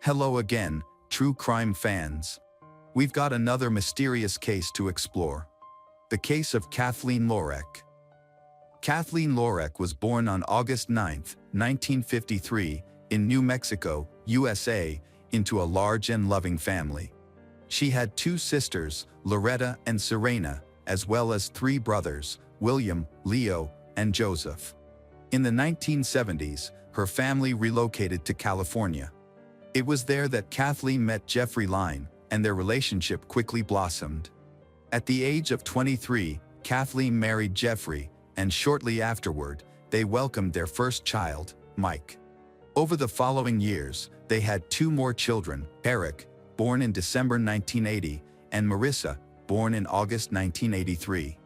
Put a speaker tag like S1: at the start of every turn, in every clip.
S1: Hello again, true crime fans. We've got another mysterious case to explore. The case of Kathleen Lorek. Kathleen Lorek was born on August 9, 1953, in New Mexico, USA, into a large and loving family. She had two sisters, Loretta and Serena, as well as three brothers, William, Leo, and Joseph. In the 1970s, her family relocated to California. It was there that Kathleen met Jeffrey Line, and their relationship quickly blossomed. At the age of 23, Kathleen married Jeffrey, and shortly afterward, they welcomed their first child, Mike. Over the following years, they had two more children, Eric, born in December 1980, and Marissa, born in August 1983.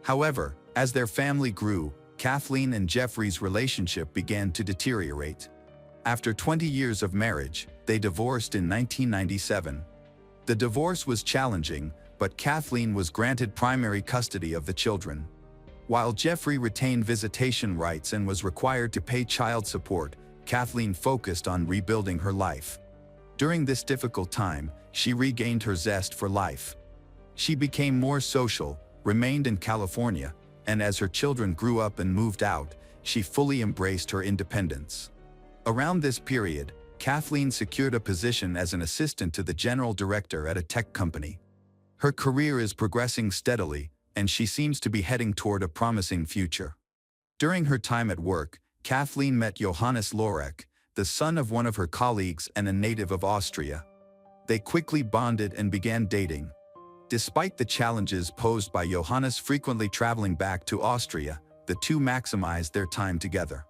S1: However, as their family grew, Kathleen and Jeffrey's relationship began to deteriorate. After 20 years of marriage, they divorced in 1997. The divorce was challenging, but Kathleen was granted primary custody of the children. While Jeffrey retained visitation rights and was required to pay child support, Kathleen focused on rebuilding her life. During this difficult time, she regained her zest for life. She became more social, remained in California, and as her children grew up and moved out, she fully embraced her independence. Around this period, Kathleen secured a position as an assistant to the general director at a tech company. Her career is progressing steadily, and she seems to be heading toward a promising future. During her time at work, Kathleen met Johannes Lorek, the son of one of her colleagues and a native of Austria. They quickly bonded and began dating. Despite the challenges posed by Johannes frequently traveling back to Austria, the two maximized their time together.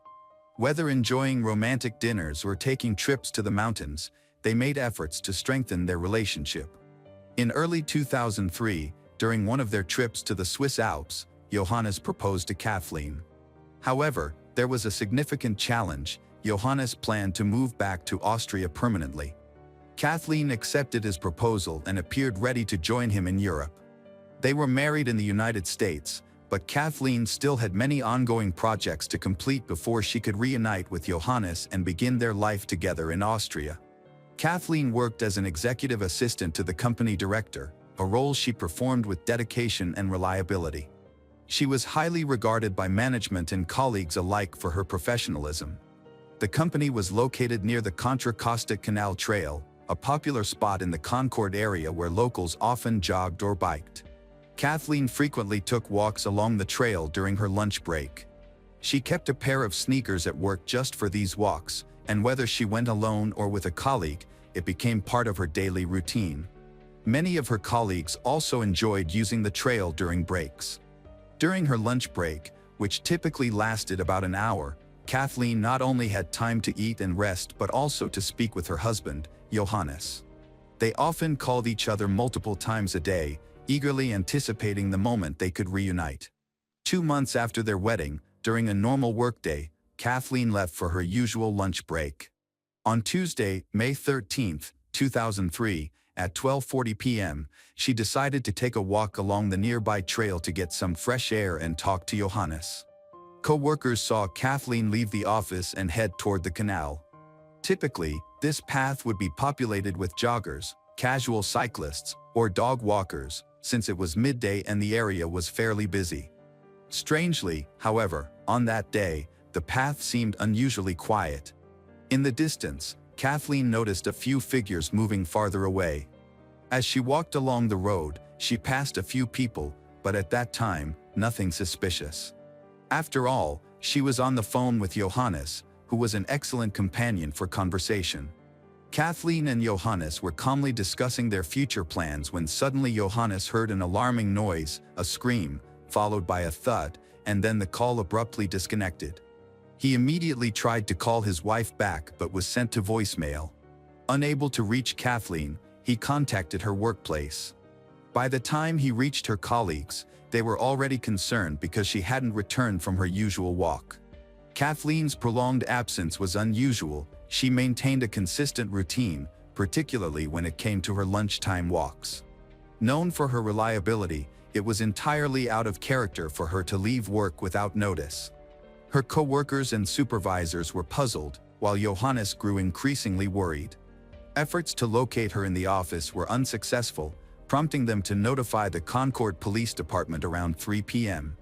S1: Whether enjoying romantic dinners or taking trips to the mountains, they made efforts to strengthen their relationship. In early 2003, during one of their trips to the Swiss Alps, Johannes proposed to Kathleen. However, there was a significant challenge. Johannes planned to move back to Austria permanently. Kathleen accepted his proposal and appeared ready to join him in Europe. They were married in the United States, but Kathleen still had many ongoing projects to complete before she could reunite with Johannes and begin their life together in Austria. Kathleen worked as an executive assistant to the company director, a role she performed with dedication and reliability. She was highly regarded by management and colleagues alike for her professionalism. The company was located near the Contra Costa Canal Trail, a popular spot in the Concord area where locals often jogged or biked. Kathleen frequently took walks along the trail during her lunch break. She kept a pair of sneakers at work just for these walks, and whether she went alone or with a colleague, it became part of her daily routine. Many of her colleagues also enjoyed using the trail during breaks. During her lunch break, which typically lasted about an hour, Kathleen not only had time to eat and rest but also to speak with her husband, Johannes. They often called each other multiple times a day, eagerly anticipating the moment they could reunite. 2 months after their wedding, during a normal workday, Kathleen left for her usual lunch break. On Tuesday, May 13, 2003, at 12:40 p.m., she decided to take a walk along the nearby trail to get some fresh air and talk to Johannes. Co-workers saw Kathleen leave the office and head toward the canal. Typically, this path would be populated with joggers, casual cyclists, or dog walkers, since it was midday and the area was fairly busy. Strangely, however, on that day, the path seemed unusually quiet. In the distance, Kathleen noticed a few figures moving farther away. As she walked along the road, she passed a few people, but at that time, nothing suspicious. After all, she was on the phone with Johannes, who was an excellent companion for conversation. Kathleen and Johannes were calmly discussing their future plans when suddenly Johannes heard an alarming noise, a scream, followed by a thud, and then the call abruptly disconnected. He immediately tried to call his wife back but was sent to voicemail. Unable to reach Kathleen, he contacted her workplace. By the time he reached her colleagues, they were already concerned because she hadn't returned from her usual walk. Kathleen's prolonged absence was unusual. She maintained a consistent routine, particularly when it came to her lunchtime walks. Known for her reliability, it was entirely out of character for her to leave work without notice. Her co-workers and supervisors were puzzled, while Johannes grew increasingly worried. Efforts to locate her in the office were unsuccessful, prompting them to notify the Concord Police Department around 3 p.m.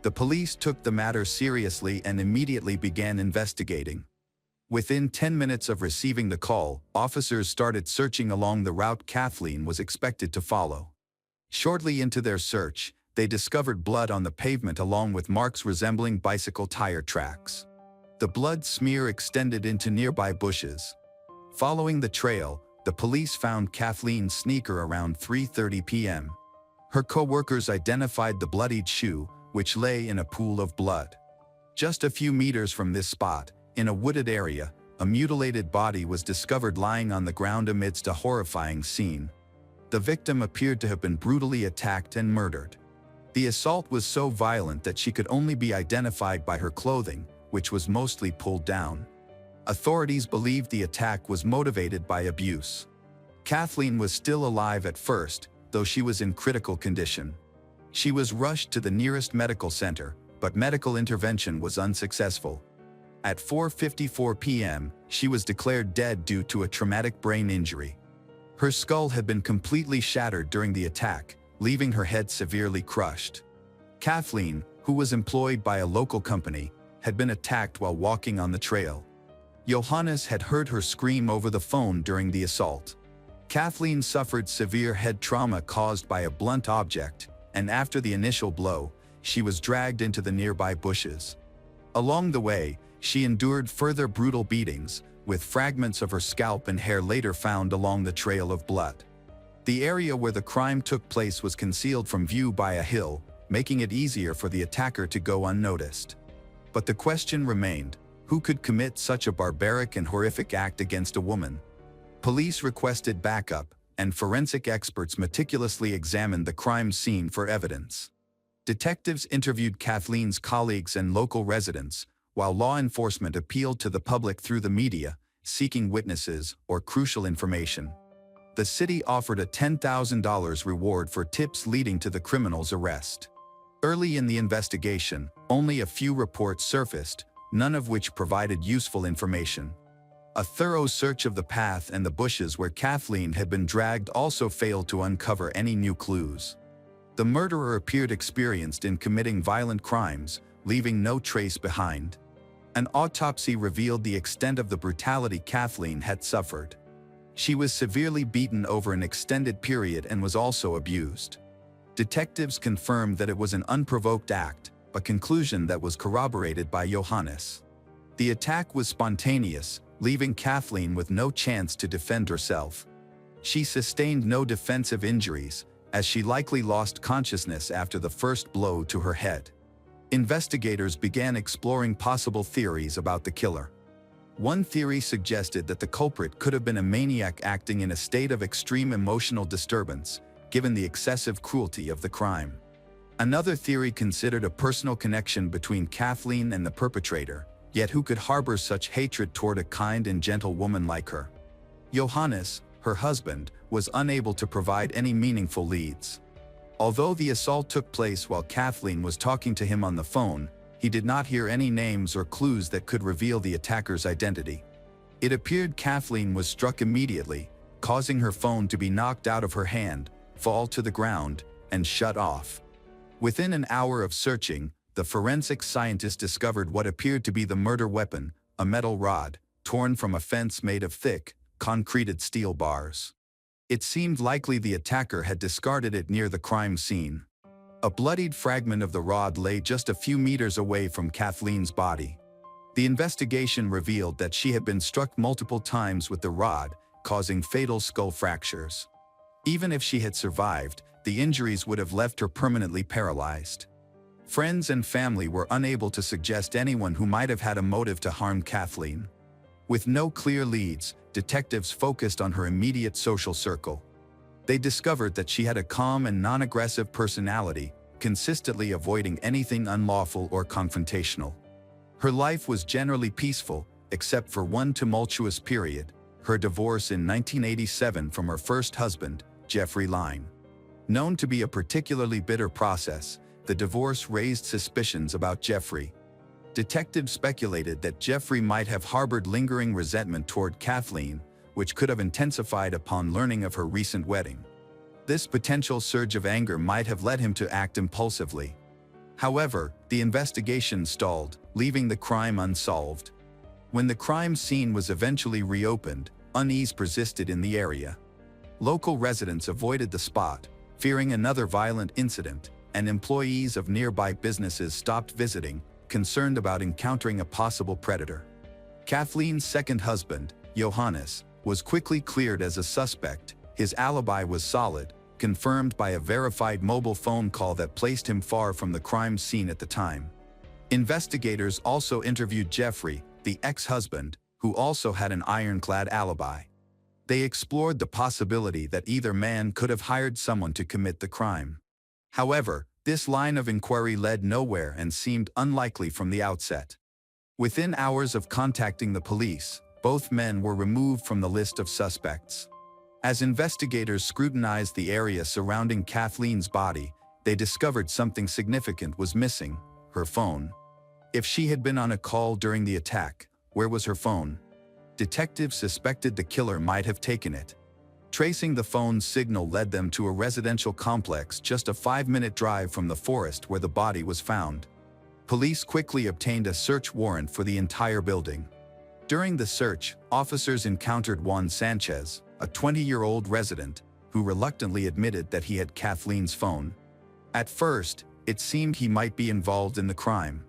S1: The police took the matter seriously and immediately began investigating. Within 10 minutes of receiving the call, officers started searching along the route Kathleen was expected to follow. Shortly into their search, they discovered blood on the pavement along with marks resembling bicycle tire tracks. The blood smear extended into nearby bushes. Following the trail, the police found Kathleen's sneaker around 3:30 p.m. Her co-workers identified the bloodied shoe, which lay in a pool of blood. Just a few meters from this spot, in a wooded area, a mutilated body was discovered lying on the ground amidst a horrifying scene. The victim appeared to have been brutally attacked and murdered. The assault was so violent that she could only be identified by her clothing, which was mostly pulled down. Authorities believed the attack was motivated by abuse. Kathleen was still alive at first, though she was in critical condition. She was rushed to the nearest medical center, but medical intervention was unsuccessful. At 4:54 p.m., she was declared dead due to a traumatic brain injury. Her skull had been completely shattered during the attack, leaving her head severely crushed. Kathleen, who was employed by a local company, had been attacked while walking on the trail. Johannes had heard her scream over the phone during the assault. Kathleen suffered severe head trauma caused by a blunt object, and after the initial blow, she was dragged into the nearby bushes. Along the way, she endured further brutal beatings, with fragments of her scalp and hair later found along the trail of blood. The area where the crime took place was concealed from view by a hill, making it easier for the attacker to go unnoticed. But the question remained: who could commit such a barbaric and horrific act against a woman? Police requested backup, and forensic experts meticulously examined the crime scene for evidence. Detectives interviewed Kathleen's colleagues and local residents, while law enforcement appealed to the public through the media, seeking witnesses or crucial information. The city offered a $10,000 reward for tips leading to the criminal's arrest. Early in the investigation, only a few reports surfaced, none of which provided useful information. A thorough search of the path and the bushes where Kathleen had been dragged also failed to uncover any new clues. The murderer appeared experienced in committing violent crimes, leaving no trace behind. An autopsy revealed the extent of the brutality Kathleen had suffered. She was severely beaten over an extended period and was also abused. Detectives confirmed that it was an unprovoked act, a conclusion that was corroborated by Johannes. The attack was spontaneous, leaving Kathleen with no chance to defend herself. She sustained no defensive injuries, as she likely lost consciousness after the first blow to her head. Investigators began exploring possible theories about the killer. One theory suggested that the culprit could have been a maniac acting in a state of extreme emotional disturbance, given the excessive cruelty of the crime. Another theory considered a personal connection between Kathleen and the perpetrator, yet who could harbor such hatred toward a kind and gentle woman like her? Johannes, her husband, was unable to provide any meaningful leads. Although the assault took place while Kathleen was talking to him on the phone, he did not hear any names or clues that could reveal the attacker's identity. It appeared Kathleen was struck immediately, causing her phone to be knocked out of her hand, fall to the ground, and shut off. Within an hour of searching, the forensic scientist discovered what appeared to be the murder weapon, a metal rod, torn from a fence made of thick, concreted steel bars. It seemed likely the attacker had discarded it near the crime scene. A bloodied fragment of the rod lay just a few meters away from Kathleen's body. The investigation revealed that she had been struck multiple times with the rod, causing fatal skull fractures. Even if she had survived, the injuries would have left her permanently paralyzed. Friends and family were unable to suggest anyone who might have had a motive to harm Kathleen. With no clear leads, detectives focused on her immediate social circle. They discovered that she had a calm and non-aggressive personality, consistently avoiding anything unlawful or confrontational. Her life was generally peaceful, except for one tumultuous period, her divorce in 1987 from her first husband, Jeffrey Line. Known to be a particularly bitter process, the divorce raised suspicions about Jeffrey. Detectives speculated that Jeffrey might have harbored lingering resentment toward Kathleen, which could have intensified upon learning of her recent wedding. This potential surge of anger might have led him to act impulsively. However, the investigation stalled, leaving the crime unsolved. When the crime scene was eventually reopened, unease persisted in the area. Local residents avoided the spot, fearing another violent incident, and employees of nearby businesses stopped visiting, concerned about encountering a possible predator. Kathleen's second husband, Johannes, was quickly cleared as a suspect. His alibi was solid, confirmed by a verified mobile phone call that placed him far from the crime scene at the time. Investigators also interviewed Jeffrey, the ex-husband, who also had an ironclad alibi. They explored the possibility that either man could have hired someone to commit the crime. However, this line of inquiry led nowhere and seemed unlikely from the outset. Within hours of contacting the police, both men were removed from the list of suspects. As investigators scrutinized the area surrounding Kathleen's body, they discovered something significant was missing: her phone. If she had been on a call during the attack, where was her phone? Detectives suspected the killer might have taken it. Tracing the phone's signal led them to a residential complex just a 5-minute drive from the forest where the body was found. Police quickly obtained a search warrant for the entire building. During the search, officers encountered Juan Sanchez, a 20-year-old resident, who reluctantly admitted that he had Kathleen's phone. At first, it seemed he might be involved in the crime.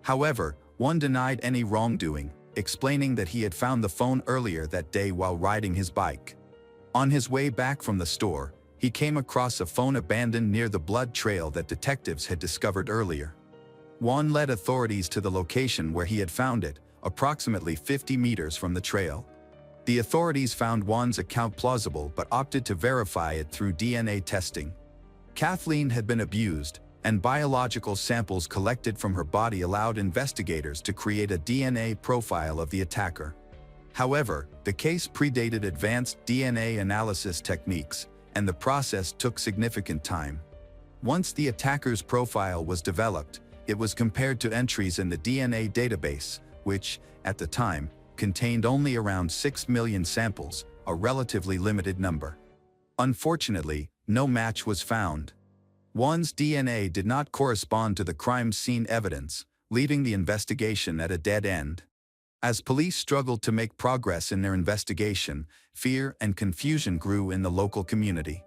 S1: However, Juan denied any wrongdoing, explaining that he had found the phone earlier that day while riding his bike. On his way back from the store, he came across a phone abandoned near the blood trail that detectives had discovered earlier. Juan led authorities to the location where he had found it, approximately 50 meters from the trail. The authorities found Juan's account plausible but opted to verify it through DNA testing. Kathleen had been abused, and biological samples collected from her body allowed investigators to create a DNA profile of the attacker. However, the case predated advanced DNA analysis techniques, and the process took significant time. Once the attacker's profile was developed, it was compared to entries in the DNA database, which, at the time, contained only around 6 million samples, a relatively limited number. Unfortunately, no match was found. Juan's DNA did not correspond to the crime scene evidence, leaving the investigation at a dead end. As police struggled to make progress in their investigation, fear and confusion grew in the local community.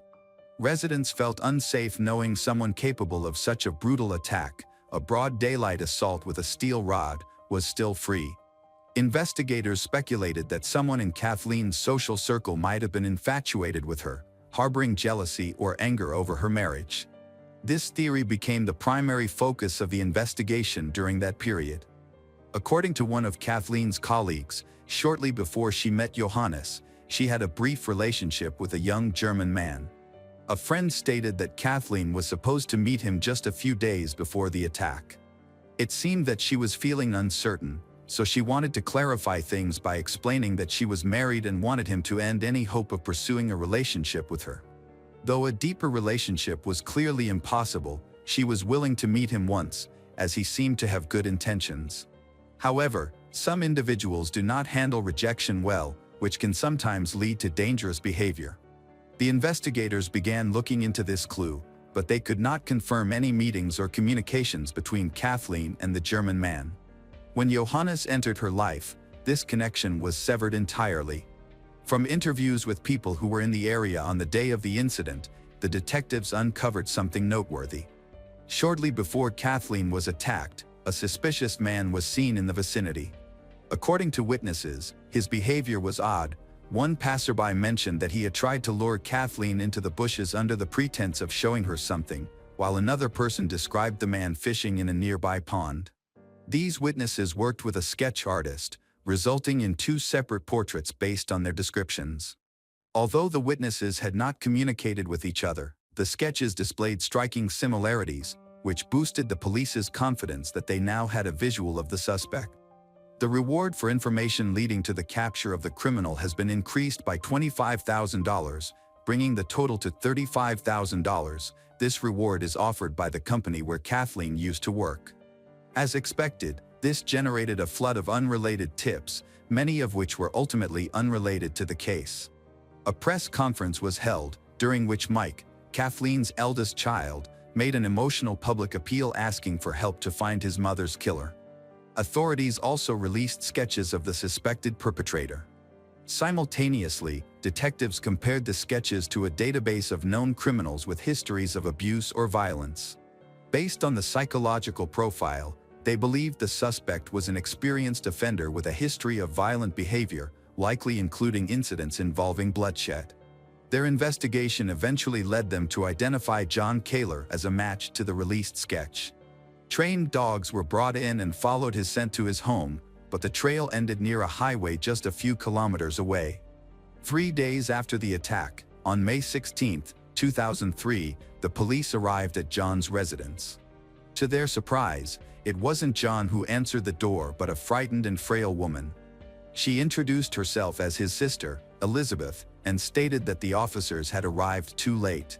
S1: Residents felt unsafe knowing someone capable of such a brutal attack, a broad daylight assault with a steel rod, was still free. Investigators speculated that someone in Kathleen's social circle might have been infatuated with her, harboring jealousy or anger over her marriage. This theory became the primary focus of the investigation during that period. According to one of Kathleen's colleagues, shortly before she met Johannes, she had a brief relationship with a young German man. A friend stated that Kathleen was supposed to meet him just a few days before the attack. It seemed that she was feeling uncertain, so she wanted to clarify things by explaining that she was married and wanted him to end any hope of pursuing a relationship with her. Though a deeper relationship was clearly impossible, she was willing to meet him once, as he seemed to have good intentions. However, some individuals do not handle rejection well, which can sometimes lead to dangerous behavior. The investigators began looking into this clue, but they could not confirm any meetings or communications between Kathleen and the German man. When Johannes entered her life, this connection was severed entirely. From interviews with people who were in the area on the day of the incident, the detectives uncovered something noteworthy. Shortly before Kathleen was attacked, a suspicious man was seen in the vicinity. According to witnesses, his behavior was odd. One passerby mentioned that he had tried to lure Kathleen into the bushes under the pretense of showing her something, while another person described the man fishing in a nearby pond. These witnesses worked with a sketch artist, resulting in 2 separate portraits based on their descriptions. Although the witnesses had not communicated with each other, the sketches displayed striking similarities, which boosted the police's confidence that they now had a visual of the suspect. The reward for information leading to the capture of the criminal has been increased by $25,000, bringing the total to $35,000. This reward is offered by the company where Kathleen used to work. As expected, this generated a flood of unrelated tips, many of which were ultimately unrelated to the case. A press conference was held, during which Mike, Kathleen's eldest child, made an emotional public appeal asking for help to find his mother's killer. Authorities also released sketches of the suspected perpetrator. Simultaneously, detectives compared the sketches to a database of known criminals with histories of abuse or violence. Based on the psychological profile, they believed the suspect was an experienced offender with a history of violent behavior, likely including incidents involving bloodshed. Their investigation eventually led them to identify John Kaler as a match to the released sketch. Trained dogs were brought in and followed his scent to his home, but the trail ended near a highway just a few kilometers away. 3 days after the attack, on May 16, 2003, the police arrived at John's residence. To their surprise, it wasn't John who answered the door but a frightened and frail woman. She introduced herself as his sister, Elizabeth, and stated that the officers had arrived too late.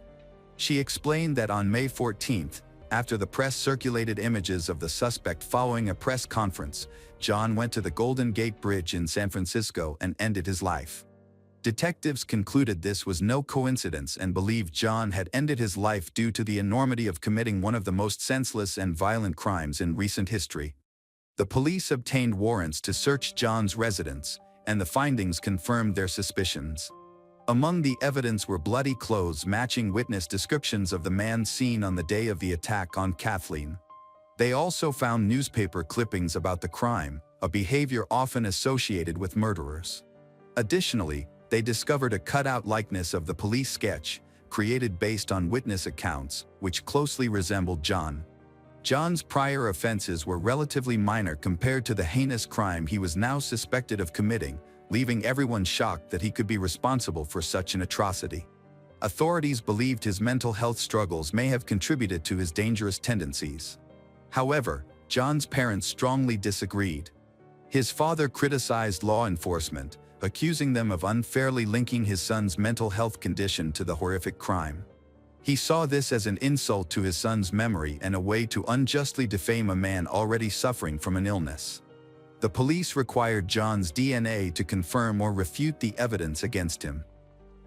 S1: She explained that on May 14th, after the press circulated images of the suspect following a press conference, John went to the Golden Gate Bridge in San Francisco and ended his life. Detectives concluded this was no coincidence and believed John had ended his life due to the enormity of committing one of the most senseless and violent crimes in recent history. The police obtained warrants to search John's residence, and the findings confirmed their suspicions. Among the evidence were bloody clothes matching witness descriptions of the man seen on the day of the attack on Kathleen. They also found newspaper clippings about the crime, a behavior often associated with murderers. Additionally, they discovered a cutout likeness of the police sketch, created based on witness accounts, which closely resembled John. John's prior offenses were relatively minor compared to the heinous crime he was now suspected of committing, leaving everyone shocked that he could be responsible for such an atrocity. Authorities believed his mental health struggles may have contributed to his dangerous tendencies. However, John's parents strongly disagreed. His father criticized law enforcement, accusing them of unfairly linking his son's mental health condition to the horrific crime. He saw this as an insult to his son's memory and a way to unjustly defame a man already suffering from an illness. The police required John's DNA to confirm or refute the evidence against him.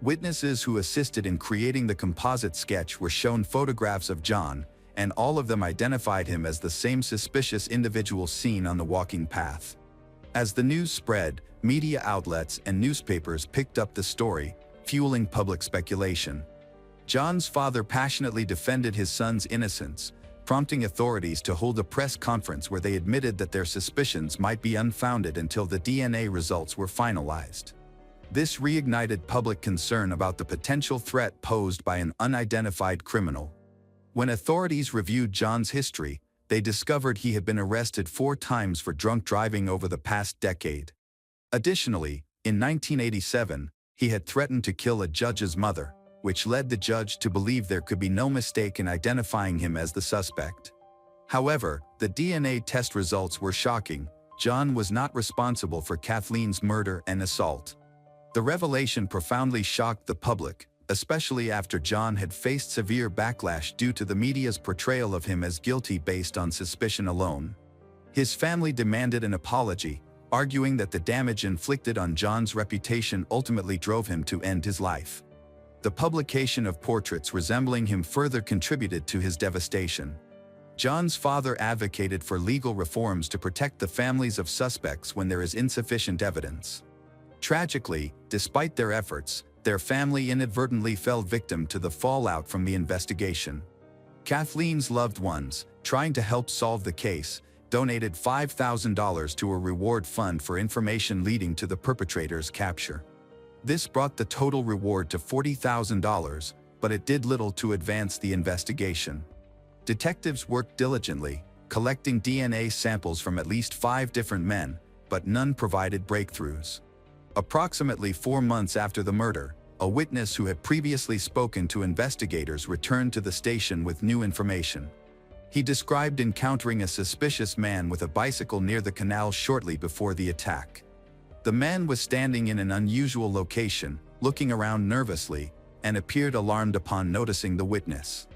S1: Witnesses who assisted in creating the composite sketch were shown photographs of John, and all of them identified him as the same suspicious individual seen on the walking path. As the news spread, media outlets and newspapers picked up the story, fueling public speculation. John's father passionately defended his son's innocence, prompting authorities to hold a press conference where they admitted that their suspicions might be unfounded until the DNA results were finalized. This reignited public concern about the potential threat posed by an unidentified criminal. When authorities reviewed John's history, they discovered he had been arrested 4 times for drunk driving over the past decade. Additionally, in 1987, he had threatened to kill a judge's mother, which led the judge to believe there could be no mistake in identifying him as the suspect. However, the DNA test results were shocking. John was not responsible for Kathleen's murder and assault. The revelation profoundly shocked the public, especially after John had faced severe backlash due to the media's portrayal of him as guilty based on suspicion alone. His family demanded an apology, arguing that the damage inflicted on John's reputation ultimately drove him to end his life. The publication of portraits resembling him further contributed to his devastation. John's father advocated for legal reforms to protect the families of suspects when there is insufficient evidence. Tragically, despite their efforts, their family inadvertently fell victim to the fallout from the investigation. Kathleen's loved ones, trying to help solve the case, donated $5,000 to a reward fund for information leading to the perpetrator's capture. This brought the total reward to $40,000, but it did little to advance the investigation. Detectives worked diligently, collecting DNA samples from at least 5 different men, but none provided breakthroughs. Approximately 4 months after the murder, a witness who had previously spoken to investigators returned to the station with new information. He described encountering a suspicious man with a bicycle near the canal shortly before the attack. The man was standing in an unusual location, looking around nervously, and appeared alarmed upon noticing the witness.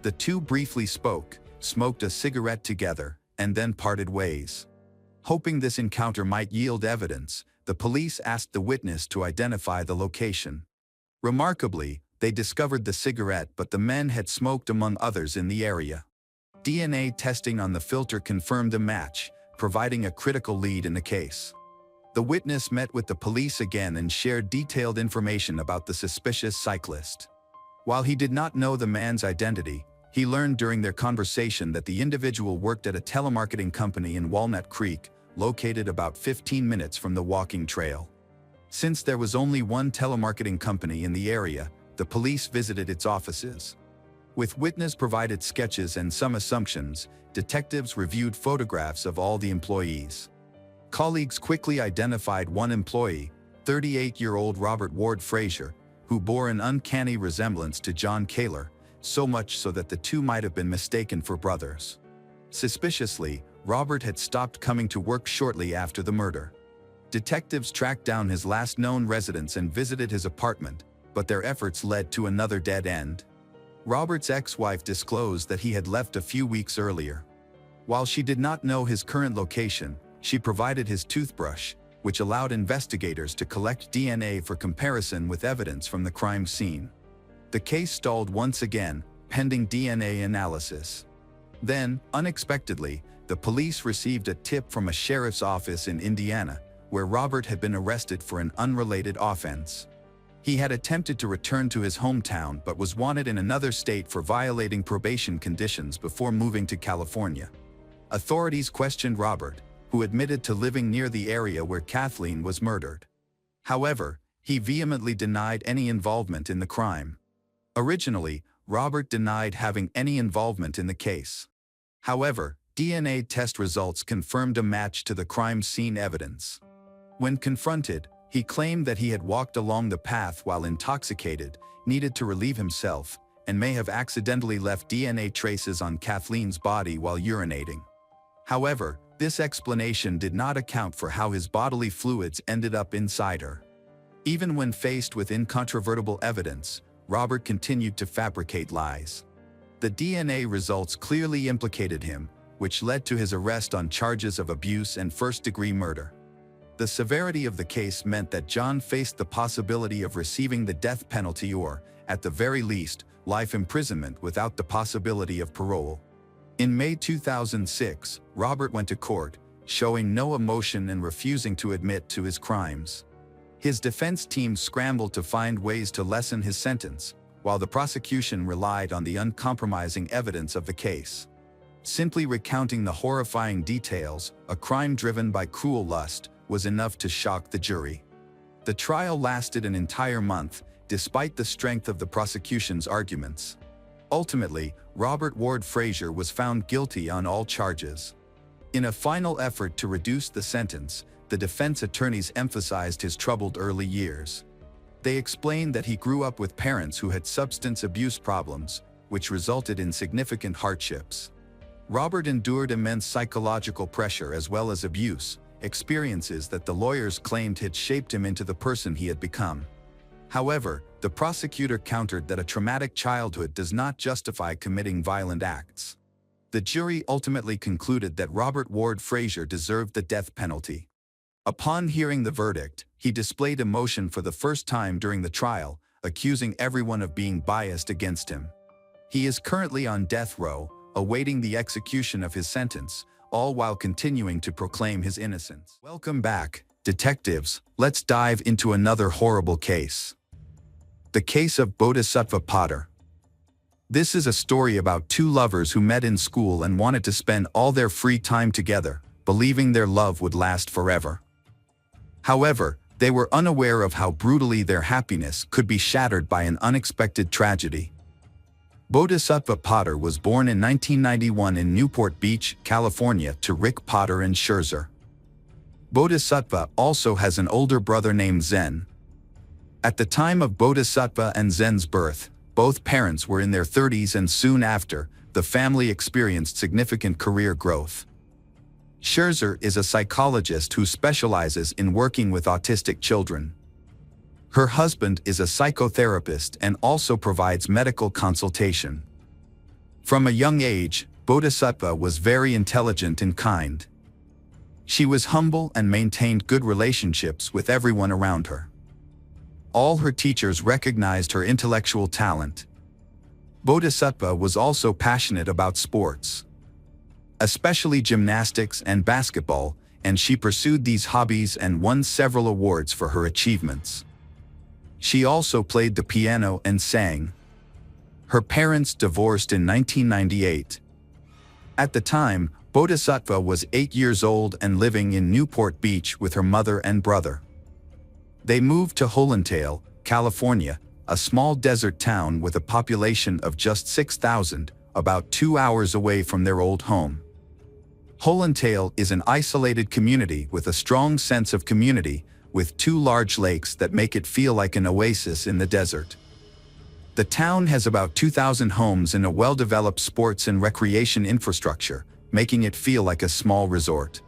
S1: The two briefly spoke, smoked a cigarette together, and then parted ways. Hoping this encounter might yield evidence, the police asked the witness to identify the location. Remarkably, they discovered the cigarette, but the men had smoked among others in the area. DNA testing on the filter confirmed a match, providing a critical lead in the case. The witness met with the police again and shared detailed information about the suspicious cyclist. While he did not know the man's identity, he learned during their conversation that the individual worked at a telemarketing company in Walnut Creek, located about 15 minutes from the walking trail. Since there was only one telemarketing company in the area, the police visited its offices. With witness-provided sketches and some assumptions, detectives reviewed photographs of all the employees. Colleagues quickly identified one employee, 38-year-old Robert Ward Frazier, who bore an uncanny resemblance to John Kaler, so much so that the two might have been mistaken for brothers. Suspiciously, Robert had stopped coming to work shortly after the murder. Detectives tracked down his last known residence and visited his apartment, but their efforts led to another dead end. Robert's ex-wife disclosed that he had left a few weeks earlier. While she did not know his current location, she provided his toothbrush, which allowed investigators to collect DNA for comparison with evidence from the crime scene. The case stalled once again, pending DNA analysis. Then, unexpectedly, the police received a tip from a sheriff's office in Indiana, where Robert had been arrested for an unrelated offense. He had attempted to return to his hometown but was wanted in another state for violating probation conditions before moving to California. Authorities questioned Robert, who admitted to living near the area where Kathleen was murdered. However, he vehemently denied any involvement in the crime. Originally, Robert denied having any involvement in the case. However, DNA test results confirmed a match to the crime scene evidence. When confronted, he claimed that he had walked along the path while intoxicated, needed to relieve himself, and may have accidentally left DNA traces on Kathleen's body while urinating. However, this explanation did not account for how his bodily fluids ended up inside her. Even when faced with incontrovertible evidence, Robert continued to fabricate lies. The DNA results clearly implicated him, which led to his arrest on charges of abuse and first-degree murder. The severity of the case meant that John faced the possibility of receiving the death penalty or, at the very least, life imprisonment without the possibility of parole. In May 2006, Robert went to court, showing no emotion and refusing to admit to his crimes. His defense team scrambled to find ways to lessen his sentence, while the prosecution relied on the uncompromising evidence of the case. Simply recounting the horrifying details, a crime driven by cruel lust, was enough to shock the jury. The trial lasted an entire month, despite the strength of the prosecution's arguments. Ultimately, Robert Ward Frazier was found guilty on all charges. In a final effort to reduce the sentence, the defense attorneys emphasized his troubled early years. They explained that he grew up with parents who had substance abuse problems, which resulted in significant hardships. Robert endured immense psychological pressure as well as abuse, experiences that the lawyers claimed had shaped him into the person he had become. However, the prosecutor countered that a traumatic childhood does not justify committing violent acts. The jury ultimately concluded that Robert Ward Frazier deserved the death penalty. Upon hearing the verdict, he displayed emotion for the first time during the trial, accusing everyone of being biased against him. He is currently on death row, awaiting the execution of his sentence, all while continuing to proclaim his innocence. Welcome back, detectives. Let's dive into another horrible case. The case of Bodhisattva Potter. This is a story about two lovers who met in school and wanted to spend all their free time together, believing their love would last forever. However, they were unaware of how brutally their happiness could be shattered by an unexpected tragedy. Bodhisattva Potter was born in 1991 in Newport Beach, California to Rick Potter and Scherzer. Bodhisattva also has an older brother named Zen. At the time of Bodhisattva and Zen's birth, both parents were in their 30s, and soon after, the family experienced significant career growth. Scherzer is a psychologist who specializes in working with autistic children. Her husband is a psychotherapist and also provides medical consultation. From a young age, Bodhisattva was very intelligent and kind. She was humble and maintained good relationships with everyone around her. All her teachers recognized her intellectual talent. Bodhisattva was also passionate about sports, especially gymnastics and basketball, and she pursued these hobbies and won several awards for her achievements. She also played the piano and sang. Her parents divorced in 1998. At the time, Bodhisattva was 8 years old and living in Newport Beach with her mother and brother. They moved to Hollandale, California, a small desert town with a population of just 6,000, about 2 hours away from their old home. Hollandale is an isolated community with a strong sense of community, with 2 large lakes that make it feel like an oasis in the desert. The town has about 2,000 homes and a well-developed sports and recreation infrastructure, making it feel like a small resort.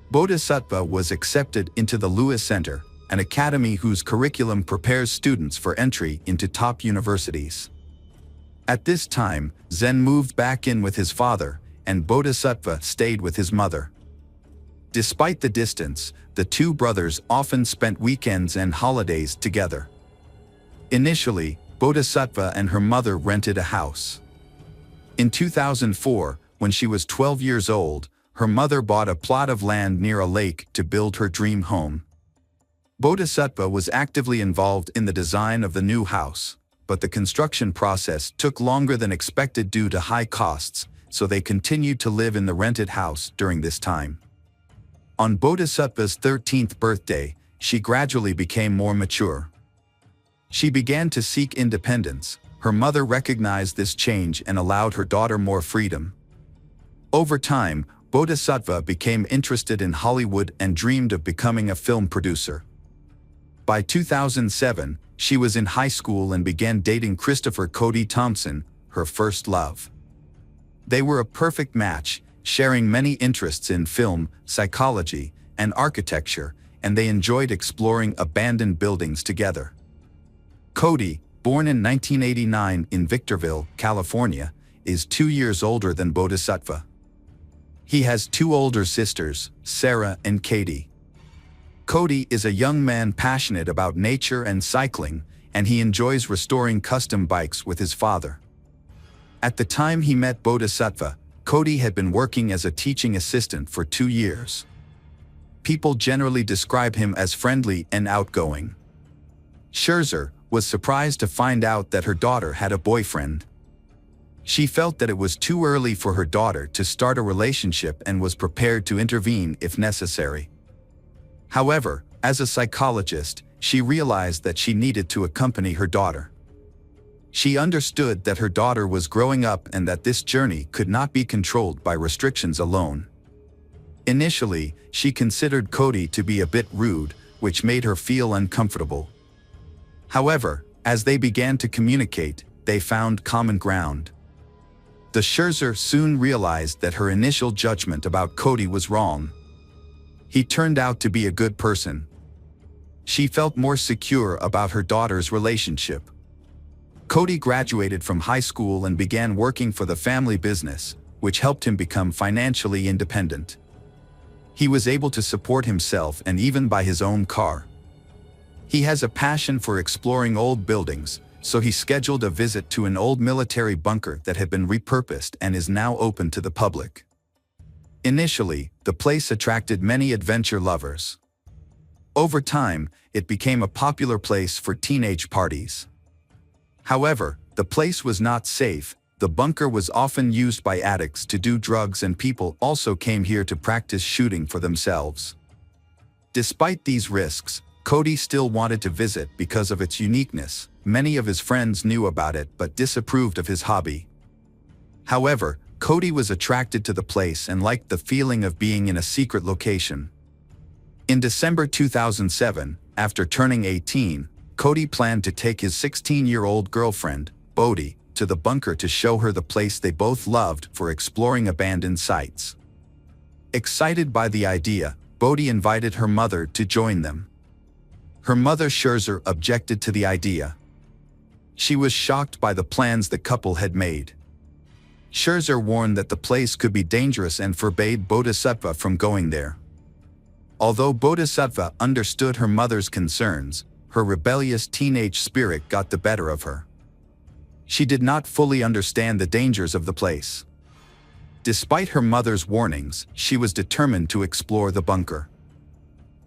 S1: Bodhisattva was accepted into the Lewis Center, an academy whose curriculum prepares students for entry into top universities. At this time, Zen moved back in with his father, and Bodhisattva stayed with his mother. Despite the distance, the 2 brothers often spent weekends and holidays together. Initially, Bodhisattva and her mother rented a house. In 2004, when she was 12 years old, her mother bought a plot of land near a lake to build her dream home. Bodhisattva was actively involved in the design of the new house, but the construction process took longer than expected due to high costs, so they continued to live in the rented house during this time. On Bodhisattva's 13th birthday, she gradually became more mature. She began to seek independence. Her mother recognized this change and allowed her daughter more freedom. Over time, Bodhisattva became interested in Hollywood and dreamed of becoming a film producer. By 2007, she was in high school and began dating Christopher Cody Thompson, her first love. They were a perfect match, sharing many interests in film, psychology, and architecture, and they enjoyed exploring abandoned buildings together. Cody, born in 1989 in Victorville, California, is 2 years older than Bodhisattva. He has 2 older sisters, Sarah and Katie. Cody is a young man passionate about nature and cycling, and he enjoys restoring custom bikes with his father. At the time he met Bodhisattva, Cody had been working as a teaching assistant for 2 years. People generally describe him as friendly and outgoing. Scherzer was surprised to find out that her daughter had a boyfriend. She felt that it was too early for her daughter to start a relationship and was prepared to intervene if necessary. However, as a psychologist, she realized that she needed to accompany her daughter. She understood that her daughter was growing up and that this journey could not be controlled by restrictions alone. Initially, she considered Cody to be a bit rude, which made her feel uncomfortable. However, as they began to communicate, they found common ground. The Scherzer soon realized that her initial judgment about Cody was wrong. He turned out to be a good person. She felt more secure about her daughter's relationship. Cody graduated from high school and began working for the family business, which helped him become financially independent. He was able to support himself and even buy his own car. He has a passion for exploring old buildings, so he scheduled a visit to an old military bunker that had been repurposed and is now open to the public. Initially, the place attracted many adventure lovers. Over time, it became a popular place for teenage parties. However, the place was not safe. The bunker was often used by addicts to do drugs, and people also came here to practice shooting for themselves. Despite these risks, Cody still wanted to visit because of its uniqueness. Many of his friends knew about it but disapproved of his hobby. However, Cody was attracted to the place and liked the feeling of being in a secret location. In December 2007, after turning 18, Cody planned to take his 16-year-old girlfriend, Bodhi, to the bunker to show her the place they both loved for exploring abandoned sites. Excited by the idea, Bodhi invited her mother to join them. Her mother, Scherzer, objected to the idea. She was shocked by the plans the couple had made. Scherzer warned that the place could be dangerous and forbade Bodhisattva from going there. Although Bodhisattva understood her mother's concerns, her rebellious teenage spirit got the better of her. She did not fully understand the dangers of the place. Despite her mother's warnings, she was determined to explore the bunker.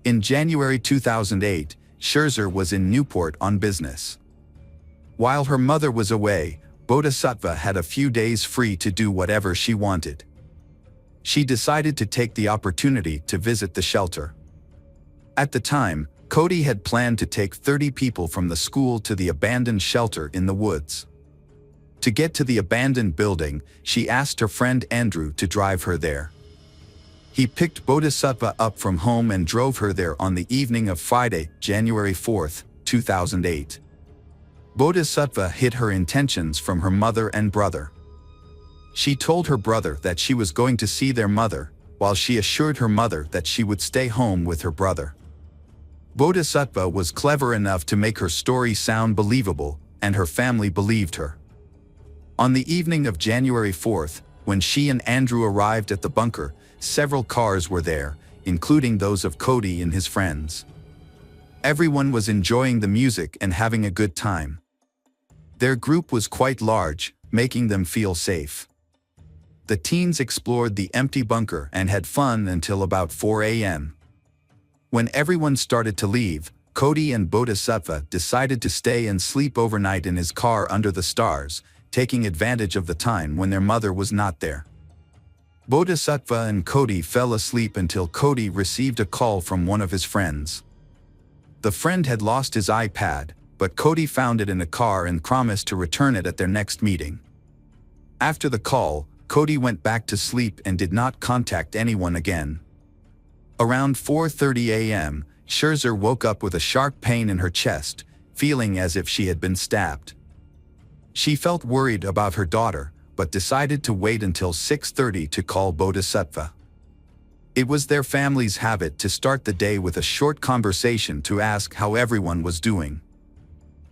S1: In January 2008, Scherzer was in Newport on business. While her mother was away, Bodhisattva had a few days free to do whatever she wanted. She decided to take the opportunity to visit the shelter. At the time, Cody had planned to take 30 people from the school to the abandoned shelter in the woods. To get to the abandoned building, she asked her friend Andrew to drive her there. He picked Bodhisattva up from home and drove her there on the evening of Friday, January 4, 2008. Bodhisattva hid her intentions from her mother and brother. She told her brother that she was going to see their mother, while she assured her mother that she would stay home with her brother. Bodhisattva was clever enough to make her story sound believable, and her family believed her. On the evening of January 4th, when she and Andrew arrived at the bunker, several cars were there, including those of Cody and his friends. Everyone was enjoying the music and having a good time. Their group was quite large, making them feel safe. The teens explored the empty bunker and had fun until about 4 a.m. When everyone started to leave, Cody and Bodhisattva decided to stay and sleep overnight in his car under the stars, taking advantage of the time when their mother was not there. Bodhisattva and Cody fell asleep until Cody received a call from one of his friends. The friend had lost his iPad, but Cody found it in a car and promised to return it at their next meeting. After the call, Cody went back to sleep and did not contact anyone again. Around 4:30 a.m., Scherzer woke up with a sharp pain in her chest, feeling as if she had been stabbed. She felt worried about her daughter, but decided to wait until 6:30 to call Bodhisattva. It was their family's habit to start the day with a short conversation to ask how everyone was doing.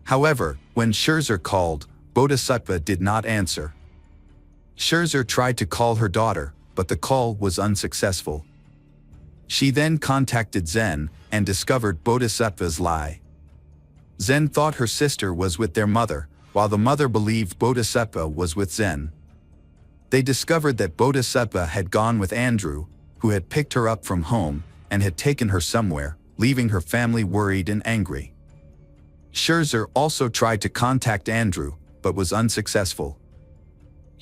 S1: However, when Scherzer called, Bodhisattva did not answer. Scherzer tried to call her daughter, but the call was unsuccessful. She then contacted Zen and discovered Bodhisattva's lie. Zen thought her sister was with their mother, while the mother believed Bodhisattva was with Zen. They discovered that Bodhisattva had gone with Andrew, who had picked her up from home and had taken her somewhere, leaving her family worried and angry. Scherzer also tried to contact Andrew, but was unsuccessful.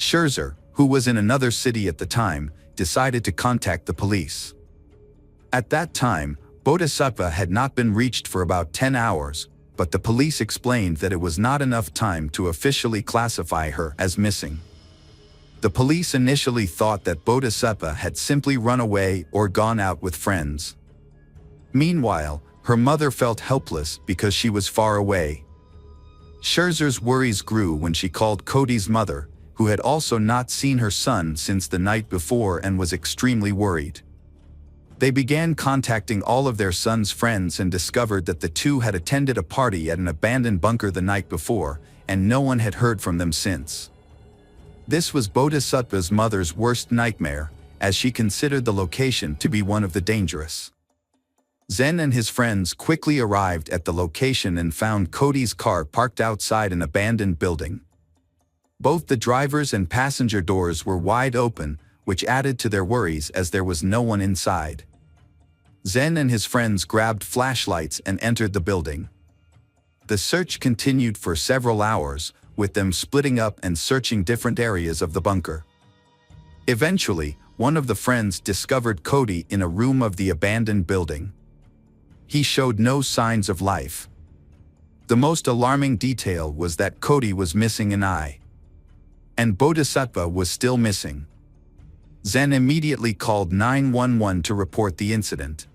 S1: Scherzer, who was in another city at the time, decided to contact the police. At that time, Bodhisattva had not been reached for about 10 hours, but the police explained that it was not enough time to officially classify her as missing. The police initially thought that Bodhisattva had simply run away or gone out with friends. Meanwhile, her mother felt helpless because she was far away. Scherzer's worries grew when she called Cody's mother, who had also not seen her son since the night before and was extremely worried. They began contacting all of their son's friends and discovered that the two had attended a party at an abandoned bunker the night before, and no one had heard from them since. This was Bodhisattva's mother's worst nightmare, as she considered the location to be one of the dangerous. Zen and his friends quickly arrived at the location and found Cody's car parked outside an abandoned building. Both the driver's and passenger doors were wide open, which added to their worries as there was no one inside. Zen and his friends grabbed flashlights and entered the building. The search continued for several hours, with them splitting up and searching different areas of the bunker. Eventually, one of the friends discovered Cody in a room of the abandoned building. He showed no signs of life. The most alarming detail was that Cody was missing an eye. And Bodhisattva was still missing. Zen immediately called 911 to report the incident.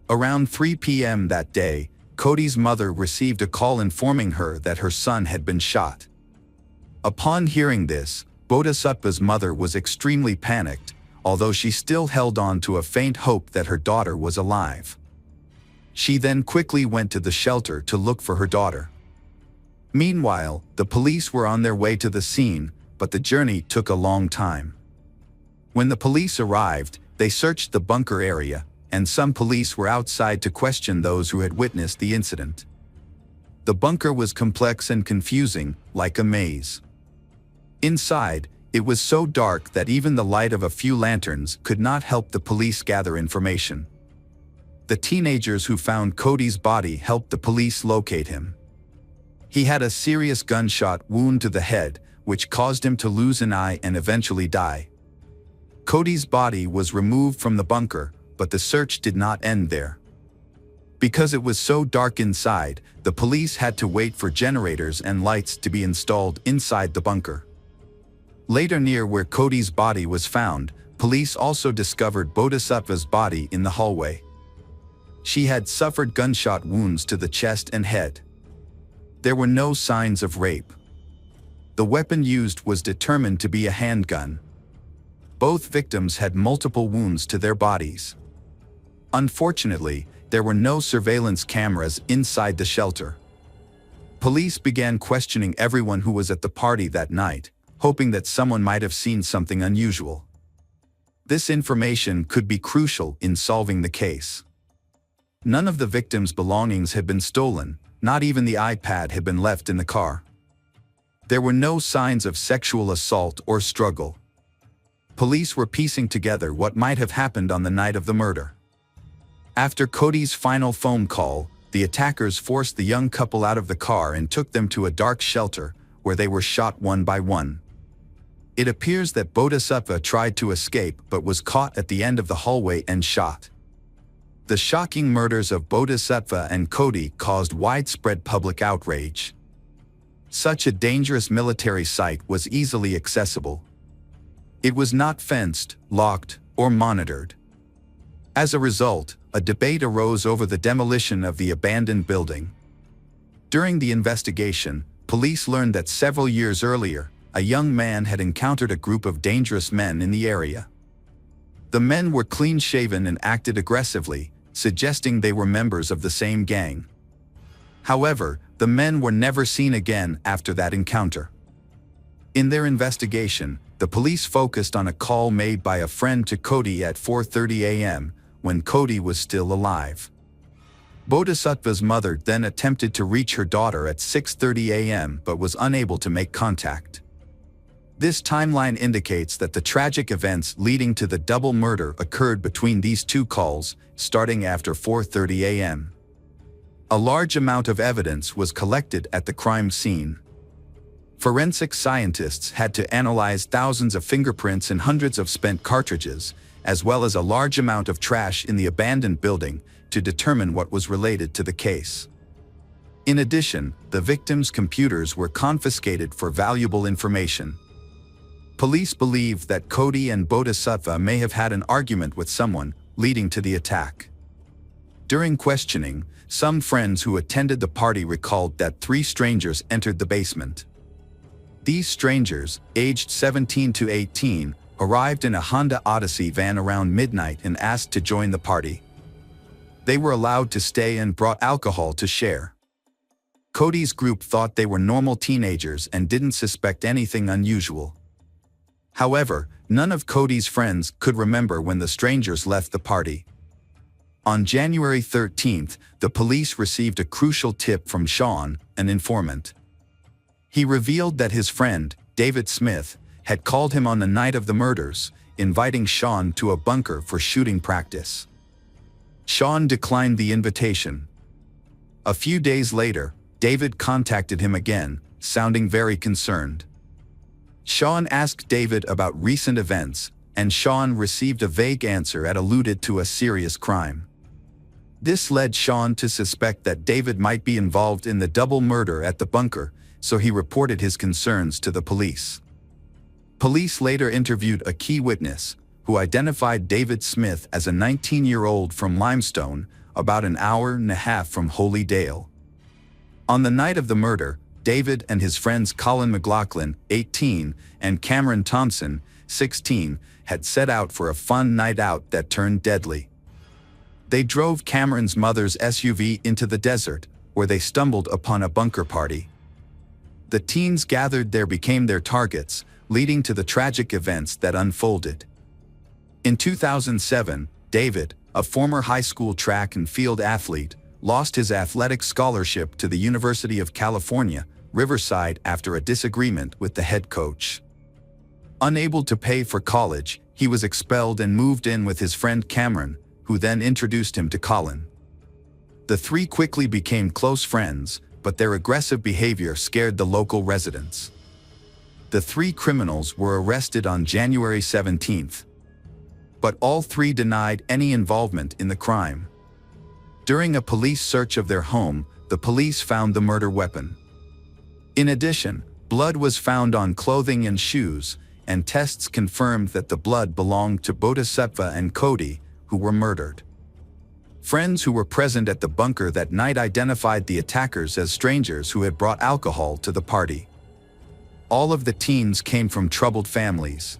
S1: Around 3 p.m. that day, Cody's mother received a call informing her that her son had been shot. Upon hearing this, Bodhisattva's mother was extremely panicked, although she still held on to a faint hope that her daughter was alive. She then quickly went to the shelter to look for her daughter. Meanwhile, the police were on their way to the scene, but the journey took a long time. When the police arrived, they searched the bunker area, and some police were outside to question those who had witnessed the incident. The bunker was complex and confusing, like a maze. Inside, it was so dark that even the light of a few lanterns could not help the police gather information. The teenagers who found Cody's body helped the police locate him. He had a serious gunshot wound to the head, which caused him to lose an eye and eventually die. Cody's body was removed from the bunker, but the search did not end there. Because it was so dark inside, the police had to wait for generators and lights to be installed inside the bunker. Later, near where Cody's body was found, police also discovered Bodhisattva's body in the hallway. She had suffered gunshot wounds to the chest and head. There were no signs of rape. The weapon used was determined to be a handgun. Both victims had multiple wounds to their bodies. Unfortunately, there were no surveillance cameras inside the shelter. Police began questioning everyone who was at the party that night, hoping that someone might have seen something unusual. This information could be crucial in solving the case. None of the victims' belongings had been stolen, not even the iPad had been left in the car. There were no signs of sexual assault or struggle. Police were piecing together what might have happened on the night of the murder. After Cody's final phone call, the attackers forced the young couple out of the car and took them to a dark shelter, where they were shot one by one. It appears that Bodhisattva tried to escape but was caught at the end of the hallway and shot. The shocking murders of Bodhisattva and Cody caused widespread public outrage. Such a dangerous military site was easily accessible. It was not fenced, locked, or monitored. As a result, a debate arose over the demolition of the abandoned building. During the investigation, police learned that several years earlier, a young man had encountered a group of dangerous men in the area. The men were clean-shaven and acted aggressively, suggesting they were members of the same gang. However, the men were never seen again after that encounter. In their investigation, the police focused on a call made by a friend to Cody at 4:30 a.m., when Cody was still alive. Bodhisattva's mother then attempted to reach her daughter at 6:30 a.m. but was unable to make contact. This timeline indicates that the tragic events leading to the double murder occurred between these two calls, starting after 4:30 a.m. A large amount of evidence was collected at the crime scene. Forensic scientists had to analyze thousands of fingerprints and hundreds of spent cartridges, as well as a large amount of trash in the abandoned building, to determine what was related to the case. In addition, the victims' computers were confiscated for valuable information. Police believe that Cody and Bodhisattva may have had an argument with someone, leading to the attack. During questioning, some friends who attended the party recalled that 3 strangers entered the basement. These strangers, aged 17 to 18, arrived in a Honda Odyssey van around midnight and asked to join the party. They were allowed to stay and brought alcohol to share. Cody's group thought they were normal teenagers and didn't suspect anything unusual. However, none of Cody's friends could remember when the strangers left the party. On January 13th, the police received a crucial tip from Sean, an informant. He revealed that his friend, David Smith, had called him on the night of the murders, inviting Sean to a bunker for shooting practice. Sean declined the invitation. A few days later, David contacted him again, sounding very concerned. Sean asked David about recent events, and Sean received a vague answer that alluded to a serious crime. This led Sean to suspect that David might be involved in the double murder at the bunker, so he reported his concerns to the police. Police later interviewed a key witness, who identified David Smith as a 19-year-old from Limestone, about an hour and a half from Holy Dale. On the night of the murder, David and his friends Colin McLaughlin, 18, and Cameron Thompson, 16, had set out for a fun night out that turned deadly. They drove Cameron's mother's SUV into the desert, where they stumbled upon a bunker party. The teens gathered there became their targets, leading to the tragic events that unfolded. In 2007, David, a former high school track and field athlete, lost his athletic scholarship to the University of California, Riverside after a disagreement with the head coach. Unable to pay for college, he was expelled and moved in with his friend Cameron, who then introduced him to Colin. The three quickly became close friends, but their aggressive behavior scared the local residents. The three criminals were arrested on January 17th. But all three denied any involvement in the crime. During a police search of their home, the police found the murder weapon. In addition, blood was found on clothing and shoes, and tests confirmed that the blood belonged to Bodhisattva and Cody, who were murdered. Friends who were present at the bunker that night identified the attackers as strangers who had brought alcohol to the party. All of the teens came from troubled families.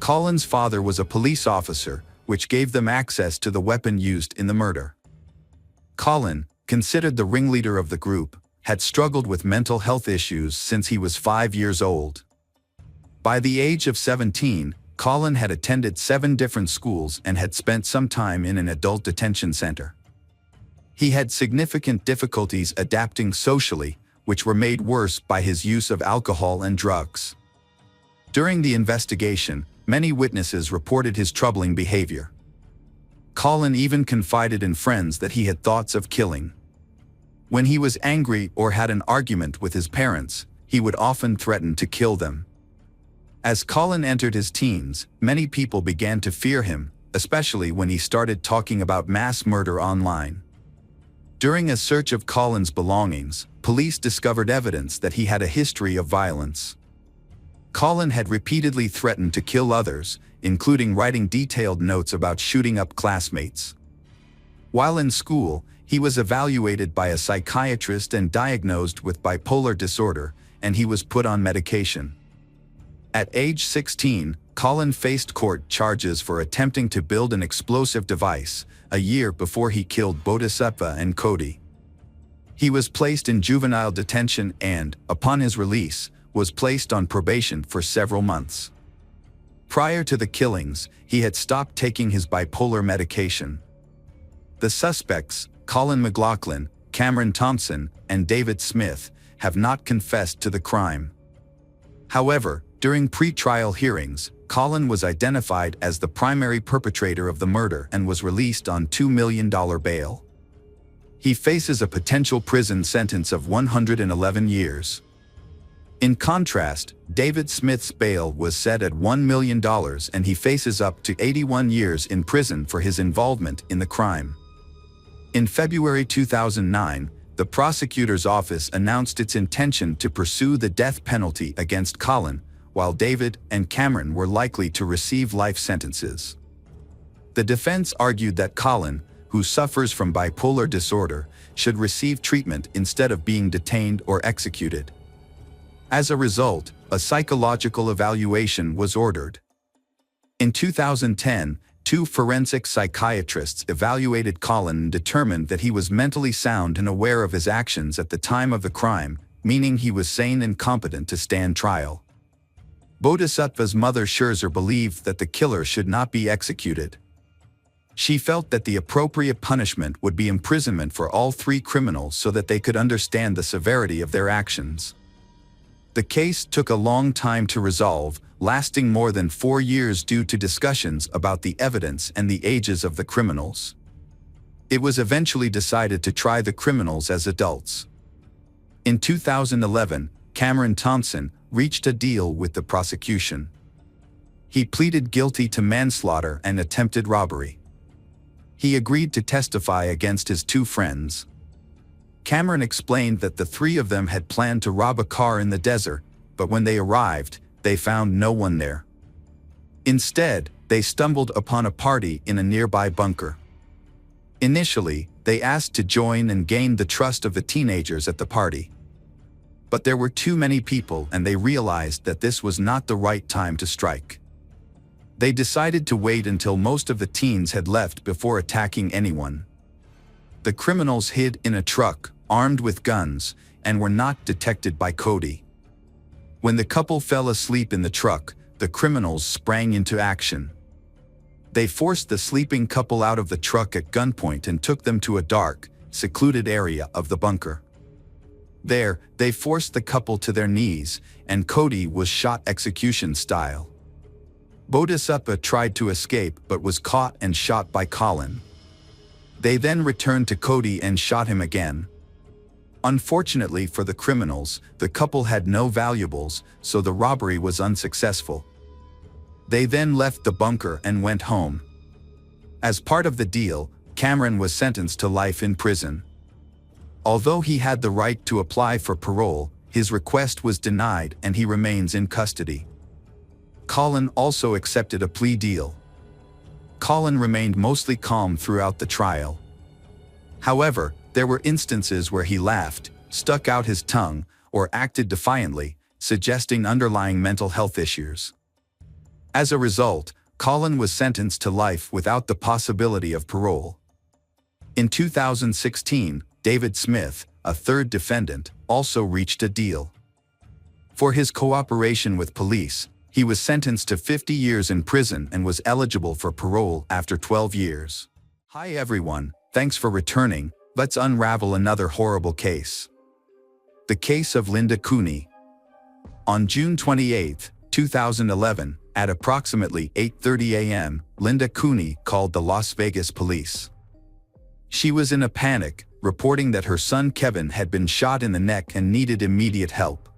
S1: Colin's father was a police officer, which gave them access to the weapon used in the murder. Colin, considered the ringleader of the group, had struggled with mental health issues since he was 5 years old. By the age of 17, Colin had attended 7 different schools and had spent some time in an adult detention center. He had significant difficulties adapting socially, which were made worse by his use of alcohol and drugs. During the investigation, many witnesses reported his troubling behavior. Colin even confided in friends that he had thoughts of killing. When he was angry or had an argument with his parents, he would often threaten to kill them. As Colin entered his teens, many people began to fear him, especially when he started talking about mass murder online. During a search of Colin's belongings, police discovered evidence that he had a history of violence. Colin had repeatedly threatened to kill others, including writing detailed notes about shooting up classmates. While in school, he was evaluated by a psychiatrist and diagnosed with bipolar disorder, and he was put on medication. At age 16, Colin faced court charges for attempting to build an explosive device, a year before he killed Bodhisattva and Cody. He was placed in juvenile detention and, upon his release, was placed on probation for several months. Prior to the killings, he had stopped taking his bipolar medication. The suspects, Colin McLaughlin, Cameron Thompson, and David Smith, have not confessed to the crime. However, during pre-trial hearings, Colin was identified as the primary perpetrator of the murder and was released on $2 million bail. He faces a potential prison sentence of 111 years. In contrast, David Smith's bail was set at $1 million and he faces up to 81 years in prison for his involvement in the crime. In February 2009, the prosecutor's office announced its intention to pursue the death penalty against Colin, while David and Cameron were likely to receive life sentences. The defense argued that Colin, who suffers from bipolar disorder, should receive treatment instead of being detained or executed. As a result, a psychological evaluation was ordered. In 2010, 2 forensic psychiatrists evaluated Colin and determined that he was mentally sound and aware of his actions at the time of the crime, meaning he was sane and competent to stand trial. Bodhisattva's mother Scherzer believed that the killer should not be executed. She felt that the appropriate punishment would be imprisonment for all 3 criminals so that they could understand the severity of their actions. The case took a long time to resolve, lasting more than 4 years due to discussions about the evidence and the ages of the criminals. It was eventually decided to try the criminals as adults. In 2011, Cameron Thompson reached a deal with the prosecution. He pleaded guilty to manslaughter and attempted robbery. He agreed to testify against his 2 friends. Cameron explained that the 3 of them had planned to rob a car in the desert, but when they arrived, they found no one there. Instead, they stumbled upon a party in a nearby bunker. Initially, they asked to join and gain the trust of the teenagers at the party. But there were too many people and they realized that this was not the right time to strike. They decided to wait until most of the teens had left before attacking anyone. The criminals hid in a truck, armed with guns, and were not detected by Cody. When the couple fell asleep in the truck, the criminals sprang into action. They forced the sleeping couple out of the truck at gunpoint and took them to a dark, secluded area of the bunker. There, they forced the couple to their knees, and Cody was shot execution style. Bodhisattva tried to escape but was caught and shot by Colin. They then returned to Cody and shot him again. Unfortunately for the criminals, the couple had no valuables, so the robbery was unsuccessful. They then left the bunker and went home. As part of the deal, Cameron was sentenced to life in prison. Although he had the right to apply for parole, his request was denied and he remains in custody. Colin also accepted a plea deal. Colin remained mostly calm throughout the trial. However, there were instances where he laughed, stuck out his tongue, or acted defiantly, suggesting underlying mental health issues. As a result, Colin was sentenced to life without the possibility of parole. In 2016, David Smith, a third defendant, also reached a deal. For his cooperation with police, he was sentenced to 50 years in prison and was eligible for parole after 12 years. Hi everyone, thanks for returning. Let's unravel another horrible case. The case of Linda Cooney. On June 28, 2011, at approximately 8:30 a.m., Linda Cooney called the Las Vegas police. She was in a panic, reporting that her son Kevin had been shot in the neck and needed immediate help.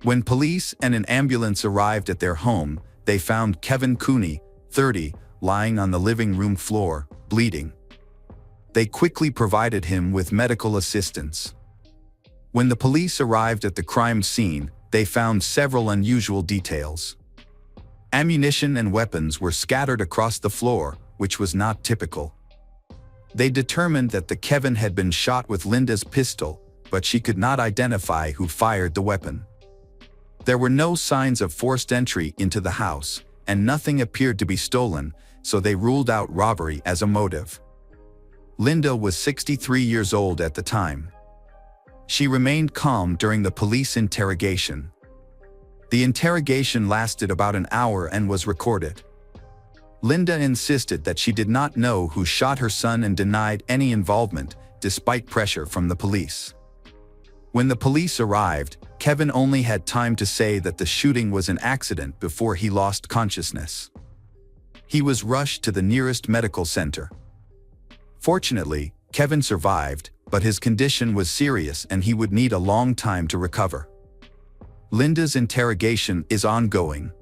S1: When police and an ambulance arrived at their home, they found Kevin Cooney, 30, lying on the living room floor, bleeding. They quickly provided him with medical assistance. When the police arrived at the crime scene, they found several unusual details. Ammunition and weapons were scattered across the floor, which was not typical. They determined that the Kevin had been shot with Linda's pistol, but she could not identify who fired the weapon. There were no signs of forced entry into the house, and nothing appeared to be stolen, so they ruled out robbery as a motive. Linda was 63 years old at the time. She remained calm during the police interrogation. The interrogation lasted about an hour and was recorded. Linda insisted that she did not know who shot her son and denied any involvement, despite pressure from the police. When the police arrived, Kevin only had time to say that the shooting was an accident before he lost consciousness. He was rushed to the nearest medical center. Fortunately, Kevin survived, but his condition was serious and he would need a long time to recover. Linda's interrogation is ongoing.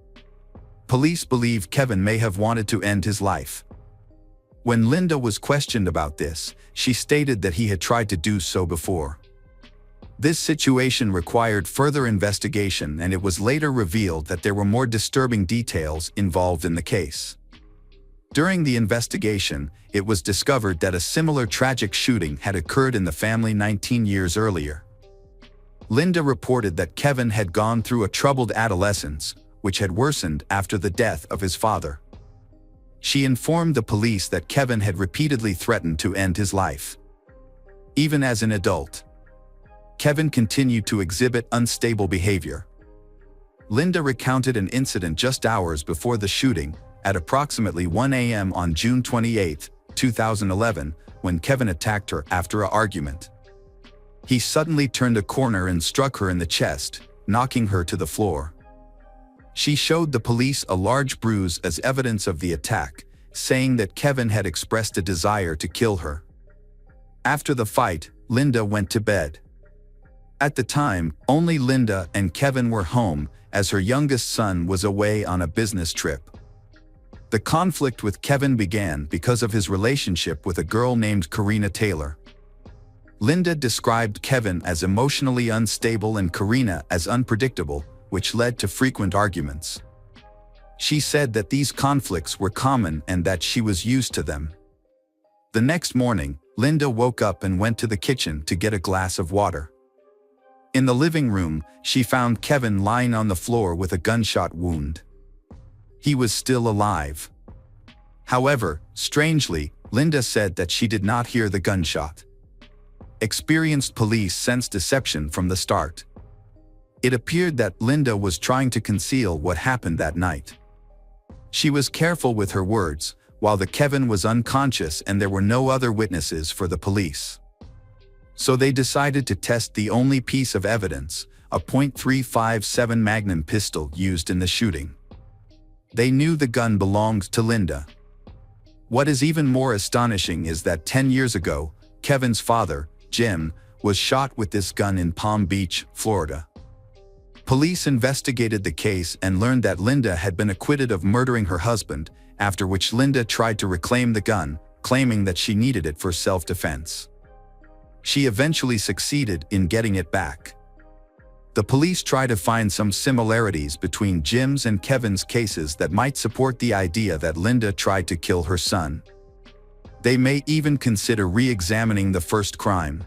S1: Police believe Kevin may have wanted to end his life. When Linda was questioned about this, she stated that he had tried to do so before. This situation required further investigation, and it was later revealed that there were more disturbing details involved in the case. During the investigation, it was discovered that a similar tragic shooting had occurred in the family 19 years earlier. Linda reported that Kevin had gone through a troubled adolescence, which had worsened after the death of his father. She informed the police that Kevin had repeatedly threatened to end his life. Even as an adult, Kevin continued to exhibit unstable behavior. Linda recounted an incident just hours before the shooting, at approximately 1 a.m. on June 28, 2011, when Kevin attacked her after an argument. He suddenly turned a corner and struck her in the chest, knocking her to the floor. She showed the police a large bruise as evidence of the attack, saying that Kevin had expressed a desire to kill her. After the fight, Linda went to bed. At the time, only Linda and Kevin were home, as her youngest son was away on a business trip. The conflict with Kevin began because of his relationship with a girl named Karina Taylor. Linda described Kevin as emotionally unstable and Karina as unpredictable, which led to frequent arguments. She said that these conflicts were common and that she was used to them. The next morning, Linda woke up and went to the kitchen to get a glass of water. In the living room, she found Kevin lying on the floor with a gunshot wound. He was still alive. However, strangely, Linda said that she did not hear the gunshot. Experienced police sensed deception from the start. It appeared that Linda was trying to conceal what happened that night. She was careful with her words, while the Kevin was unconscious and there were no other witnesses for the police. So they decided to test the only piece of evidence, a .357 Magnum pistol used in the shooting. They knew the gun belonged to Linda. What is even more astonishing is that 10 years ago, Kevin's father, Jim, was shot with this gun in Palm Beach, Florida. Police investigated the case and learned that Linda had been acquitted of murdering her husband, after which Linda tried to reclaim the gun, claiming that she needed it for self-defense. She eventually succeeded in getting it back. The police tried to find some similarities between Jim's and Kevin's cases that might support the idea that Linda tried to kill her son. They may even consider re-examining the first crime.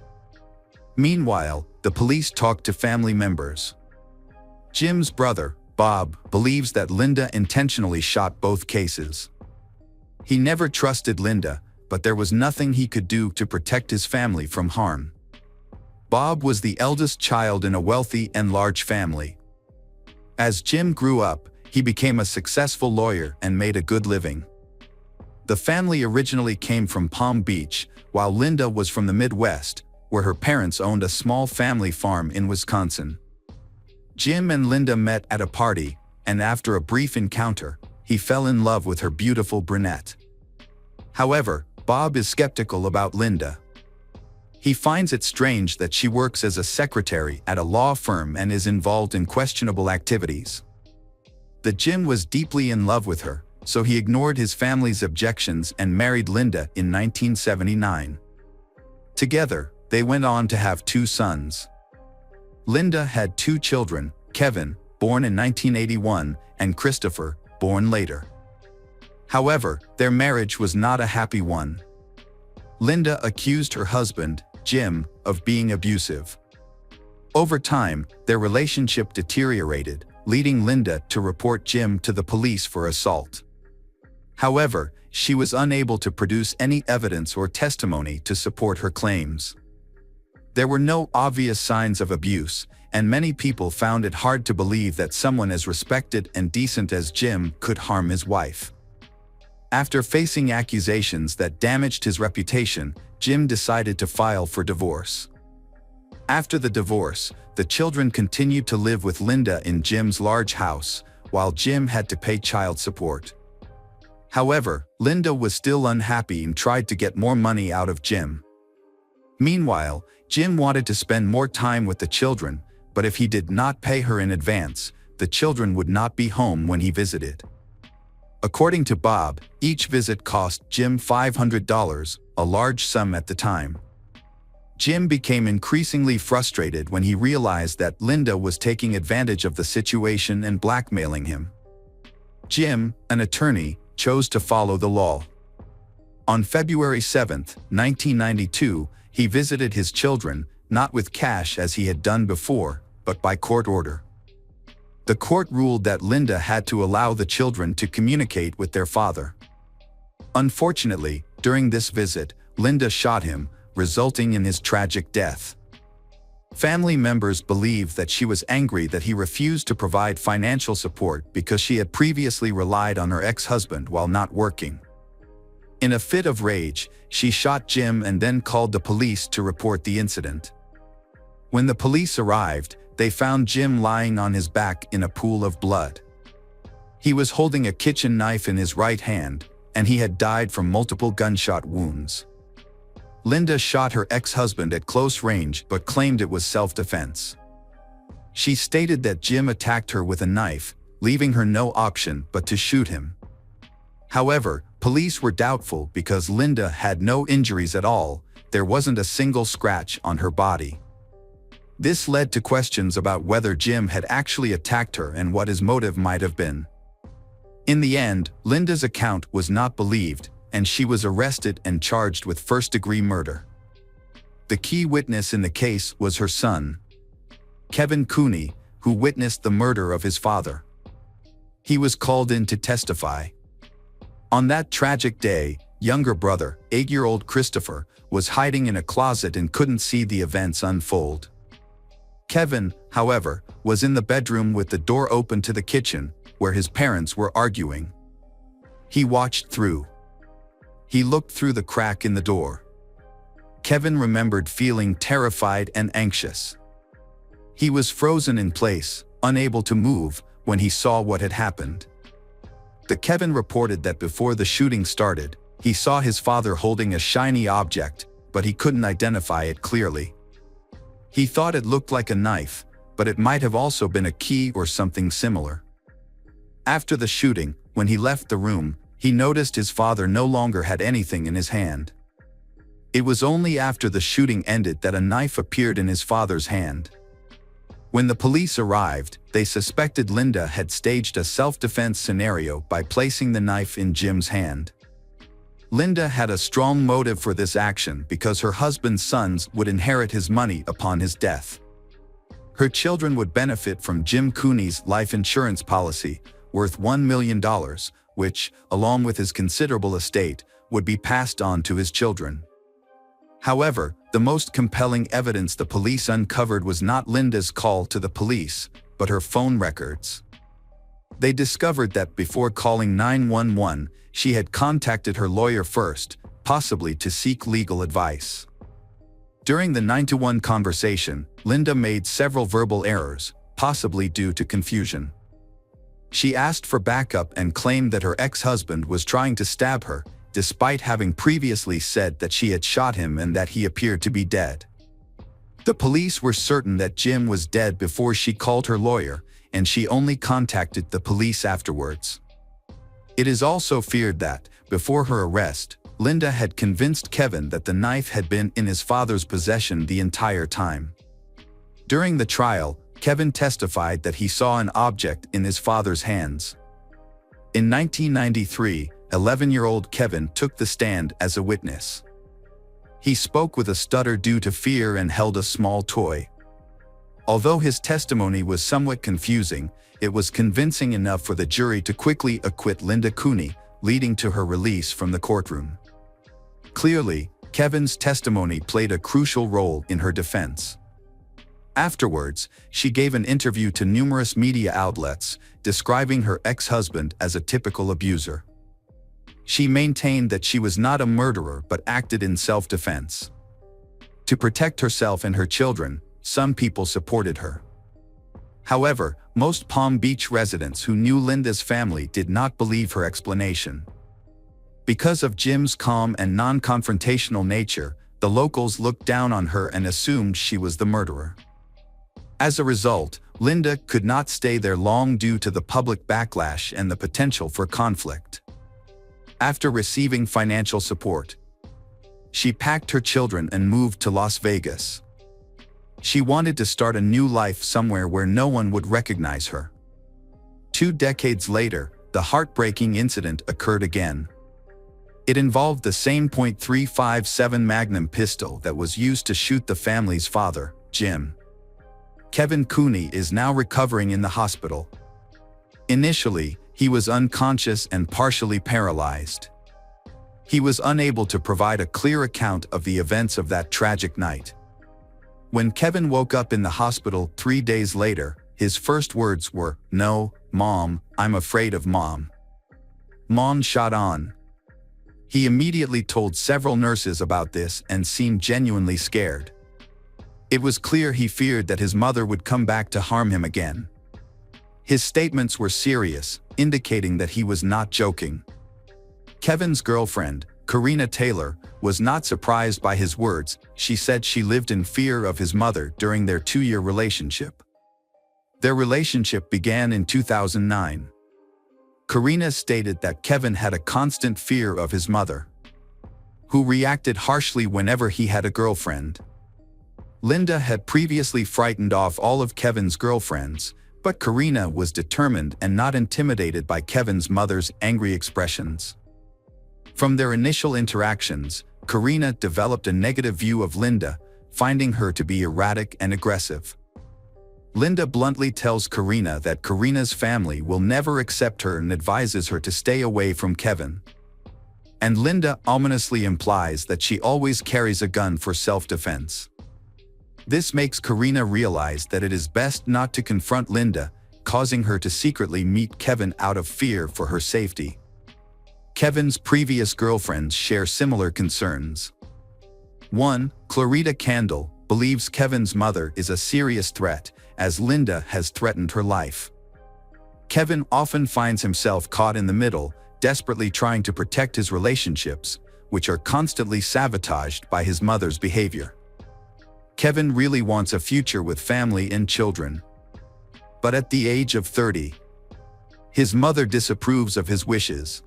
S1: Meanwhile, the police talked to family members. Jim's brother, Bob, believes that Linda intentionally shot both cases. He never trusted Linda, but there was nothing he could do to protect his family from harm. Bob was the eldest child in a wealthy and large family. As Jim grew up, he became a successful lawyer and made a good living. The family originally came from Palm Beach, while Linda was from the Midwest, where her parents owned a small family farm in Wisconsin. Jim and Linda met at a party, and after a brief encounter, he fell in love with her beautiful brunette. However, Bob is skeptical about Linda. He finds it strange that she works as a secretary at a law firm and is involved in questionable activities. That Jim was deeply in love with her, so he ignored his family's objections and married Linda in 1979. Together, they went on to have 2 sons. Linda had 2 children, Kevin, born in 1981, and Christopher, born later. However, their marriage was not a happy one. Linda accused her husband, Jim, of being abusive. Over time, their relationship deteriorated, leading Linda to report Jim to the police for assault. However, she was unable to produce any evidence or testimony to support her claims. There were no obvious signs of abuse, and many people found it hard to believe that someone as respected and decent as Jim could harm his wife. After facing accusations that damaged his reputation, Jim decided to file for divorce. After the divorce, the children continued to live with Linda in Jim's large house, while Jim had to pay child support. However, Linda was still unhappy and tried to get more money out of Jim. Meanwhile, Jim wanted to spend more time with the children, but if he did not pay her in advance, the children would not be home when he visited. According to Bob, each visit cost Jim $500, a large sum at the time. Jim became increasingly frustrated when he realized that Linda was taking advantage of the situation and blackmailing him. Jim, an attorney, chose to follow the law. On February 7, 1992, he visited his children, not with cash as he had done before, but by court order. The court ruled that Linda had to allow the children to communicate with their father. Unfortunately, during this visit, Linda shot him, resulting in his tragic death. Family members believe that she was angry that he refused to provide financial support because she had previously relied on her ex-husband while not working. In a fit of rage, she shot Jim and then called the police to report the incident. When the police arrived, they found Jim lying on his back in a pool of blood. He was holding a kitchen knife in his right hand, and he had died from multiple gunshot wounds. Linda shot her ex-husband at close range but claimed it was self-defense. She stated that Jim attacked her with a knife, leaving her no option but to shoot him. However, police were doubtful because Linda had no injuries at all. There wasn't a single scratch on her body. This led to questions about whether Jim had actually attacked her and what his motive might have been. In the end, Linda's account was not believed, and she was arrested and charged with first-degree murder. The key witness in the case was her son, Kevin Cooney, who witnessed the murder of his father. He was called in to testify. On that tragic day, younger brother, 8-year-old Christopher, was hiding in a closet and couldn't see the events unfold. Kevin, however, was in the bedroom with the door open to the kitchen, where his parents were arguing. He watched through. He looked through the crack in the door. Kevin remembered feeling terrified and anxious. He was frozen in place, unable to move, when he saw what had happened. Kevin reported that before the shooting started, he saw his father holding a shiny object, but he couldn't identify it clearly. He thought it looked like a knife, but it might have also been a key or something similar. After the shooting, when he left the room, he noticed his father no longer had anything in his hand. It was only after the shooting ended that a knife appeared in his father's hand. When the police arrived, they suspected Linda had staged a self-defense scenario by placing the knife in Jim's hand. Linda had a strong motive for this action because her husband's sons would inherit his money upon his death. Her children would benefit from Jim Cooney's life insurance policy, worth $1 million, which, along with his considerable estate, would be passed on to his children. However, the most compelling evidence the police uncovered was not Linda's call to the police, but her phone records. They discovered that before calling 911, she had contacted her lawyer first, possibly to seek legal advice. During the 911 conversation, Linda made several verbal errors, possibly due to confusion. She asked for backup and claimed that her ex-husband was trying to stab her, despite having previously said that she had shot him and that he appeared to be dead. The police were certain that Jim was dead before she called her lawyer, and she only contacted the police afterwards. It is also feared that, before her arrest, Linda had convinced Kevin that the knife had been in his father's possession the entire time. During the trial, Kevin testified that he saw an object in his father's hands. In 1993, 11-year-old Kevin took the stand as a witness. He spoke with a stutter due to fear and held a small toy. Although his testimony was somewhat confusing, it was convincing enough for the jury to quickly acquit Linda Cooney, leading to her release from the courtroom. Clearly, Kevin's testimony played a crucial role in her defense. Afterwards, she gave an interview to numerous media outlets, describing her ex-husband as a typical abuser. She maintained that she was not a murderer but acted in self-defense. To protect herself and her children, some people supported her. However, most Palm Beach residents who knew Linda's family did not believe her explanation. Because of Jim's calm and non-confrontational nature, the locals looked down on her and assumed she was the murderer. As a result, Linda could not stay there long due to the public backlash and the potential for conflict. After receiving financial support, she packed her children and moved to Las Vegas. She wanted to start a new life somewhere where no one would recognize her. 2 decades later, the heartbreaking incident occurred again. It involved the same .357 Magnum pistol that was used to shoot the family's father, Jim. Kevin Cooney is now recovering in the hospital. Initially, he was unconscious and partially paralyzed. He was unable to provide a clear account of the events of that tragic night. When Kevin woke up in the hospital 3 days later, his first words were, "No, Mom, I'm afraid of Mom." Mom shot on. He immediately told several nurses about this and seemed genuinely scared. It was clear he feared that his mother would come back to harm him again. His statements were serious, indicating that he was not joking. Kevin's girlfriend, Karina Taylor, was not surprised by his words. She said she lived in fear of his mother during their 2-year relationship. Their relationship began in 2009. Karina stated that Kevin had a constant fear of his mother, who reacted harshly whenever he had a girlfriend. Linda had previously frightened off all of Kevin's girlfriends, but Karina was determined and not intimidated by Kevin's mother's angry expressions. From their initial interactions, Karina developed a negative view of Linda, finding her to be erratic and aggressive. Linda bluntly tells Karina that Karina's family will never accept her and advises her to stay away from Kevin. And Linda ominously implies that she always carries a gun for self-defense. This makes Karina realize that it is best not to confront Linda, causing her to secretly meet Kevin out of fear for her safety. Kevin's previous girlfriends share similar concerns. 1. Clarita Candle believes Kevin's mother is a serious threat, as Linda has threatened her life. Kevin often finds himself caught in the middle, desperately trying to protect his relationships, which are constantly sabotaged by his mother's behavior. Kevin really wants a future with family and children. But at the age of 30, his mother disapproves of his wishes.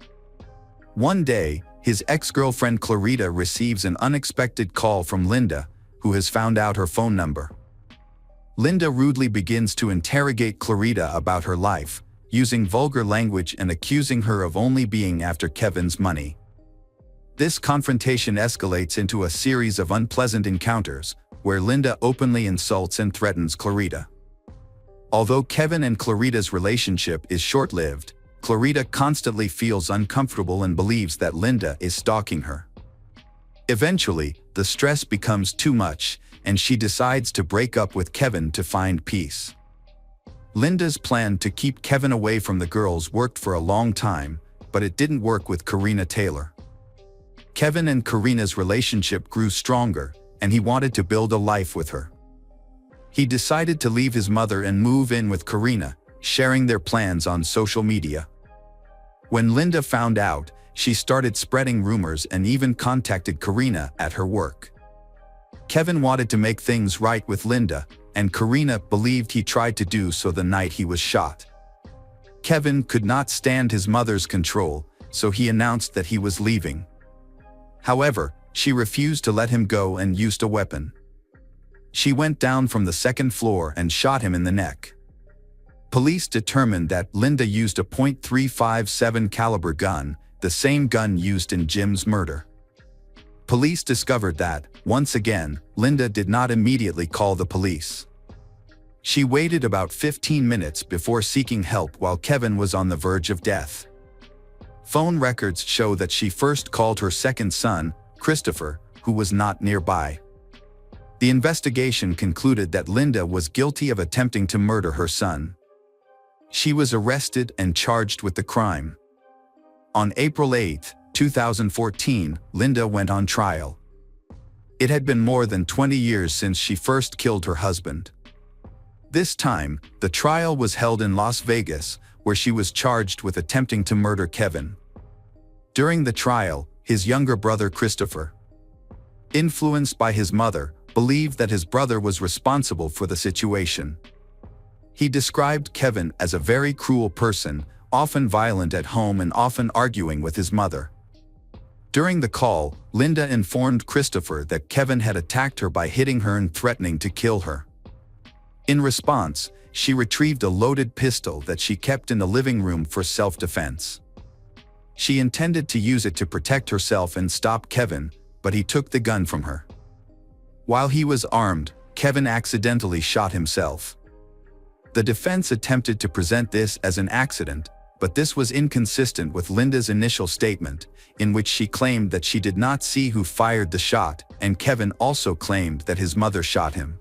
S1: One day, his ex-girlfriend Clarita receives an unexpected call from Linda, who has found out her phone number. Linda rudely begins to interrogate Clarita about her life, using vulgar language and accusing her of only being after Kevin's money. This confrontation escalates into a series of unpleasant encounters, where Linda openly insults and threatens Clarita. Although Kevin and Clarita's relationship is short-lived, Clarita constantly feels uncomfortable and believes that Linda is stalking her. Eventually, the stress becomes too much, and she decides to break up with Kevin to find peace. Linda's plan to keep Kevin away from the girls worked for a long time, but it didn't work with Karina Taylor. Kevin and Karina's relationship grew stronger, and he wanted to build a life with her. He decided to leave his mother and move in with Karina, sharing their plans on social media. When Linda found out, she started spreading rumors and even contacted Karina at her work. Kevin wanted to make things right with Linda, and Karina believed he tried to do so the night he was shot. Kevin could not stand his mother's control, so he announced that he was leaving. However, she refused to let him go and used a weapon. She went down from the second floor and shot him in the neck. Police determined that Linda used a .357 caliber gun, the same gun used in Jim's murder. Police discovered that, once again, Linda did not immediately call the police. She waited about 15 minutes before seeking help while Kevin was on the verge of death. Phone records show that she first called her second son, Christopher, who was not nearby. The investigation concluded that Linda was guilty of attempting to murder her son. She was arrested and charged with the crime. On April 8, 2014, Linda went on trial. It had been more than 20 years since she first killed her husband. This time, the trial was held in Las Vegas, where she was charged with attempting to murder Kevin. During the trial, his younger brother Christopher, influenced by his mother, believed that his brother was responsible for the situation. He described Kevin as a very cruel person, often violent at home and often arguing with his mother. During the call, Linda informed Christopher that Kevin had attacked her by hitting her and threatening to kill her. In response, she retrieved a loaded pistol that she kept in the living room for self-defense. She intended to use it to protect herself and stop Kevin, but he took the gun from her. While he was armed, Kevin accidentally shot himself. The defense attempted to present this as an accident, but this was inconsistent with Linda's initial statement, in which she claimed that she did not see who fired the shot, and Kevin also claimed that his mother shot him.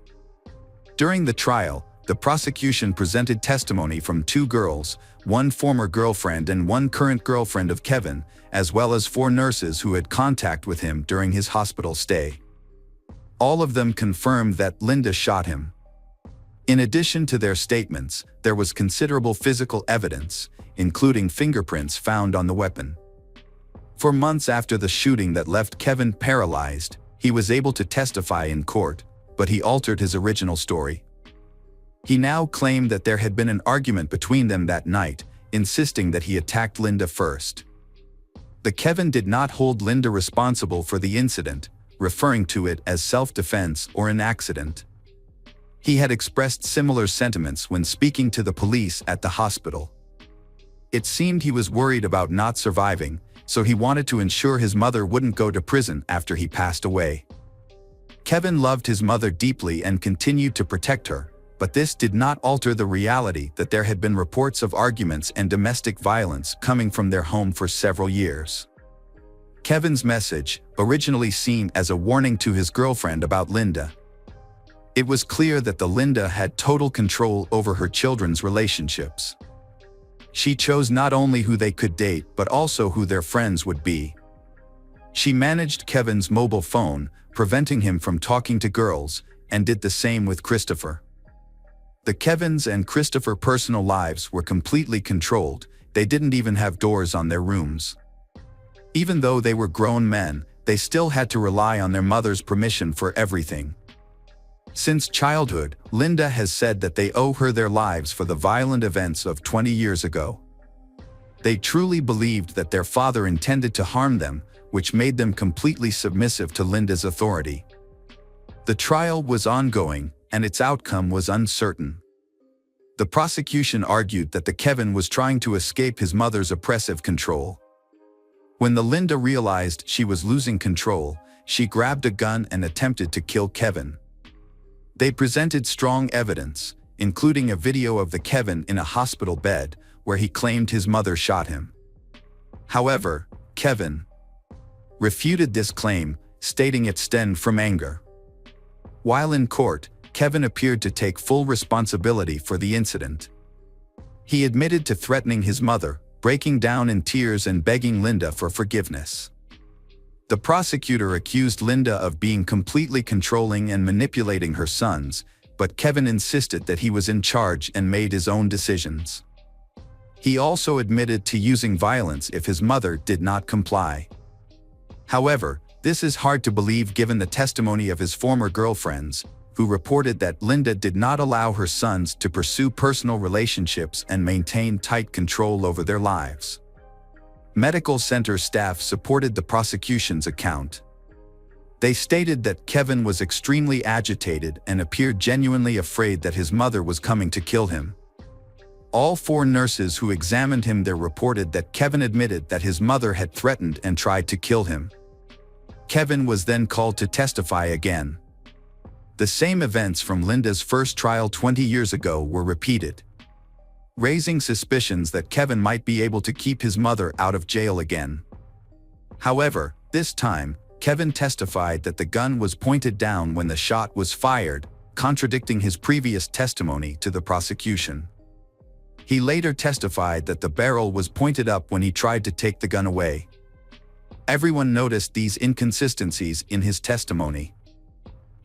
S1: During the trial, the prosecution presented testimony from 2 girls, one former girlfriend and one current girlfriend of Kevin, as well as 4 nurses who had contact with him during his hospital stay. All of them confirmed that Linda shot him. In addition to their statements, there was considerable physical evidence, including fingerprints found on the weapon. For months after the shooting that left Kevin paralyzed, he was able to testify in court, but he altered his original story. He now claimed that there had been an argument between them that night, insisting that he attacked Linda first. But Kevin did not hold Linda responsible for the incident, referring to it as self-defense or an accident. He had expressed similar sentiments when speaking to the police at the hospital. It seemed he was worried about not surviving, so he wanted to ensure his mother wouldn't go to prison after he passed away. Kevin loved his mother deeply and continued to protect her, but this did not alter the reality that there had been reports of arguments and domestic violence coming from their home for several years. Kevin's message, originally seen as a warning to his girlfriend about Linda. It was clear that Linda had total control over her children's relationships. She chose not only who they could date but also who their friends would be. She managed Kevin's mobile phone, preventing him from talking to girls, and did the same with Christopher. The Kevin's and Christopher personal lives were completely controlled. They didn't even have doors on their rooms. Even though they were grown men, they still had to rely on their mother's permission for everything. Since childhood, Linda has said that they owe her their lives for the violent events of 20 years ago. They truly believed that their father intended to harm them, which made them completely submissive to Linda's authority. The trial was ongoing, and its outcome was uncertain. The prosecution argued that the Kevin was trying to escape his mother's oppressive control. When the Linda realized she was losing control, she grabbed a gun and attempted to kill Kevin. They presented strong evidence, including a video of the Kevin in a hospital bed, where he claimed his mother shot him. However, Kevin refuted this claim, stating it stemmed from anger. While in court, Kevin appeared to take full responsibility for the incident. He admitted to threatening his mother, breaking down in tears and begging Linda for forgiveness. The prosecutor accused Linda of being completely controlling and manipulating her sons, but Kevin insisted that he was in charge and made his own decisions. He also admitted to using violence if his mother did not comply. However, this is hard to believe given the testimony of his former girlfriends, who reported that Linda did not allow her sons to pursue personal relationships and maintain tight control over their lives. Medical center staff supported the prosecution's account. They stated that Kevin was extremely agitated and appeared genuinely afraid that his mother was coming to kill him. All 4 nurses who examined him there reported that Kevin admitted that his mother had threatened and tried to kill him. Kevin was then called to testify again. The same events from Linda's first trial 20 years ago were repeated, raising suspicions that Kevin might be able to keep his mother out of jail again. However, this time, Kevin testified that the gun was pointed down when the shot was fired, contradicting his previous testimony to the prosecution. He later testified that the barrel was pointed up when he tried to take the gun away. Everyone noticed these inconsistencies in his testimony.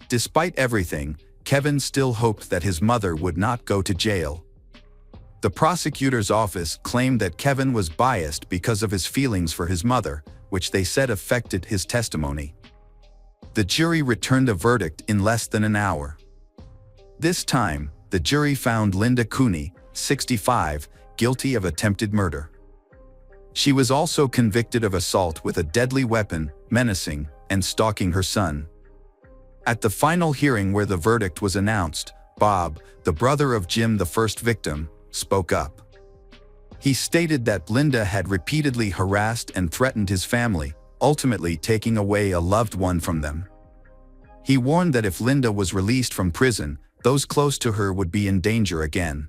S1: Despite everything, Kevin still hoped that his mother would not go to jail. The prosecutor's office claimed that Kevin was biased because of his feelings for his mother, which they said affected his testimony. The jury returned a verdict in less than an hour. This time, the jury found Linda Cooney, 65, guilty of attempted murder. She was also convicted of assault with a deadly weapon, menacing, and stalking her son. At the final hearing where the verdict was announced, Bob, the brother of Jim, the first victim, spoke up. He stated that Linda had repeatedly harassed and threatened his family, ultimately taking away a loved one from them. He warned that if Linda was released from prison, those close to her would be in danger again.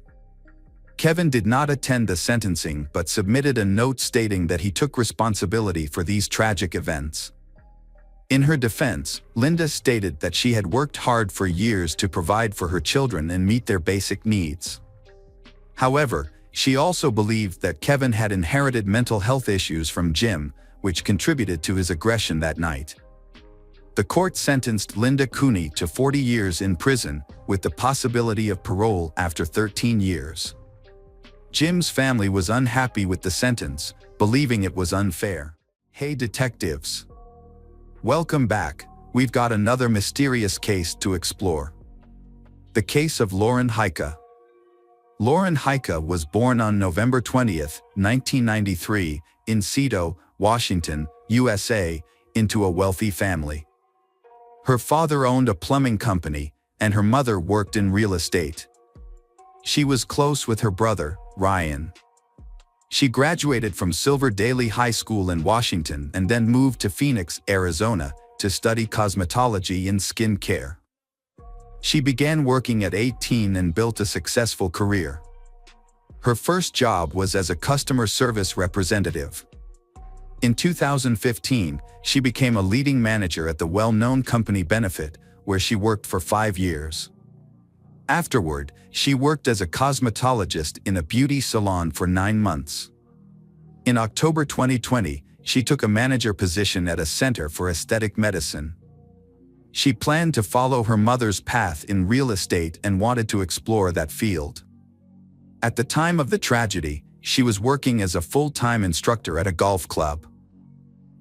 S1: Kevin did not attend the sentencing but submitted a note stating that he took responsibility for these tragic events. In her defense, Linda stated that she had worked hard for years to provide for her children and meet their basic needs. However, she also believed that Kevin had inherited mental health issues from Jim, which contributed to his aggression that night. The court sentenced Linda Cooney to 40 years in prison, with the possibility of parole after 13 years. Jim's family was unhappy with the sentence, believing it was unfair. Hey detectives! Welcome back. We've got another mysterious case to explore. The case of Lauren Heike. Lauren Heike was born on November 20, 1993, in Seattle, Washington, USA, into a wealthy family. Her father owned a plumbing company, and her mother worked in real estate. She was close with her brother, Ryan. She graduated from Silver Daily High School in Washington and then moved to Phoenix, Arizona, to study cosmetology and skin care. She began working at 18 and built a successful career. Her first job was as a customer service representative. In 2015, she became a leading manager at the well-known company Benefit, where she worked for 5 years. Afterward, she worked as a cosmetologist in a beauty salon for 9 months. In October 2020, she took a manager position at a center for aesthetic medicine. She planned to follow her mother's path in real estate and wanted to explore that field. At the time of the tragedy, she was working as a full-time instructor at a golf club.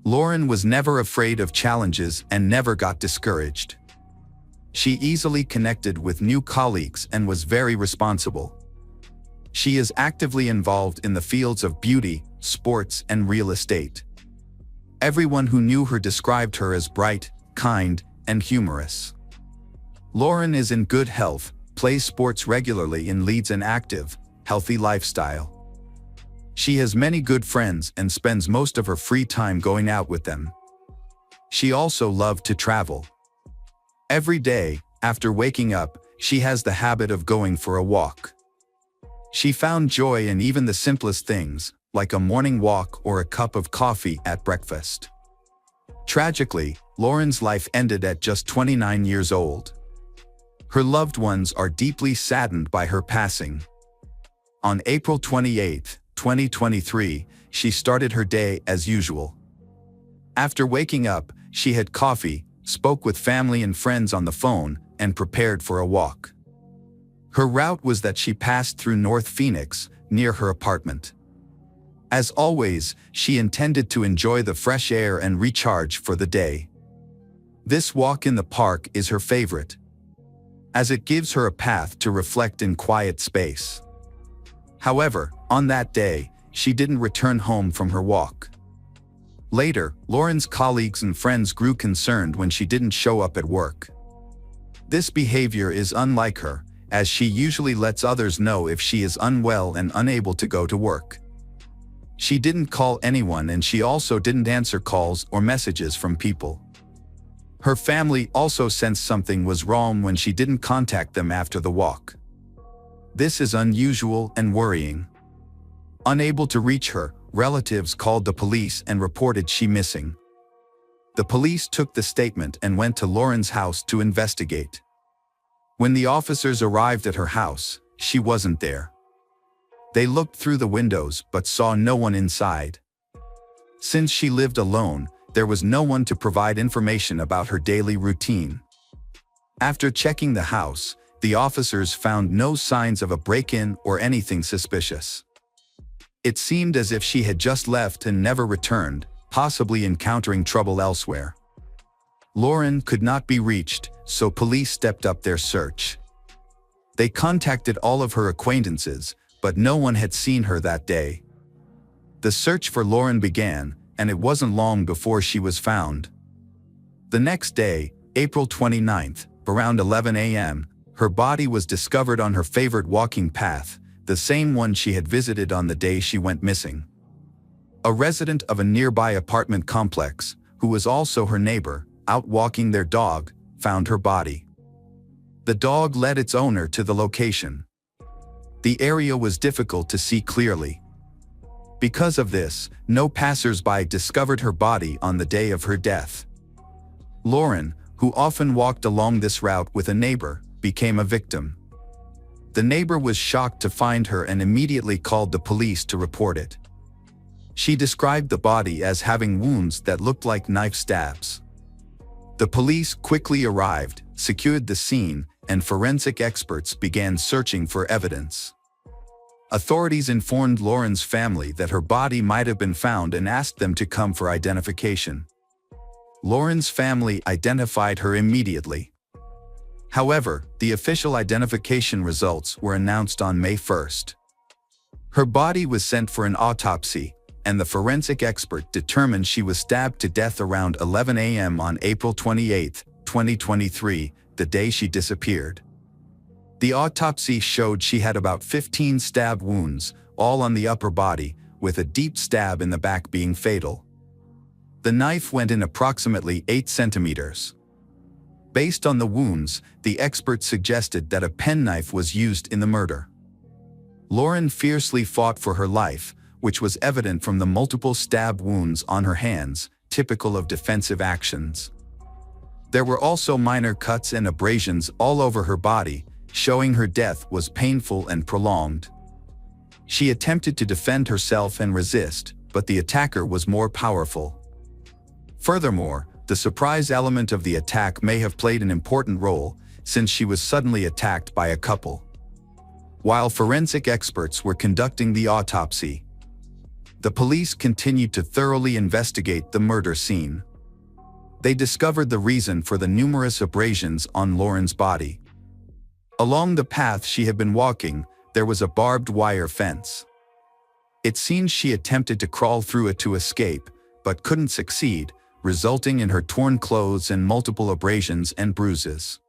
S1: Lauren was never afraid of challenges and never got discouraged. She easily connected with new colleagues and was very responsible. She is actively involved in the fields of beauty, sports, and real estate. Everyone who knew her described her as bright, kind, and humorous. Lauren is in good health, plays sports regularly and leads an active, healthy lifestyle. She has many good friends and spends most of her free time going out with them. She also loved to travel. Every day, after waking up, she has the habit of going for a walk. She found joy in even the simplest things, like a morning walk or a cup of coffee at breakfast. Tragically, Lauren's life ended at just 29 years old. Her loved ones are deeply saddened by her passing. On April 28, 2023, she started her day as usual. After waking up, she had coffee, spoke with family and friends on the phone, and prepared for a walk. Her route was that she passed through North Phoenix, near her apartment. As always, she intended to enjoy the fresh air and recharge for the day. This walk in the park is her favorite, as it gives her a path to reflect in quiet space. However, on that day, she didn't return home from her walk. Later, Lauren's colleagues and friends grew concerned when she didn't show up at work. This behavior is unlike her, as she usually lets others know if she is unwell and unable to go to work. She didn't call anyone, and she also didn't answer calls or messages from people. Her family also sensed something was wrong when she didn't contact them after the walk. This is unusual and worrying. Unable to reach her, relatives called the police and reported she missing. The police took the statement and went to Lauren's house to investigate. When the officers arrived at her house, she wasn't there. They looked through the windows but saw no one inside. Since she lived alone, there was no one to provide information about her daily routine. After checking the house, the officers found no signs of a break-in or anything suspicious. It seemed as if she had just left and never returned, possibly encountering trouble elsewhere. Lauren could not be reached, so police stepped up their search. They contacted all of her acquaintances, but no one had seen her that day. The search for Lauren began, and it wasn't long before she was found. The next day, April 29th, around 11 a.m., her body was discovered on her favorite walking path, the same one she had visited on the day she went missing. A resident of a nearby apartment complex, who was also her neighbor, out walking their dog, found her body. The dog led its owner to the location. The area was difficult to see clearly. Because of this, no passers-by discovered her body on the day of her death. Lauren, who often walked along this route with a neighbor, became a victim. The neighbor was shocked to find her and immediately called the police to report it. She described the body as having wounds that looked like knife stabs. The police quickly arrived, secured the scene, and forensic experts began searching for evidence. Authorities informed Lauren's family that her body might have been found and asked them to come for identification. Lauren's family identified her immediately. However, the official identification results were announced on May 1st. Her body was sent for an autopsy, and the forensic expert determined she was stabbed to death around 11 a.m. on April 28, 2023, the day she disappeared. The autopsy showed she had about 15 stab wounds, all on the upper body, with a deep stab in the back being fatal. The knife went in approximately 8 centimeters. Based on the wounds, the expert suggested that a penknife was used in the murder. Lauren fiercely fought for her life, which was evident from the multiple stab wounds on her hands, typical of defensive actions. There were also minor cuts and abrasions all over her body, showing her death was painful and prolonged. She attempted to defend herself and resist, but the attacker was more powerful. Furthermore, the surprise element of the attack may have played an important role, since she was suddenly attacked by a couple. While forensic experts were conducting the autopsy, the police continued to thoroughly investigate the murder scene. They discovered the reason for the numerous abrasions on Lauren's body. Along the path she had been walking, there was a barbed wire fence. It seems she attempted to crawl through it to escape, but couldn't succeed, resulting in her torn clothes and multiple abrasions and bruises.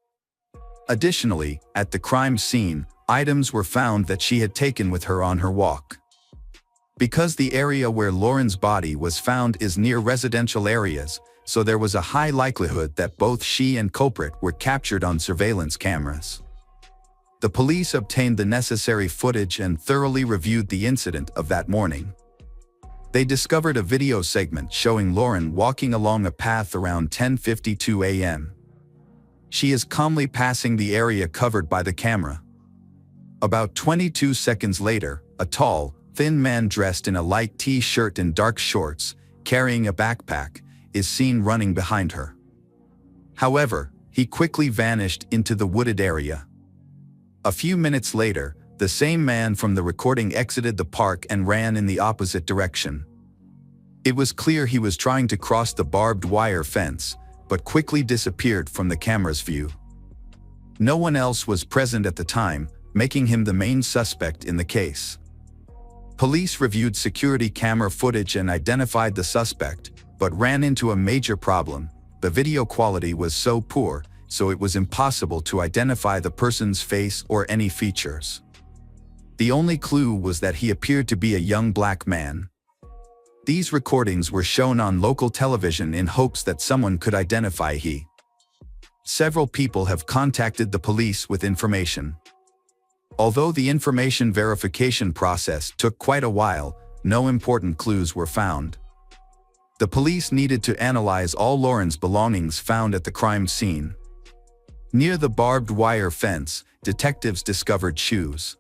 S1: Additionally, at the crime scene, items were found that she had taken with her on her walk. Because the area where Lauren's body was found is near residential areas, so there was a high likelihood that both she and culprit were captured on surveillance cameras. The police obtained the necessary footage and thoroughly reviewed the incident of that morning. They discovered a video segment showing Lauren walking along a path around 10:52 a.m. She is calmly passing the area covered by the camera. About 22 seconds later, a tall, thin man dressed in a light t-shirt and dark shorts, carrying a backpack, is seen running behind her. However, he quickly vanished into the wooded area. A few minutes later, the same man from the recording exited the park and ran in the opposite direction. It was clear he was trying to cross the barbed wire fence, but quickly disappeared from the camera's view. No one else was present at the time, making him the main suspect in the case. Police reviewed security camera footage and identified the suspect, but ran into a major problem. The video quality was so poor, so it was impossible to identify the person's face or any features. The only clue was that he appeared to be a young black man. These recordings were shown on local television in hopes that someone could identify he. Several people have contacted the police with information. Although the information verification process took quite a while, no important clues were found. The police needed to analyze all Lauren's belongings found at the crime scene. Near the barbed wire fence, detectives discovered shoes.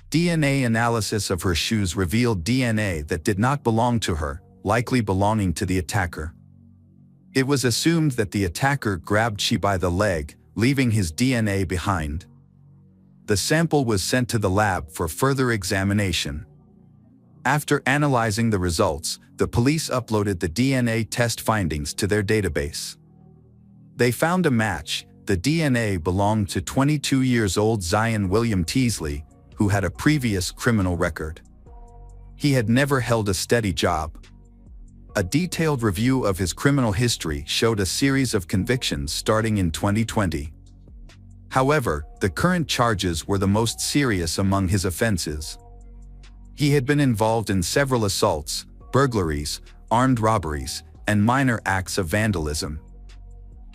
S1: DNA analysis of her shoes revealed DNA that did not belong to her, likely belonging to the attacker. It was assumed that the attacker grabbed she by the leg, leaving his DNA behind. The sample was sent to the lab for further examination. After analyzing the results, the police uploaded the DNA test findings to their database. They found a match. The DNA belonged to 22-year-old Zion William Teasley, who had a previous criminal record. He had never held a steady job. A detailed review of his criminal history showed a series of convictions starting in 2020. However, the current charges were the most serious among his offenses. He had been involved in several assaults, burglaries, armed robberies, and minor acts of vandalism.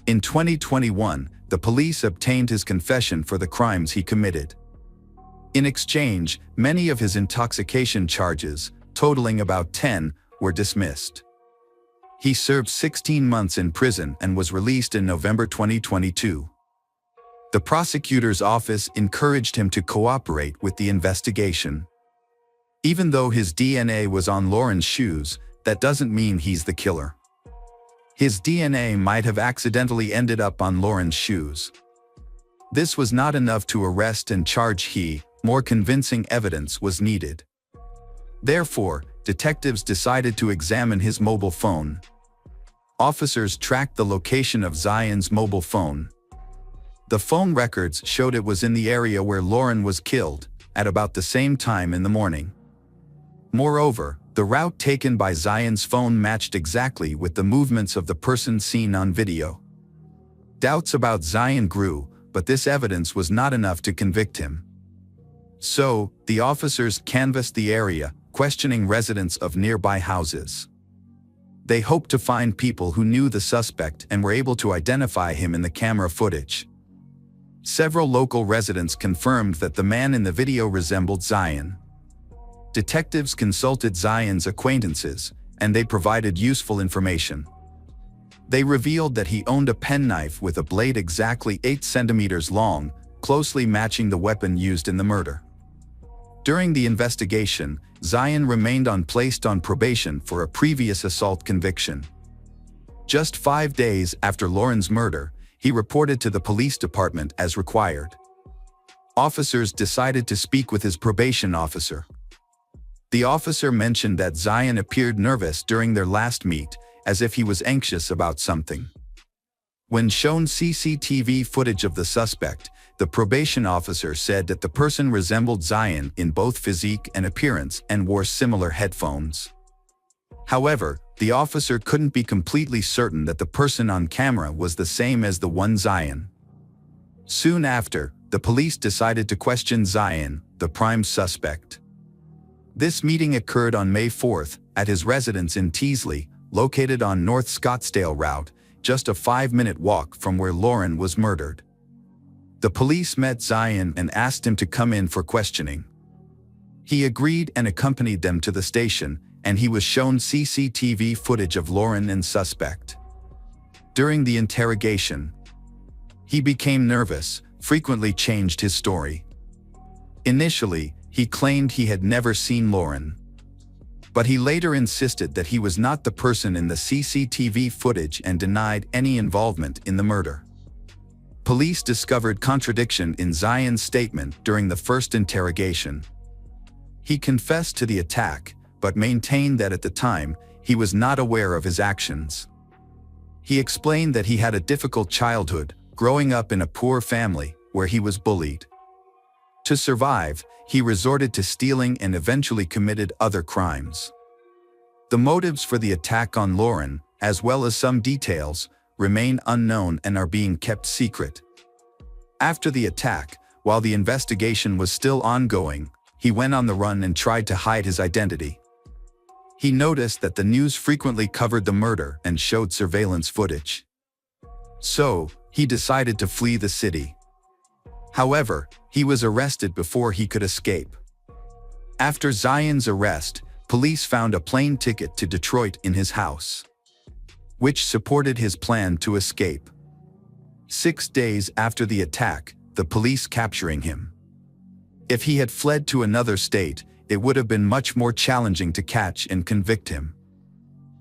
S1: In 2021, the police obtained his confession for the crimes he committed. In exchange, many of his intoxication charges, totaling about 10, were dismissed. He served 16 months in prison and was released in November 2022. The prosecutor's office encouraged him to cooperate with the investigation. Even though his DNA was on Lauren's shoes, that doesn't mean he's the killer. His DNA might have accidentally ended up on Lauren's shoes. This was not enough to arrest and charge he. More convincing evidence was needed. Therefore, detectives decided to examine his mobile phone. Officers tracked the location of Zion's mobile phone. The phone records showed it was in the area where Lauren was killed, at about the same time in the morning. Moreover, the route taken by Zion's phone matched exactly with the movements of the person seen on video. Doubts about Zion grew, but this evidence was not enough to convict him. So, the officers canvassed the area, questioning residents of nearby houses. They hoped to find people who knew the suspect and were able to identify him in the camera footage. Several local residents confirmed that the man in the video resembled Zion. Detectives consulted Zion's acquaintances, and they provided useful information. They revealed that he owned a penknife with a blade exactly 8 centimeters long, closely matching the weapon used in the murder. During the investigation, Zion remained placed on probation for a previous assault conviction. Just 5 days after Lauren's murder, he reported to the police department as required. Officers decided to speak with his probation officer. The officer mentioned that Zion appeared nervous during their last meet, as if he was anxious about something. When shown CCTV footage of the suspect, the probation officer said that the person resembled Zion in both physique and appearance and wore similar headphones. However, the officer couldn't be completely certain that the person on camera was the same as the one Zion. Soon after, the police decided to question Zion, the prime suspect. This meeting occurred on May 4th at his residence in Teasley, located on North Scottsdale Route, just a 5-minute walk from where Lauren was murdered. The police met Zion and asked him to come in for questioning. He agreed and accompanied them to the station, and he was shown CCTV footage of Lauren and suspect. During the interrogation, he became nervous, frequently changed his story. Initially, he claimed he had never seen Lauren. But he later insisted that he was not the person in the CCTV footage and denied any involvement in the murder. Police discovered contradiction in Zion's statement during the first interrogation. He confessed to the attack, but maintained that at the time, he was not aware of his actions. He explained that he had a difficult childhood, growing up in a poor family, where he was bullied. To survive, he resorted to stealing and eventually committed other crimes. The motives for the attack on Lauren, as well as some details, remain unknown and are being kept secret. After the attack, while the investigation was still ongoing, he went on the run and tried to hide his identity. He noticed that the news frequently covered the murder and showed surveillance footage. So, he decided to flee the city. However, he was arrested before he could escape. After Zion's arrest, police found a plane ticket to Detroit in his house, which supported his plan to escape. 6 days after the attack, the police capturing him. If he had fled to another state, it would have been much more challenging to catch and convict him.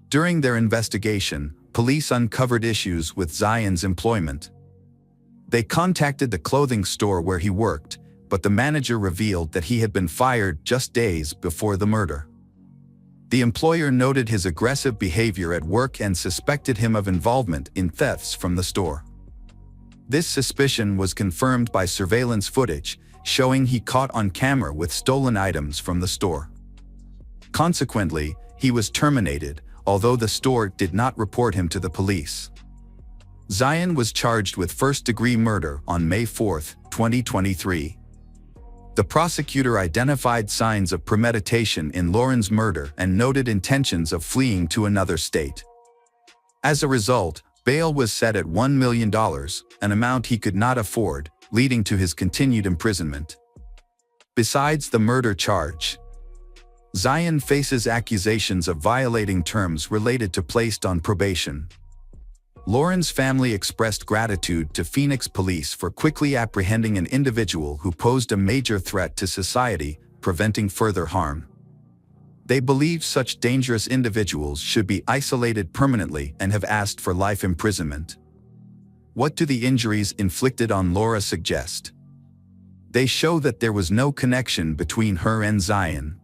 S1: During their investigation, police uncovered issues with Zion's employment. They contacted the clothing store where he worked, but the manager revealed that he had been fired just days before the murder. The employer noted his aggressive behavior at work and suspected him of involvement in thefts from the store. This suspicion was confirmed by surveillance footage, showing he caught on camera with stolen items from the store. Consequently, he was terminated, although the store did not report him to the police. Zion was charged with first-degree murder on May 4, 2023. The prosecutor identified signs of premeditation in Lauren's murder and noted intentions of fleeing to another state. As a result, bail was set at $1 million, an amount he could not afford, leading to his continued imprisonment. Besides the murder charge, Zion faces accusations of violating terms related to placed on probation. Lauren's family expressed gratitude to Phoenix police for quickly apprehending an individual who posed a major threat to society, preventing further harm. They believe such dangerous individuals should be isolated permanently and have asked for life imprisonment. What do the injuries inflicted on Laura suggest? They show that there was no connection between her and Zion.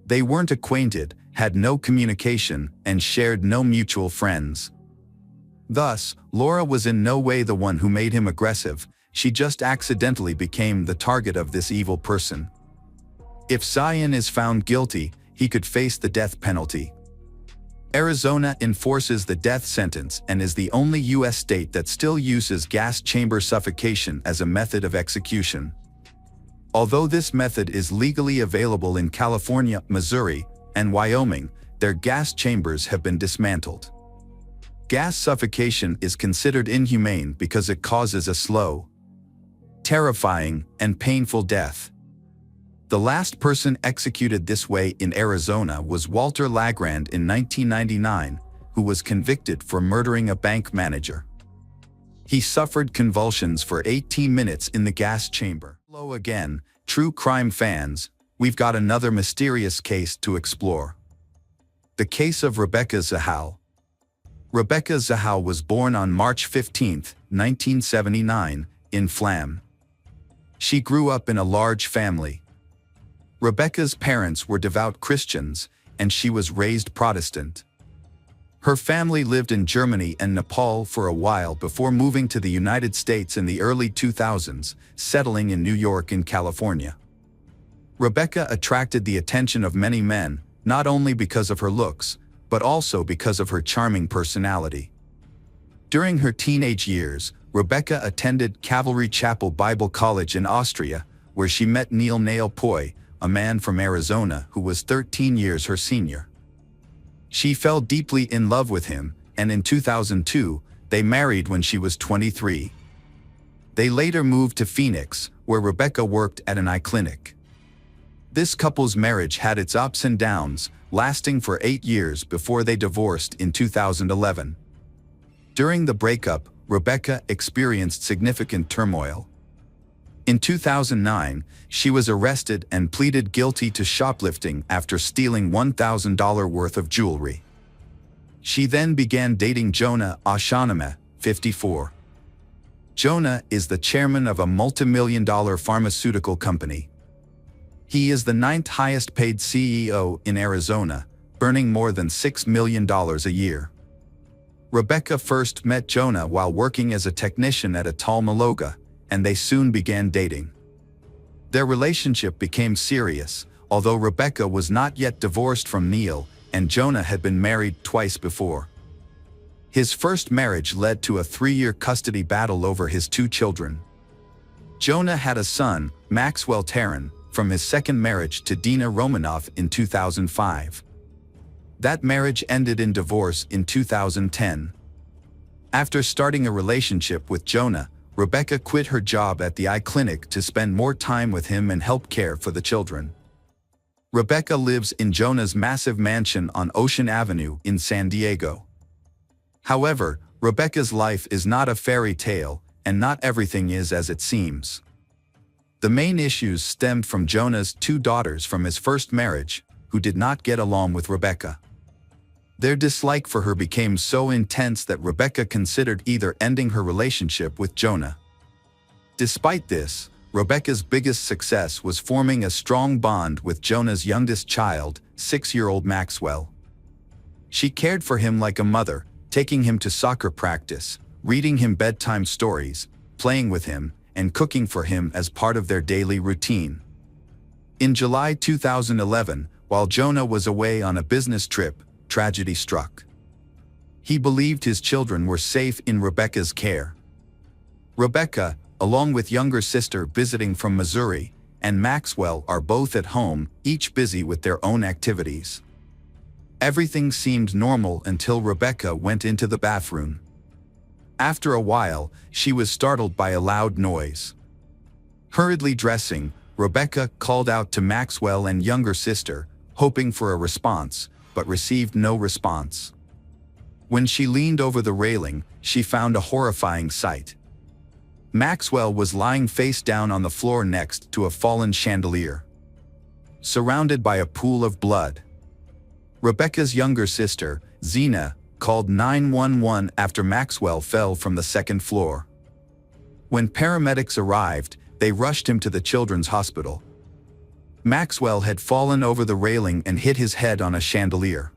S1: They weren't acquainted, had no communication, and shared no mutual friends. Thus, Laura was in no way the one who made him aggressive, she just accidentally became the target of this evil person. If Zion is found guilty, he could face the death penalty. Arizona enforces the death sentence and is the only U.S. state that still uses gas chamber suffocation as a method of execution. Although this method is legally available in California, Missouri, and Wyoming, their gas chambers have been dismantled. Gas suffocation is considered inhumane because it causes a slow, terrifying, and painful death. The last person executed this way in Arizona was Walter Lagrand in 1999, who was convicted for murdering a bank manager. He suffered convulsions for 18 minutes in the gas chamber. Hello again, true crime fans. We've got another mysterious case to explore. The case of Rebecca Zahau. Rebecca Zahau was born on March 15, 1979, in Flam. She grew up in a large family. Rebecca's parents were devout Christians, and she was raised Protestant. Her family lived in Germany and Nepal for a while before moving to the United States in the early 2000s, settling in New York and California. Rebecca attracted the attention of many men, not only because of her looks, but also because of her charming personality. During her teenage years, Rebecca attended Cavalry Chapel Bible College in Austria, where she met Neil Nail Poi, a man from Arizona who was 13 years her senior. She fell deeply in love with him, and in 2002, they married when she was 23. They later moved to Phoenix, where Rebecca worked at an eye clinic. This couple's marriage had its ups and downs, lasting for 8 years before they divorced in 2011. During the breakup, Rebecca experienced significant turmoil. In 2009, she was arrested and pleaded guilty to shoplifting after stealing $1,000 worth of jewelry. She then began dating Jonah Ashaname, 54. Jonah is the chairman of a multi-million-dollar pharmaceutical company. He is the 9th highest-paid CEO in Arizona, earning more than $6 million a year. Rebecca first met Jonah while working as a technician at a Talmaloga, and they soon began dating. Their relationship became serious, although Rebecca was not yet divorced from Neil, and Jonah had been married twice before. His first marriage led to a 3-year custody battle over his 2 children. Jonah had a son, Maxwell Taryn, from his second marriage to Dina Romanoff in 2005. That marriage ended in divorce in 2010. After starting a relationship with Jonah, Rebecca quit her job at the eye clinic to spend more time with him and help care for the children. Rebecca lives in Jonah's massive mansion on Ocean Avenue in San Diego. However, Rebecca's life is not a fairy tale, and not everything is as it seems. The main issues stemmed from Jonah's 2 daughters from his first marriage, who did not get along with Rebecca. Their dislike for her became so intense that Rebecca considered either ending her relationship with Jonah. Despite this, Rebecca's biggest success was forming a strong bond with Jonah's youngest child, 6-year-old Maxwell. She cared for him like a mother, taking him to soccer practice, reading him bedtime stories, playing with him, and cooking for him as part of their daily routine. In July 2011, while Jonah was away on a business trip, tragedy struck. He believed his children were safe in Rebecca's care. Rebecca, along with younger sister visiting from Missouri, and Maxwell are both at home, each busy with their own activities. Everything seemed normal until Rebecca went into the bathroom. After a while, she was startled by a loud noise. Hurriedly dressing, Rebecca called out to Maxwell and younger sister, hoping for a response, but received no response. When she leaned over the railing, she found a horrifying sight. Maxwell was lying face down on the floor next to a fallen chandelier, surrounded by a pool of blood. Rebecca's younger sister, Zena, called 911 after Maxwell fell from the 2nd floor. When paramedics arrived, they rushed him to the children's hospital. Maxwell had fallen over the railing and hit his head on a chandelier.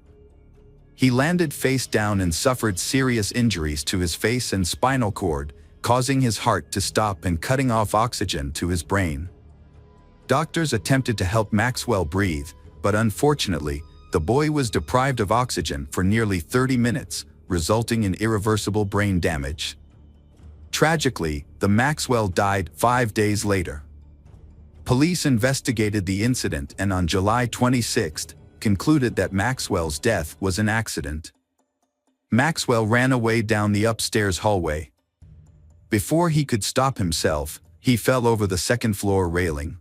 S1: He landed face down and suffered serious injuries to his face and spinal cord, causing his heart to stop and cutting off oxygen to his brain. Doctors attempted to help Maxwell breathe, but unfortunately, the boy was deprived of oxygen for nearly 30 minutes, resulting in irreversible brain damage. Tragically, the Maxwell died 5 days later. Police investigated the incident and on July 26, concluded that Maxwell's death was an accident. Maxwell ran away down the upstairs hallway. Before he could stop himself, he fell over the 2nd floor railing.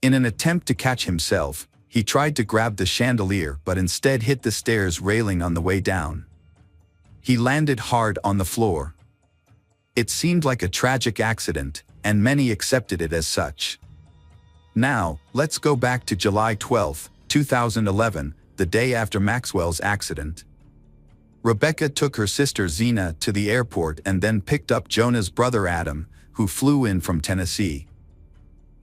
S1: In an attempt to catch himself, he tried to grab the chandelier but instead hit the stairs railing on the way down. He landed hard on the floor. It seemed like a tragic accident, and many accepted it as such. Now, let's go back to July 12, 2011, the day after Maxwell's accident. Rebecca took her sister Zena to the airport and then picked up Jonah's brother Adam, who flew in from Tennessee.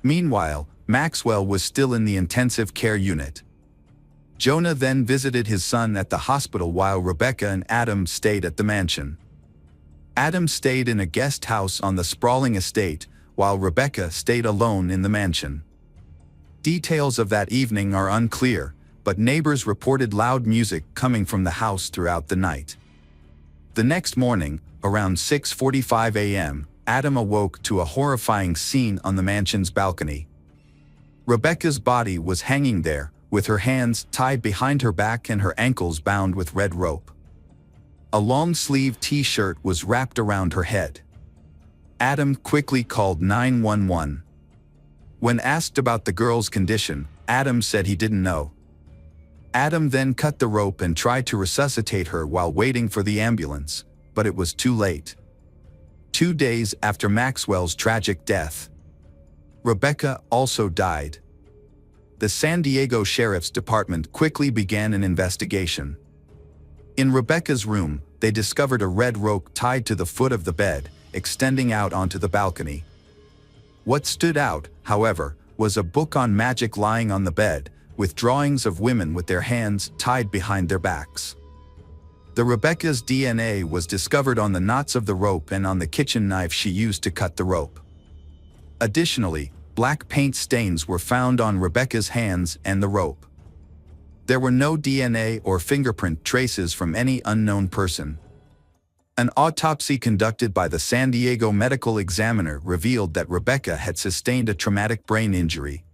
S1: Meanwhile, Maxwell was still in the intensive care unit. Jonah then visited his son at the hospital while Rebecca and Adam stayed at the mansion. Adam stayed in a guest house on the sprawling estate, while Rebecca stayed alone in the mansion. Details of that evening are unclear, but neighbors reported loud music coming from the house throughout the night. The next morning, around 6:45 a.m., Adam awoke to a horrifying scene on the mansion's balcony. Rebecca's body was hanging there, with her hands tied behind her back and her ankles bound with red rope. A long-sleeved t-shirt was wrapped around her head. Adam quickly called 911. When asked about the girl's condition, Adam said he didn't know. Adam then cut the rope and tried to resuscitate her while waiting for the ambulance, but it was too late. 2 days after Maxwell's tragic death, Rebecca also died. The San Diego Sheriff's Department quickly began an investigation. In Rebecca's room, they discovered a red rope tied to the foot of the bed, extending out onto the balcony. What stood out, however, was a book on magic lying on the bed, with drawings of women with their hands tied behind their backs. The Rebecca's DNA was discovered on the knots of the rope and on the kitchen knife she used to cut the rope. Additionally, black paint stains were found on Rebecca's hands and the rope. There were no DNA or fingerprint traces from any unknown person. An autopsy conducted by the San Diego Medical Examiner revealed that Rebecca had sustained a traumatic brain injury.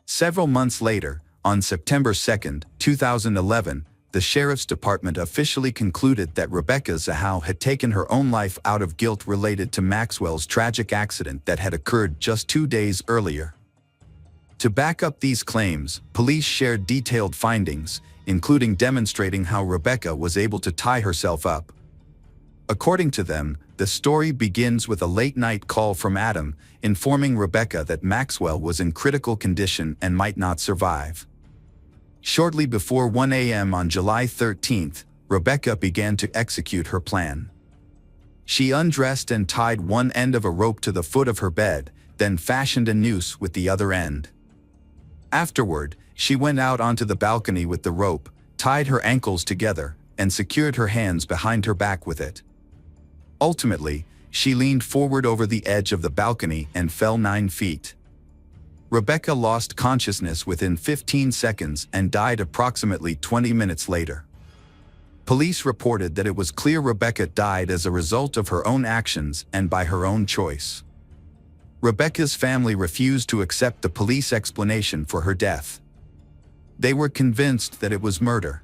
S1: Several months later, on September 2, 2011, the Sheriff's Department officially concluded that Rebecca Zahau had taken her own life out of guilt related to Maxwell's tragic accident that had occurred just 2 days earlier. To back up these claims, police shared detailed findings, including demonstrating how Rebecca was able to tie herself up. According to them, the story begins with a late-night call from Adam, informing Rebecca that Maxwell was in critical condition and might not survive. Shortly before 1 a.m. on July 13, Rebecca began to execute her plan. She undressed and tied one end of a rope to the foot of her bed, then fashioned a noose with the other end. Afterward, she went out onto the balcony with the rope, tied her ankles together, and secured her hands behind her back with it. Ultimately, she leaned forward over the edge of the balcony and fell 9 feet. Rebecca lost consciousness within 15 seconds and died approximately 20 minutes later. Police reported that it was clear Rebecca died as a result of her own actions and by her own choice. Rebecca's family refused to accept the police explanation for her death. They were convinced that it was murder.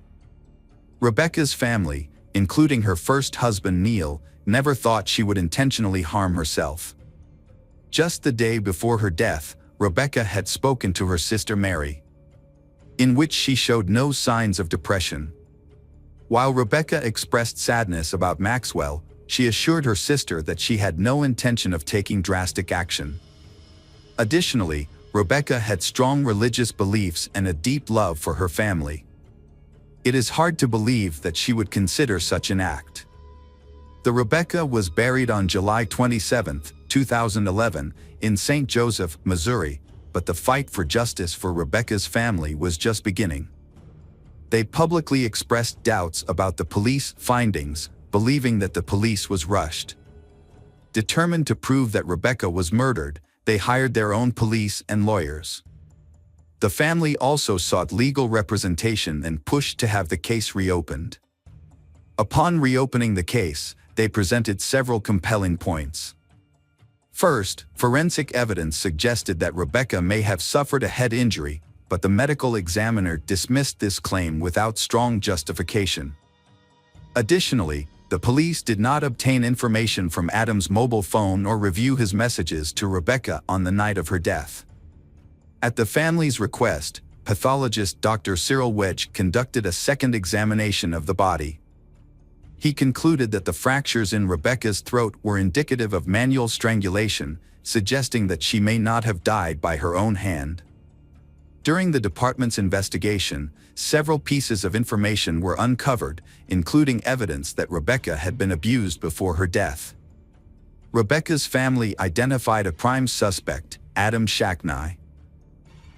S1: Rebecca's family, including her first husband Neil, never thought she would intentionally harm herself. Just the day before her death, Rebecca had spoken to her sister Mary, in which she showed no signs of depression. While Rebecca expressed sadness about Maxwell, she assured her sister that she had no intention of taking drastic action. Additionally, Rebecca had strong religious beliefs and a deep love for her family. It is hard to believe that she would consider such an act. The Rebecca was buried on July 27, 2011, in St. Joseph, Missouri, but the fight for justice for Rebecca's family was just beginning. They publicly expressed doubts about the police findings, believing that the police was rushed. Determined to prove that Rebecca was murdered, they hired their own police and lawyers. The family also sought legal representation and pushed to have the case reopened. Upon reopening the case, they presented several compelling points. First, forensic evidence suggested that Rebecca may have suffered a head injury, but the medical examiner dismissed this claim without strong justification. Additionally, the police did not obtain information from Adam's mobile phone or review his messages to Rebecca on the night of her death. At the family's request, pathologist Dr. Cyril Wedge conducted a second examination of the body. He concluded that the fractures in Rebecca's throat were indicative of manual strangulation, suggesting that she may not have died by her own hand. During the department's investigation, several pieces of information were uncovered, including evidence that Rebecca had been abused before her death. Rebecca's family identified a prime suspect, Adam Shacknai.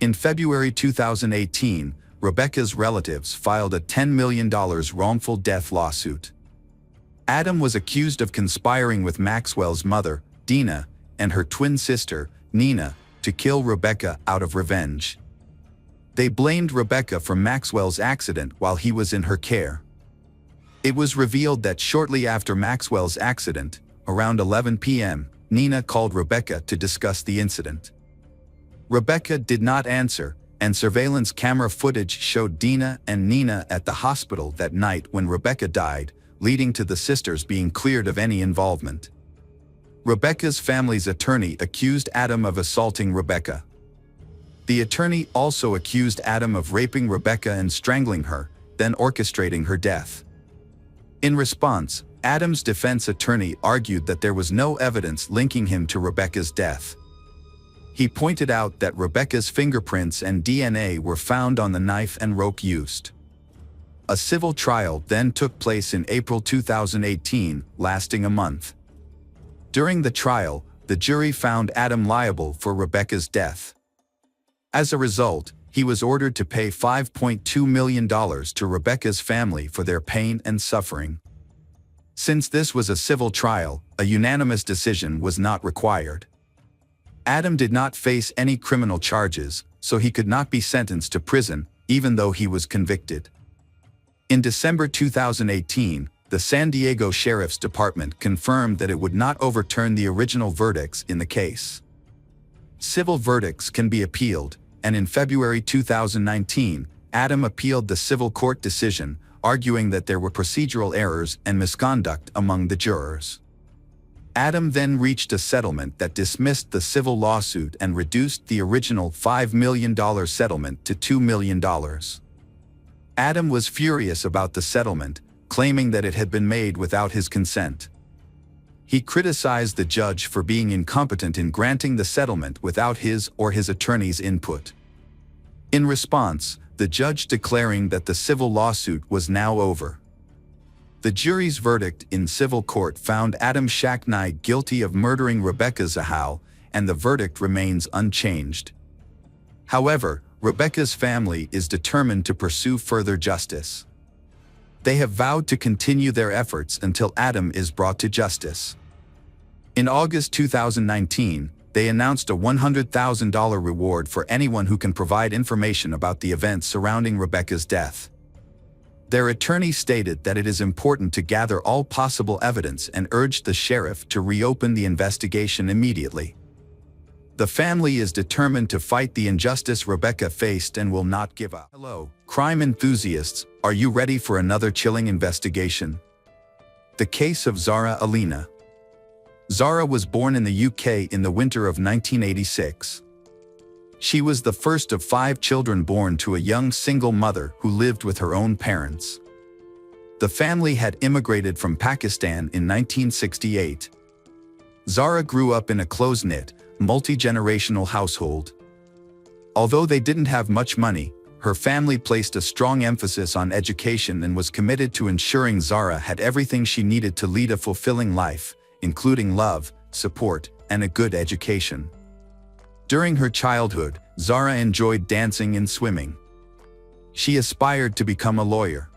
S1: In February 2018, Rebecca's relatives filed a $10 million wrongful death lawsuit. Adam was accused of conspiring with Maxwell's mother, Dina, and her twin sister, Nina, to kill Rebecca out of revenge. They blamed Rebecca for Maxwell's accident while he was in her care. It was revealed that shortly after Maxwell's accident, around 11 p.m., Nina called Rebecca to discuss the incident. Rebecca did not answer, and surveillance camera footage showed Dina and Nina at the hospital that night when Rebecca died, leading to the sisters being cleared of any involvement. Rebecca's family's attorney accused Adam of assaulting Rebecca. The attorney also accused Adam of raping Rebecca and strangling her, then orchestrating her death. In response, Adam's defense attorney argued that there was no evidence linking him to Rebecca's death. He pointed out that Rebecca's fingerprints and DNA were found on the knife and rope used. A civil trial then took place in April 2018, lasting a month. During the trial, the jury found Adam liable for Rebecca's death. As a result, he was ordered to pay $5.2 million to Rebecca's family for their pain and suffering. Since this was a civil trial, a unanimous decision was not required. Adam did not face any criminal charges, so he could not be sentenced to prison, even though he was convicted. In December 2018, the San Diego Sheriff's Department confirmed that it would not overturn the original verdicts in the case. Civil verdicts can be appealed, and in February 2019, Adam appealed the civil court decision, arguing that there were procedural errors and misconduct among the jurors. Adam then reached a settlement that dismissed the civil lawsuit and reduced the original $5 million settlement to $2 million. Adam was furious about the settlement, claiming that it had been made without his consent. He criticized the judge for being incompetent in granting the settlement without his or his attorney's input. In response, the judge declaring that the civil lawsuit was now over. The jury's verdict in civil court found Adam Shacknai guilty of murdering Rebecca Zahau, and the verdict remains unchanged. However, Rebecca's family is determined to pursue further justice. They have vowed to continue their efforts until Adam is brought to justice. In August 2019, they announced a $100,000 reward for anyone who can provide information about the events surrounding Rebecca's death. Their attorney stated that it is important to gather all possible evidence and urged the sheriff to reopen the investigation immediately. The family is determined to fight the injustice Rebecca faced and will not give up. Hello, crime enthusiasts, are you ready for another chilling investigation? The case of Zara Alina. Zara was born in the UK in the winter of 1986. She was the first of 5 children born to a young single mother who lived with her own parents. The family had immigrated from Pakistan in 1968. Zara grew up in a close-knit, multi-generational household. Although they didn't have much money, her family placed a strong emphasis on education and was committed to ensuring Zara had everything she needed to lead a fulfilling life, including love, support, and a good education. During her childhood, Zara enjoyed dancing and swimming. She aspired to become a lawyer.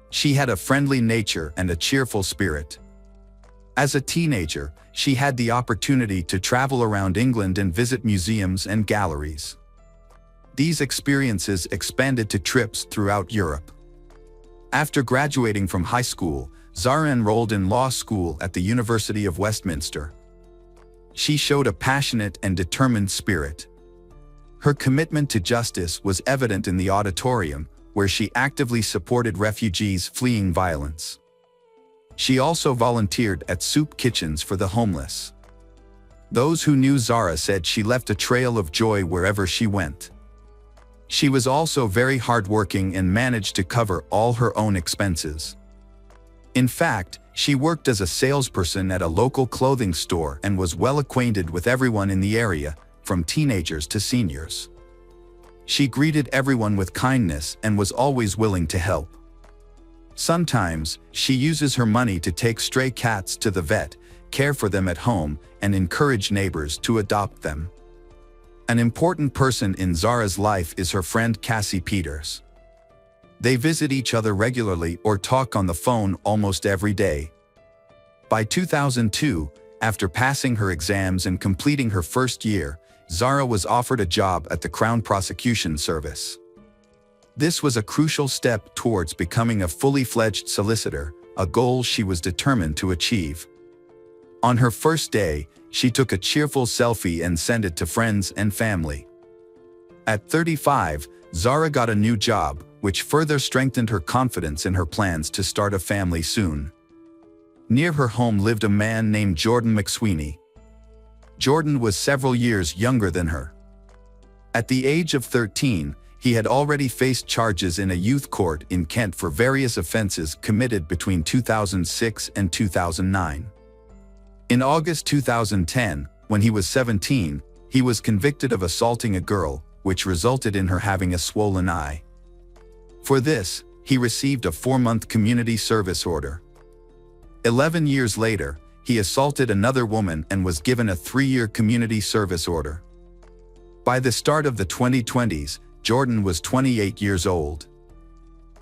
S1: She had a friendly nature and a cheerful spirit. As a teenager, she had the opportunity to travel around England and visit museums and galleries. These experiences expanded to trips throughout Europe. After graduating from high school, Zara enrolled in law school at the University of Westminster. She showed a passionate and determined spirit. Her commitment to justice was evident in the auditorium, where she actively supported refugees fleeing violence. She also volunteered at soup kitchens for the homeless. Those who knew Zara said she left a trail of joy wherever she went. She was also very hardworking and managed to cover all her own expenses. In fact, she worked as a salesperson at a local clothing store and was well acquainted with everyone in the area, from teenagers to seniors. She greeted everyone with kindness and was always willing to help. Sometimes, she uses her money to take stray cats to the vet, care for them at home, and encourage neighbors to adopt them. An important person in Zara's life is her friend Cassie Peters. They visit each other regularly or talk on the phone almost every day. By 2002, after passing her exams and completing her first year, Zara was offered a job at the Crown Prosecution Service. This was a crucial step towards becoming a fully fledged solicitor, a goal she was determined to achieve. On her first day, she took a cheerful selfie and sent it to friends and family. At 35, Zara got a new job, which further strengthened her confidence in her plans to start a family soon. Near her home lived a man named Jordan McSweeney. Jordan was several years younger than her. At the age of 13, he had already faced charges in a youth court in Kent for various offenses committed between 2006 and 2009. In August 2010, when he was 17, he was convicted of assaulting a girl, which resulted in her having a swollen eye. For this, he received a 4-month community service order. 11 years later, he assaulted another woman and was given a 3-year community service order. By the start of the 2020s, Jordan was 28 years old.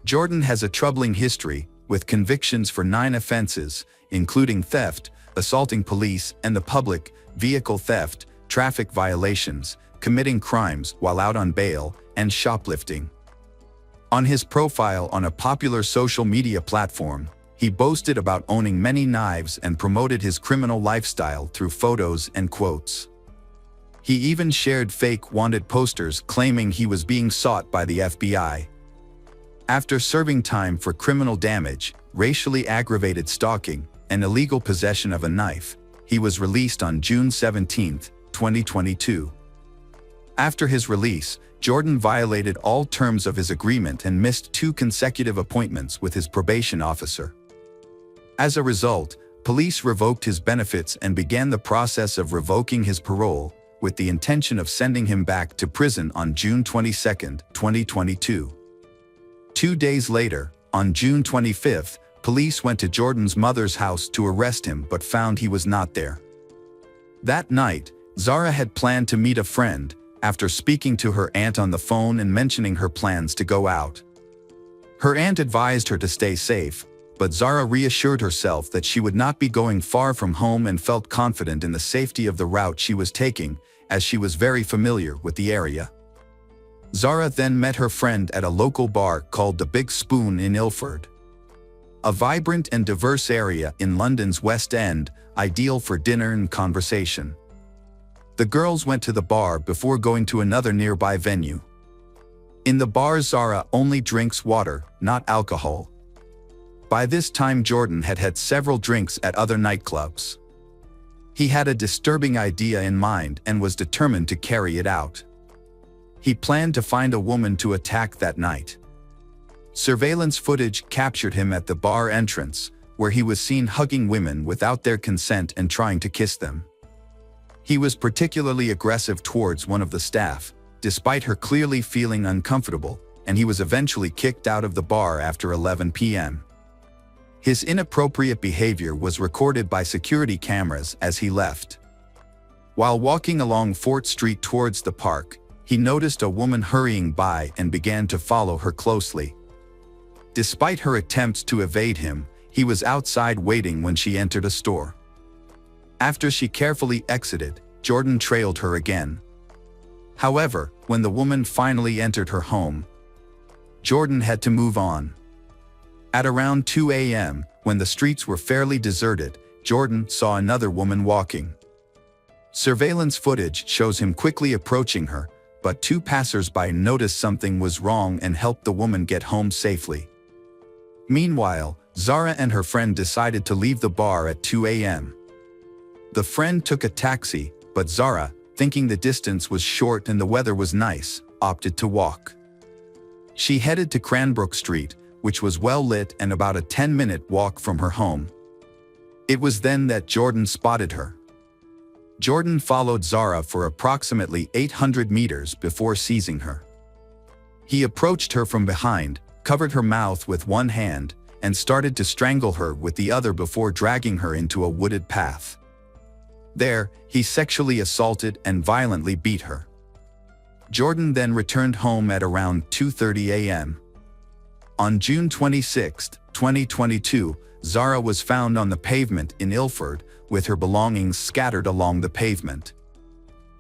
S1: Jordan has a troubling history, with convictions for 9 offenses, including theft, assaulting police and the public, vehicle theft, traffic violations, committing crimes while out on bail, and shoplifting. On his profile on a popular social media platform, he boasted about owning many knives and promoted his criminal lifestyle through photos and quotes. He even shared fake wanted posters claiming he was being sought by the FBI. After serving time for criminal damage, racially aggravated stalking, and illegal possession of a knife, he was released on June 17, 2022. After his release, Jordan violated all terms of his agreement and missed 2 consecutive appointments with his probation officer. As a result, police revoked his benefits and began the process of revoking his parole, with the intention of sending him back to prison on June 22, 2022. 2 days later, on June 25, police went to Jordan's mother's house to arrest him but found he was not there. That night, Zara had planned to meet a friend, after speaking to her aunt on the phone and mentioning her plans to go out. Her aunt advised her to stay safe, but Zara reassured herself that she would not be going far from home and felt confident in the safety of the route she was taking, as she was very familiar with the area. Zara then met her friend at a local bar called the Big Spoon in Ilford, a vibrant and diverse area in London's West End, ideal for dinner and conversation. The girls went to the bar before going to another nearby venue. In the bar, Zara only drinks water, not alcohol. By this time, Jordan had had several drinks at other nightclubs. He had a disturbing idea in mind and was determined to carry it out. He planned to find a woman to attack that night. Surveillance footage captured him at the bar entrance, where he was seen hugging women without their consent and trying to kiss them. He was particularly aggressive towards one of the staff, despite her clearly feeling uncomfortable, and he was eventually kicked out of the bar after 11 p.m. His inappropriate behavior was recorded by security cameras as he left. While walking along Fort Street towards the park, he noticed a woman hurrying by and began to follow her closely. Despite her attempts to evade him, he was outside waiting when she entered a store. After she carefully exited, Jordan trailed her again. However, when the woman finally entered her home, Jordan had to move on. At around 2 a.m., when the streets were fairly deserted, Jordan saw another woman walking. Surveillance footage shows him quickly approaching her, but 2 passers-by noticed something was wrong and helped the woman get home safely. Meanwhile, Zara and her friend decided to leave the bar at 2 a.m. The friend took a taxi, but Zara, thinking the distance was short and the weather was nice, opted to walk. She headed to Cranbrook Street, which was well lit and about a 10-minute walk from her home. It was then that Jordan spotted her. Jordan followed Zara for approximately 800 meters before seizing her. He approached her from behind, covered her mouth with one hand, and started to strangle her with the other before dragging her into a wooded path. There, he sexually assaulted and violently beat her. Jordan then returned home at around 2:30 a.m. On June 26, 2022, Zara was found on the pavement in Ilford, with her belongings scattered along the pavement.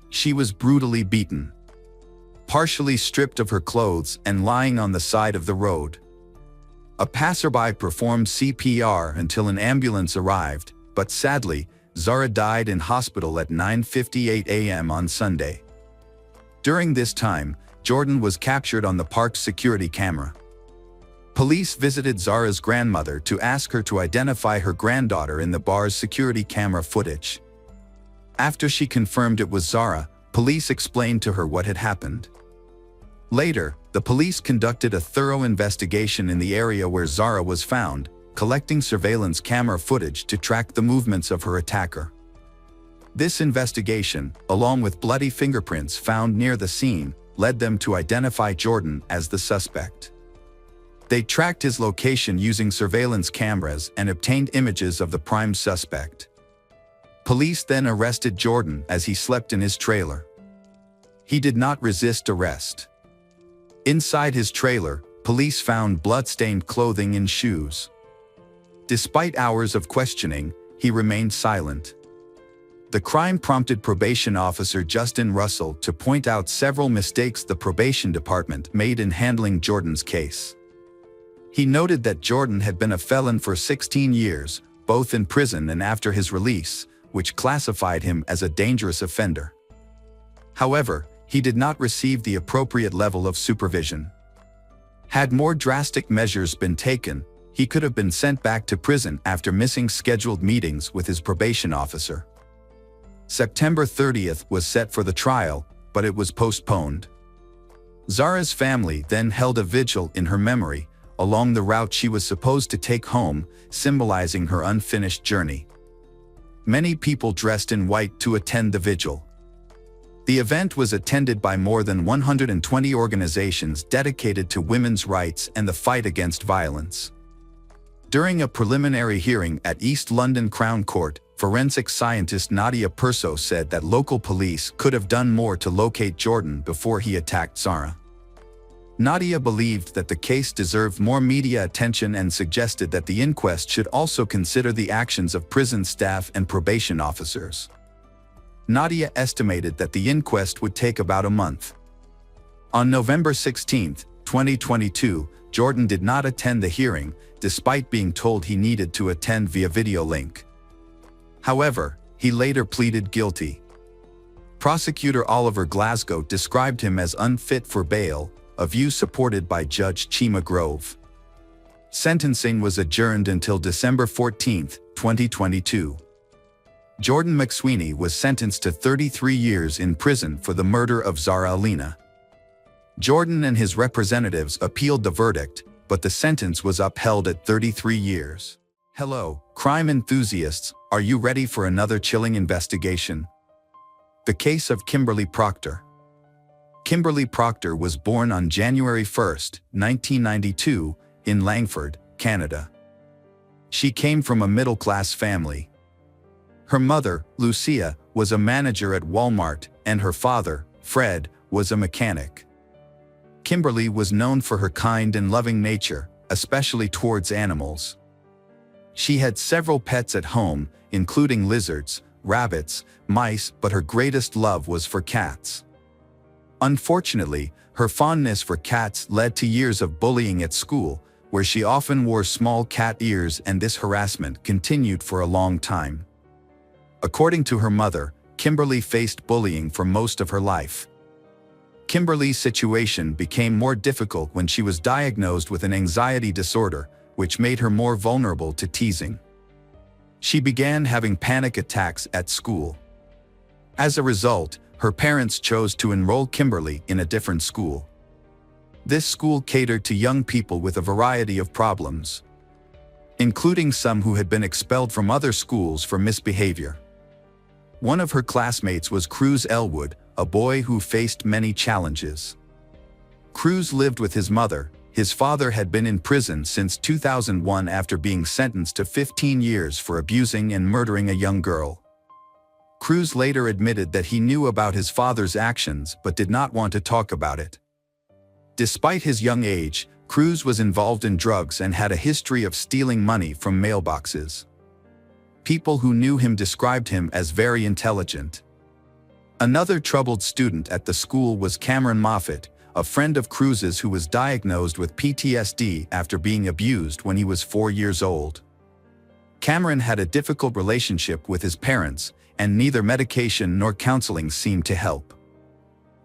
S1: She was brutally beaten, partially stripped of her clothes and lying on the side of the road. A passerby performed CPR until an ambulance arrived, but sadly, Zara died in hospital at 9:58 a.m. on Sunday. During this time, Jordan was captured on the park's security camera. Police visited Zara's grandmother to ask her to identify her granddaughter in the bar's security camera footage. After she confirmed it was Zara, police explained to her what had happened. Later, the police conducted a thorough investigation in the area where Zara was found, collecting surveillance camera footage to track the movements of her attacker. This investigation, along with bloody fingerprints found near the scene, led them to identify Jordan as the suspect. They tracked his location using surveillance cameras and obtained images of the prime suspect. Police then arrested Jordan as he slept in his trailer. He did not resist arrest. Inside his trailer, police found blood-stained clothing and shoes. Despite hours of questioning, he remained silent. The crime prompted probation officer Justin Russell to point out several mistakes the probation department made in handling Jordan's case. He noted that Jordan had been a felon for 16 years, both in prison and after his release, which classified him as a dangerous offender. However, he did not receive the appropriate level of supervision. Had more drastic measures been taken, he could have been sent back to prison after missing scheduled meetings with his probation officer. September 30th was set for the trial, but it was postponed. Zara's family then held a vigil in her memory, along the route she was supposed to take home, symbolizing her unfinished journey. Many people dressed in white to attend the vigil. The event was attended by more than 120 organizations dedicated to women's rights and the fight against violence. During a preliminary hearing at East London Crown Court, forensic scientist Nadia Perso said that local police could have done more to locate Jordan before he attacked Zara. Nadia believed that the case deserved more media attention and suggested that the inquest should also consider the actions of prison staff and probation officers. Nadia estimated that the inquest would take about a month. On November 16, 2022, Jordan did not attend the hearing, despite being told he needed to attend via video link. However, he later pleaded guilty. Prosecutor Oliver Glasgow described him as unfit for bail, a view supported by Judge Chima Grove. Sentencing was adjourned until December 14, 2022. Jordan McSweeney was sentenced to 33 years in prison for the murder of Zara Alina. Jordan and his representatives appealed the verdict, but the sentence was upheld at 33 years. Hello, crime enthusiasts, are you ready for another chilling investigation? The case of Kimberly Proctor. Kimberly Proctor was born on January 1, 1992, in Langford, Canada. She came from a middle-class family. Her mother, Lucia, was a manager at Walmart, and her father, Fred, was a mechanic. Kimberly was known for her kind and loving nature, especially towards animals. She had several pets at home, including lizards, rabbits, mice, but her greatest love was for cats. Unfortunately, her fondness for cats led to years of bullying at school, where she often wore small cat ears, and this harassment continued for a long time. According to her mother, Kimberly faced bullying for most of her life. Kimberly's situation became more difficult when she was diagnosed with an anxiety disorder, which made her more vulnerable to teasing. She began having panic attacks at school. As a result, her parents chose to enroll Kimberly in a different school. This school catered to young people with a variety of problems, including some who had been expelled from other schools for misbehavior. One of her classmates was Cruz Elwood, a boy who faced many challenges. Cruz lived with his mother. His father had been in prison since 2001 after being sentenced to 15 years for abusing and murdering a young girl. Cruz later admitted that he knew about his father's actions but did not want to talk about it. Despite his young age, Cruz was involved in drugs and had a history of stealing money from mailboxes. People who knew him described him as very intelligent. Another troubled student at the school was Cameron Moffat, a friend of Cruz's who was diagnosed with PTSD after being abused when he was 4 years old. Cameron had a difficult relationship with his parents, and neither medication nor counseling seemed to help.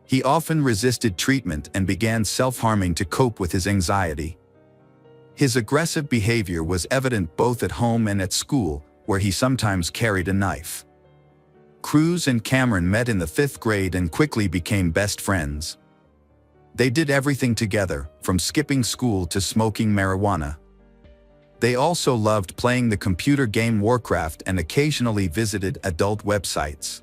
S1: He often resisted treatment and began self-harming to cope with his anxiety. His aggressive behavior was evident both at home and at school, where he sometimes carried a knife. Cruz and Cameron met in the 5th grade and quickly became best friends. They did everything together, from skipping school to smoking marijuana. They also loved playing the computer game Warcraft and occasionally visited adult websites.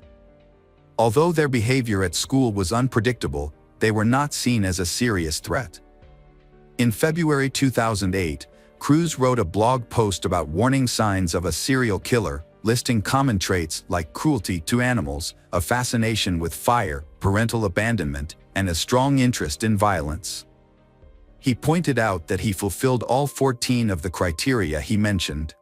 S1: Although their behavior at school was unpredictable, they were not seen as a serious threat. In February 2008, Cruz wrote a blog post about warning signs of a serial killer, listing common traits like cruelty to animals, a fascination with fire, parental abandonment, and a strong interest in violence. He pointed out that he fulfilled all 14 of the criteria he mentioned.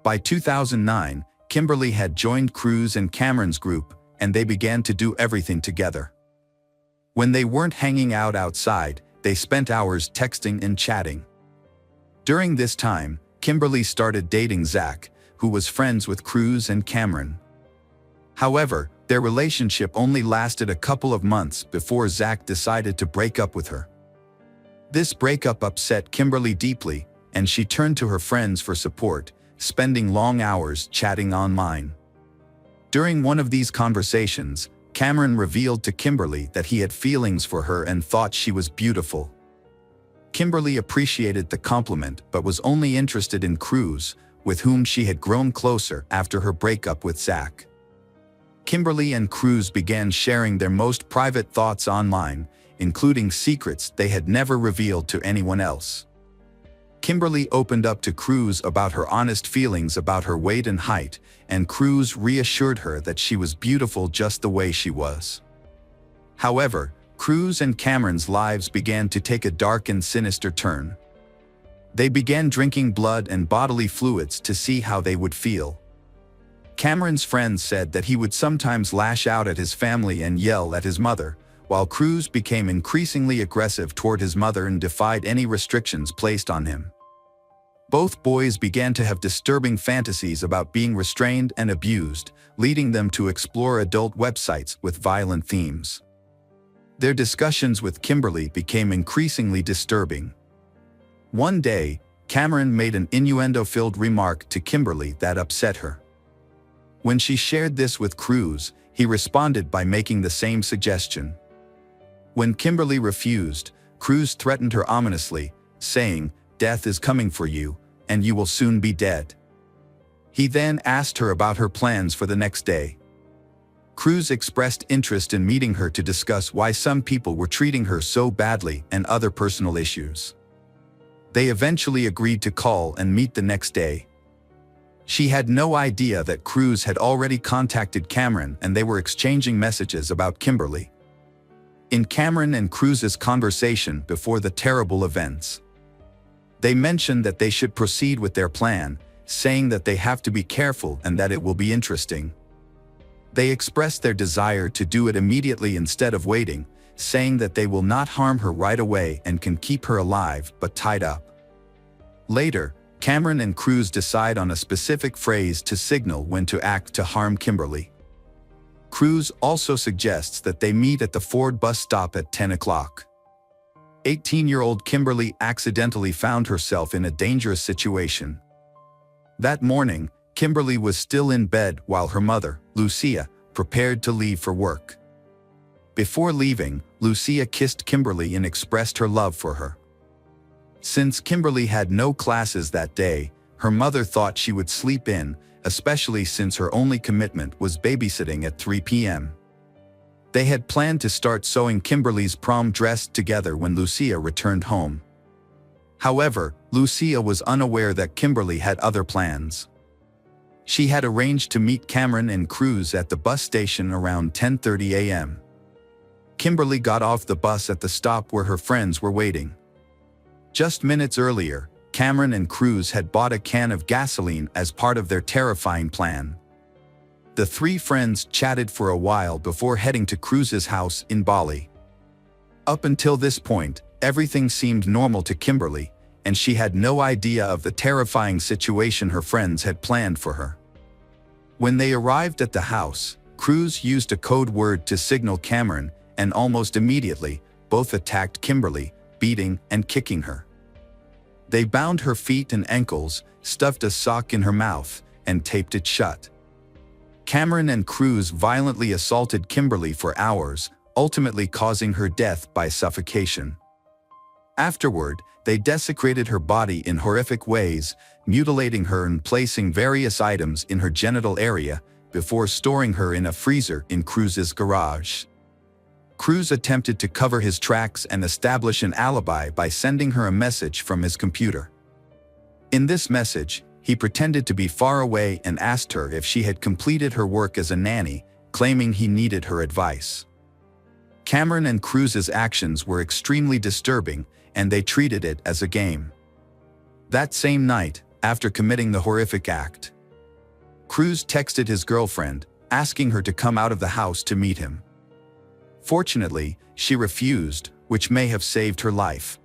S1: By 2009, Kimberly had joined Cruz and Cameron's group, and they began to do everything together. When they weren't hanging out outside, they spent hours texting and chatting. During this time, Kimberly started dating Zach, who was friends with Cruz and Cameron. However, their relationship only lasted a couple of months before Zach decided to break up with her. This breakup upset Kimberly deeply, and she turned to her friends for support, spending long hours chatting online. During one of these conversations, Cameron revealed to Kimberly that he had feelings for her and thought she was beautiful. Kimberly appreciated the compliment but was only interested in Cruz, with whom she had grown closer after her breakup with Zach. Kimberly and Cruz began sharing their most private thoughts online, including secrets they had never revealed to anyone else. Kimberly opened up to Cruz about her honest feelings about her weight and height, and Cruz reassured her that she was beautiful just the way she was. However, Cruz and Cameron's lives began to take a dark and sinister turn. They began drinking blood and bodily fluids to see how they would feel. Cameron's friends said that he would sometimes lash out at his family and yell at his mother, while Cruz became increasingly aggressive toward his mother and defied any restrictions placed on him. Both boys began to have disturbing fantasies about being restrained and abused, leading them to explore adult websites with violent themes. Their discussions with Kimberly became increasingly disturbing. One day, Cameron made an innuendo-filled remark to Kimberly that upset her. When she shared this with Cruz, he responded by making the same suggestion. When Kimberly refused, Cruz threatened her ominously, saying, "Death is coming for you, and you will soon be dead." He then asked her about her plans for the next day. Cruz expressed interest in meeting her to discuss why some people were treating her so badly and other personal issues. They eventually agreed to call and meet the next day. She had no idea that Cruz had already contacted Cameron and they were exchanging messages about Kimberly. In Cameron and Cruz's conversation before the terrible events, they mentioned that they should proceed with their plan, saying that they have to be careful and that it will be interesting. They expressed their desire to do it immediately instead of waiting, saying that they will not harm her right away and can keep her alive but tied up. Later, Cameron and Cruz decide on a specific phrase to signal when to act to harm Kimberly. Cruz also suggests that they meet at the Ford bus stop at 10 o'clock. 18-year-old Kimberly accidentally found herself in a dangerous situation. That morning, Kimberly was still in bed while her mother, Lucia, prepared to leave for work. Before leaving, Lucia kissed Kimberly and expressed her love for her. Since Kimberly had no classes that day, her mother thought she would sleep in, especially since her only commitment was babysitting at 3 p.m. They had planned to start sewing Kimberly's prom dress together when Lucia returned home. However, Lucia was unaware that Kimberly had other plans. She had arranged to meet Cameron and Cruz at the bus station around 10:30 a.m. Kimberly got off the bus at the stop where her friends were waiting. Just minutes earlier, Cameron and Cruz had bought a can of gasoline as part of their terrifying plan. The three friends chatted for a while before heading to Cruz's house in Bali. Up until this point, everything seemed normal to Kimberly, and she had no idea of the terrifying situation her friends had planned for her. When they arrived at the house, Cruz used a code word to signal Cameron, and almost immediately, both attacked Kimberly, beating and kicking her. They bound her feet and ankles, stuffed a sock in her mouth, and taped it shut. Cameron and Cruz violently assaulted Kimberly for hours, ultimately causing her death by suffocation. Afterward, they desecrated her body in horrific ways, mutilating her and placing various items in her genital area, before storing her in a freezer in Cruz's garage. Cruz attempted to cover his tracks and establish an alibi by sending her a message from his computer. In this message, he pretended to be far away and asked her if she had completed her work as a nanny, claiming he needed her advice. Cameron and Cruz's actions were extremely disturbing, and they treated it as a game. That same night, after committing the horrific act, Cruz texted his girlfriend, asking her to come out of the house to meet him. Fortunately, she refused, which may have saved her life.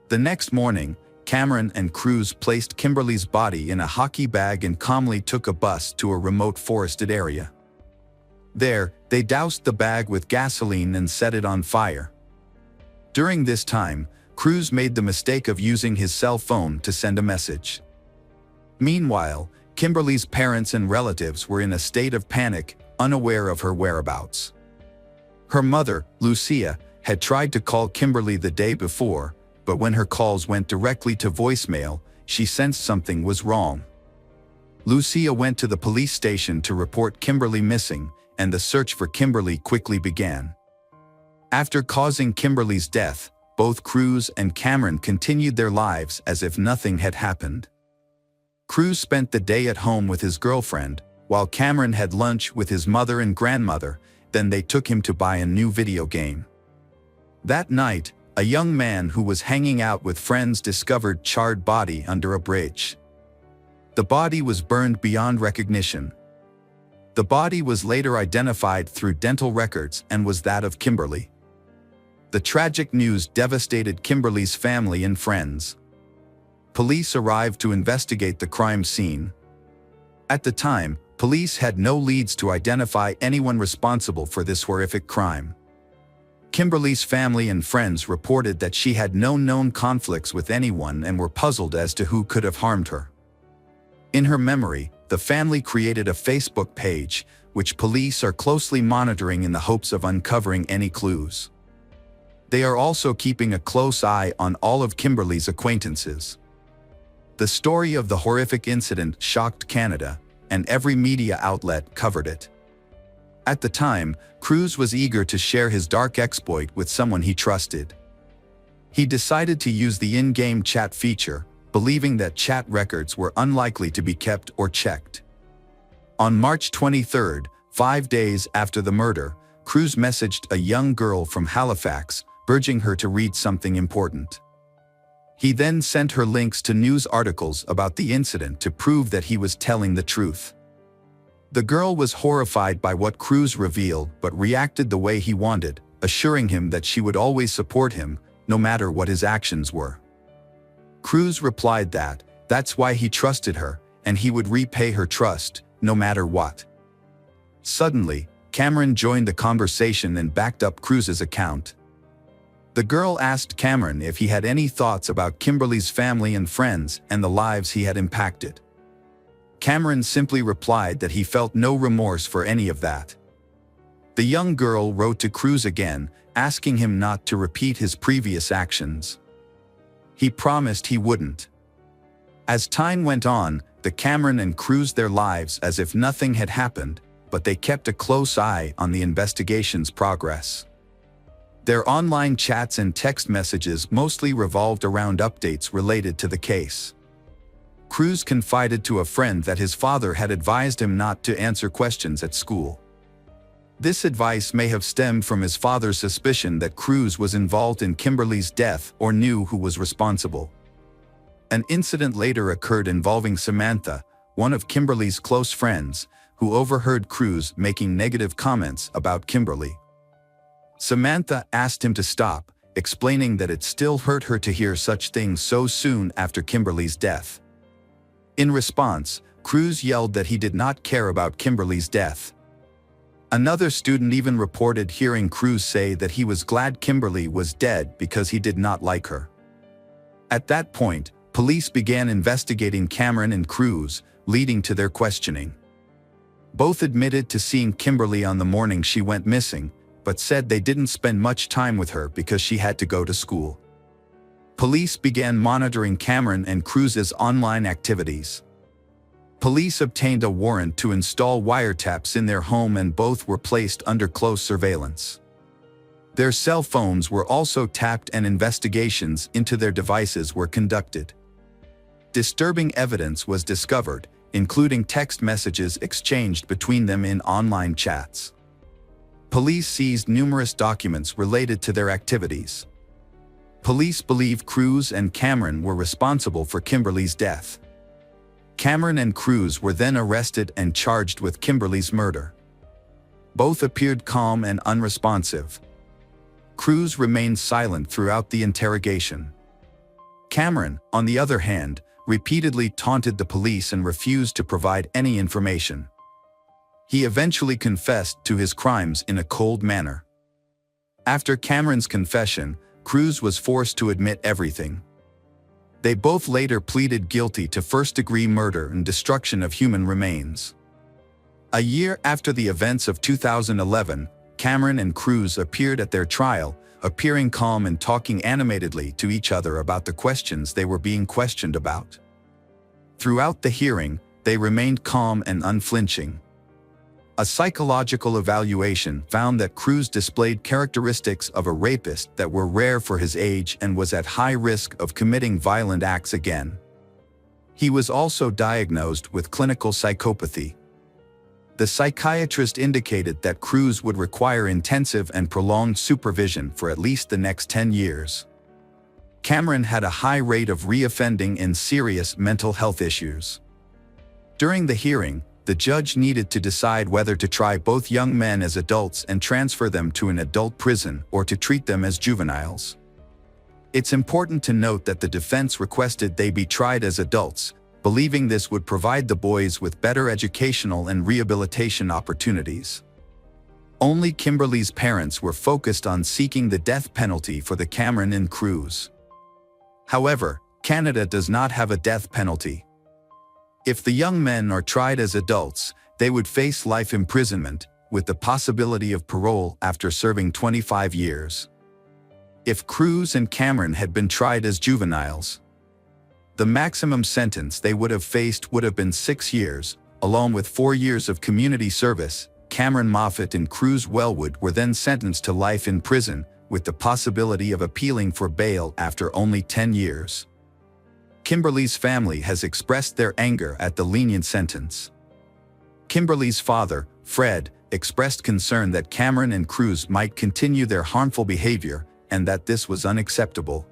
S1: The next morning, Cameron and Cruz placed Kimberly's body in a hockey bag and calmly took a bus to a remote forested area. There, they doused the bag with gasoline and set it on fire. During this time, Cruz made the mistake of using his cell phone to send a message. Meanwhile, Kimberly's parents and relatives were in a state of panic, unaware of her whereabouts. Her mother, Lucia, had tried to call Kimberly the day before, but when her calls went directly to voicemail, she sensed something was wrong. Lucia went to the police station to report Kimberly missing, and the search for Kimberly quickly began. After causing Kimberly's death, both Cruz and Cameron continued their lives as if nothing had happened. Cruz spent the day at home with his girlfriend, while Cameron had lunch with his mother and grandmother. Then they took him to buy a new video game. That night, a young man who was hanging out with friends discovered charred body under a bridge. The body was burned beyond recognition. The body was later identified through dental records and was that of Kimberly. The tragic news devastated Kimberly's family and friends. Police arrived to investigate the crime scene. At the time, police had no leads to identify anyone responsible for this horrific crime. Kimberly's family and friends reported that she had no known conflicts with anyone and were puzzled as to who could have harmed her. In her memory, the family created a Facebook page, which police are closely monitoring in the hopes of uncovering any clues. They are also keeping a close eye on all of Kimberly's acquaintances. The story of the horrific incident shocked Canada, and every media outlet covered it. At the time, Cruz was eager to share his dark exploit with someone he trusted. He decided to use the in-game chat feature, believing that chat records were unlikely to be kept or checked. On March 23, 5 days after the murder, Cruz messaged a young girl from Halifax, urging her to read something important. He then sent her links to news articles about the incident to prove that he was telling the truth. The girl was horrified by what Cruz revealed but reacted the way he wanted, assuring him that she would always support him, no matter what his actions were. Cruz replied that that's why he trusted her, and he would repay her trust, no matter what. Suddenly, Cameron joined the conversation and backed up Cruz's account. The girl asked Cameron if he had any thoughts about Kimberly's family and friends and the lives he had impacted. Cameron simply replied that he felt no remorse for any of that. The young girl wrote to Cruz again, asking him not to repeat his previous actions. He promised he wouldn't. As time went on, the Cameron and Cruz their lives as if nothing had happened, but they kept a close eye on the investigation's progress. Their online chats and text messages mostly revolved around updates related to the case. Cruz confided to a friend that his father had advised him not to answer questions at school. This advice may have stemmed from his father's suspicion that Cruz was involved in Kimberly's death or knew who was responsible. An incident later occurred involving Samantha, one of Kimberly's close friends, who overheard Cruz making negative comments about Kimberly. Samantha asked him to stop, explaining that it still hurt her to hear such things so soon after Kimberly's death. In response, Cruz yelled that he did not care about Kimberly's death. Another student even reported hearing Cruz say that he was glad Kimberly was dead because he did not like her. At that point, police began investigating Cameron and Cruz, leading to their questioning. Both admitted to seeing Kimberly on the morning she went missing, but said they didn't spend much time with her because she had to go to school. Police began monitoring Cameron and Cruz's online activities. Police obtained a warrant to install wiretaps in their home and both were placed under close surveillance. Their cell phones were also tapped and investigations into their devices were conducted. Disturbing evidence was discovered, including text messages exchanged between them in online chats. Police seized numerous documents related to their activities. Police believe Cruz and Cameron were responsible for Kimberly's death. Cameron and Cruz were then arrested and charged with Kimberly's murder. Both appeared calm and unresponsive. Cruz remained silent throughout the interrogation. Cameron, on the other hand, repeatedly taunted the police and refused to provide any information. He eventually confessed to his crimes in a cold manner. After Cameron's confession, Cruz was forced to admit everything. They both later pleaded guilty to first-degree murder and destruction of human remains. A year after the events of 2011, Cameron and Cruz appeared at their trial, appearing calm and talking animatedly to each other about the questions they were being questioned about. Throughout the hearing, they remained calm and unflinching. A psychological evaluation found that Cruz displayed characteristics of a rapist that were rare for his age and was at high risk of committing violent acts again. He was also diagnosed with clinical psychopathy. The psychiatrist indicated that Cruz would require intensive and prolonged supervision for at least the next 10 years. Cameron had a high rate of reoffending and serious mental health issues. During the hearing, the judge needed to decide whether to try both young men as adults and transfer them to an adult prison or to treat them as juveniles. It's important to note that the defense requested they be tried as adults, believing this would provide the boys with better educational and rehabilitation opportunities. Only Kimberly's parents were focused on seeking the death penalty for the Cameron and Cruz. However, Canada does not have a death penalty. If the young men are tried as adults, they would face life imprisonment, with the possibility of parole after serving 25 years. If Cruz and Cameron had been tried as juveniles, the maximum sentence they would have faced would have been 6 years, along with 4 years of community service. Cameron Moffat and Cruz Wellwood were then sentenced to life in prison, with the possibility of appealing for bail after only 10 years. Kimberly's family has expressed their anger at the lenient sentence. Kimberly's father, Fred, expressed concern that Cameron and Cruz might continue their harmful behavior and that this was unacceptable.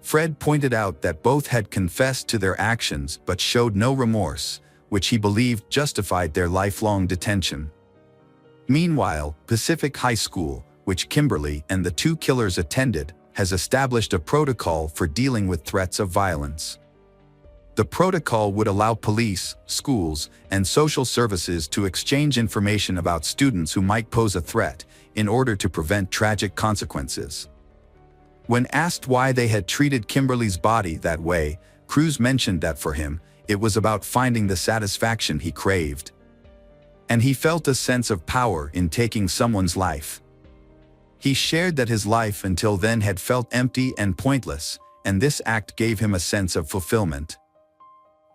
S1: Fred pointed out that both had confessed to their actions but showed no remorse, which he believed justified their lifelong detention. Meanwhile, Pacific High School, which Kimberly and the two killers attended, has established a protocol for dealing with threats of violence. The protocol would allow police, schools, and social services to exchange information about students who might pose a threat in order to prevent tragic consequences. When asked why they had treated Kimberly's body that way, Cruz mentioned that for him, it was about finding the satisfaction he craved. and he felt a sense of power in taking someone's life. He shared that his life until then had felt empty and pointless, and this act gave him a sense of fulfillment.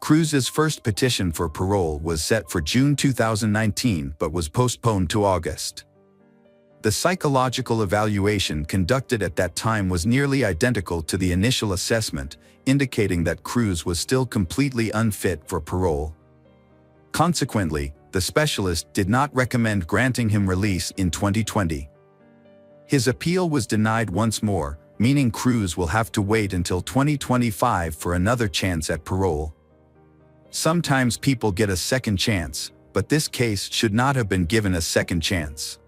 S1: Cruz's first petition for parole was set for June 2019 but was postponed to August. The psychological evaluation conducted at that time was nearly identical to the initial assessment, indicating that Cruz was still completely unfit for parole. Consequently, the specialist did not recommend granting him release in 2020. His appeal was denied once more, meaning Cruz will have to wait until 2025 for another chance at parole. Sometimes people get a second chance, but this case should not have been given a second chance.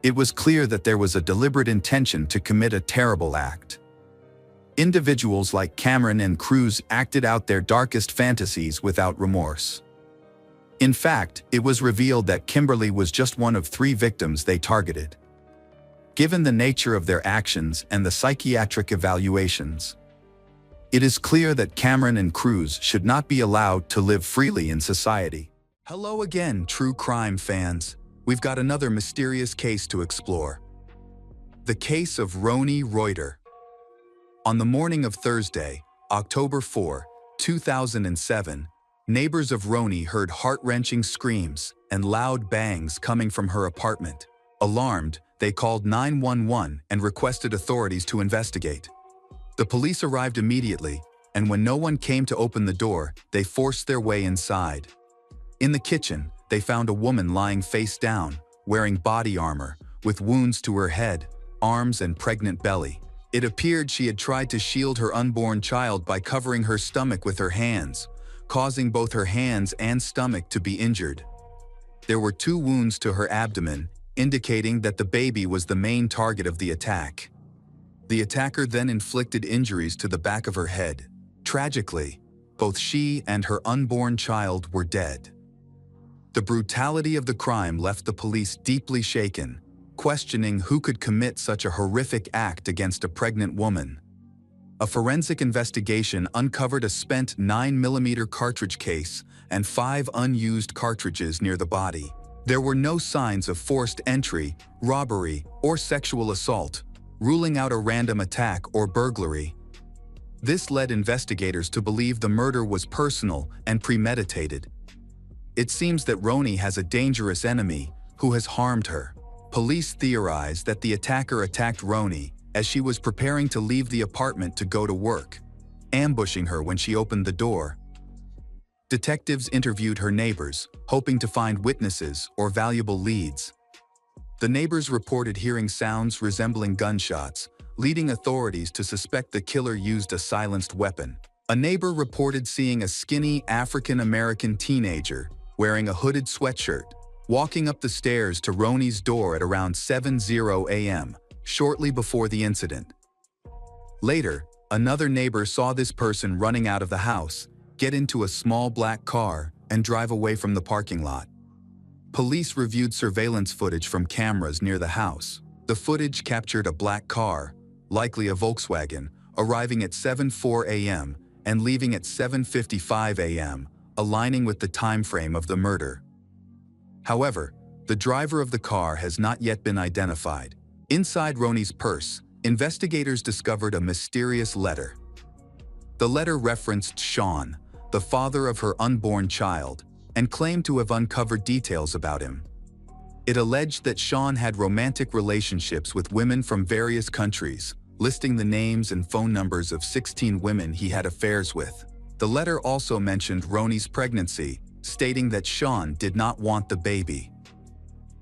S1: It was clear that there was a deliberate intention to commit a terrible act. Individuals like Cameron and Cruz acted out their darkest fantasies without remorse. In fact, it was revealed that Kimberly was just one of 3 victims they targeted. Given the nature of their actions and the psychiatric evaluations, it is clear that Cameron and Cruz should not be allowed to live freely in society. Hello again, true crime fans. We've got another mysterious case to explore. The case of Roni Reuter. On the morning of Thursday, October 4, 2007, neighbors of Roni heard heart-wrenching screams and loud bangs coming from her apartment. Alarmed, they called 911 and requested authorities to investigate. The police arrived immediately, and when no one came to open the door, they forced their way inside. In the kitchen, they found a woman lying face down, wearing body armor, with wounds to her head, arms, and pregnant belly. It appeared she had tried to shield her unborn child by covering her stomach with her hands, causing both her hands and stomach to be injured. There were 2 wounds to her abdomen, indicating that the baby was the main target of the attack. The attacker then inflicted injuries to the back of her head. Tragically, both she and her unborn child were dead. The brutality of the crime left the police deeply shaken, questioning who could commit such a horrific act against a pregnant woman. A forensic investigation uncovered a spent 9mm cartridge case and 5 unused cartridges near the body. There were no signs of forced entry, robbery, or sexual assault, ruling out a random attack or burglary. This led investigators to believe the murder was personal and premeditated. It seems that Roni has a dangerous enemy who has harmed her. Police theorize that the attacker attacked Roni as she was preparing to leave the apartment to go to work, ambushing her when she opened the door. Detectives interviewed her neighbors, hoping to find witnesses or valuable leads. The neighbors reported hearing sounds resembling gunshots, leading authorities to suspect the killer used a silenced weapon. A neighbor reported seeing a skinny African-American teenager wearing a hooded sweatshirt, walking up the stairs to Roni's door at around 7:00 a.m., shortly before the incident. Later, another neighbor saw this person running out of the house, get into a small black car, and drive away from the parking lot. Police reviewed surveillance footage from cameras near the house. The footage captured a black car, likely a Volkswagen, arriving at 7:04 a.m. and leaving at 7:55 a.m., aligning with the time frame of the murder. However, the driver of the car has not yet been identified. Inside Roni's purse, investigators discovered a mysterious letter. The letter referenced Sean, the father of her unborn child, and claimed to have uncovered details about him. It alleged that Sean had romantic relationships with women from various countries, listing the names and phone numbers of 16 women he had affairs with. The letter also mentioned Roni's pregnancy, stating that Sean did not want the baby.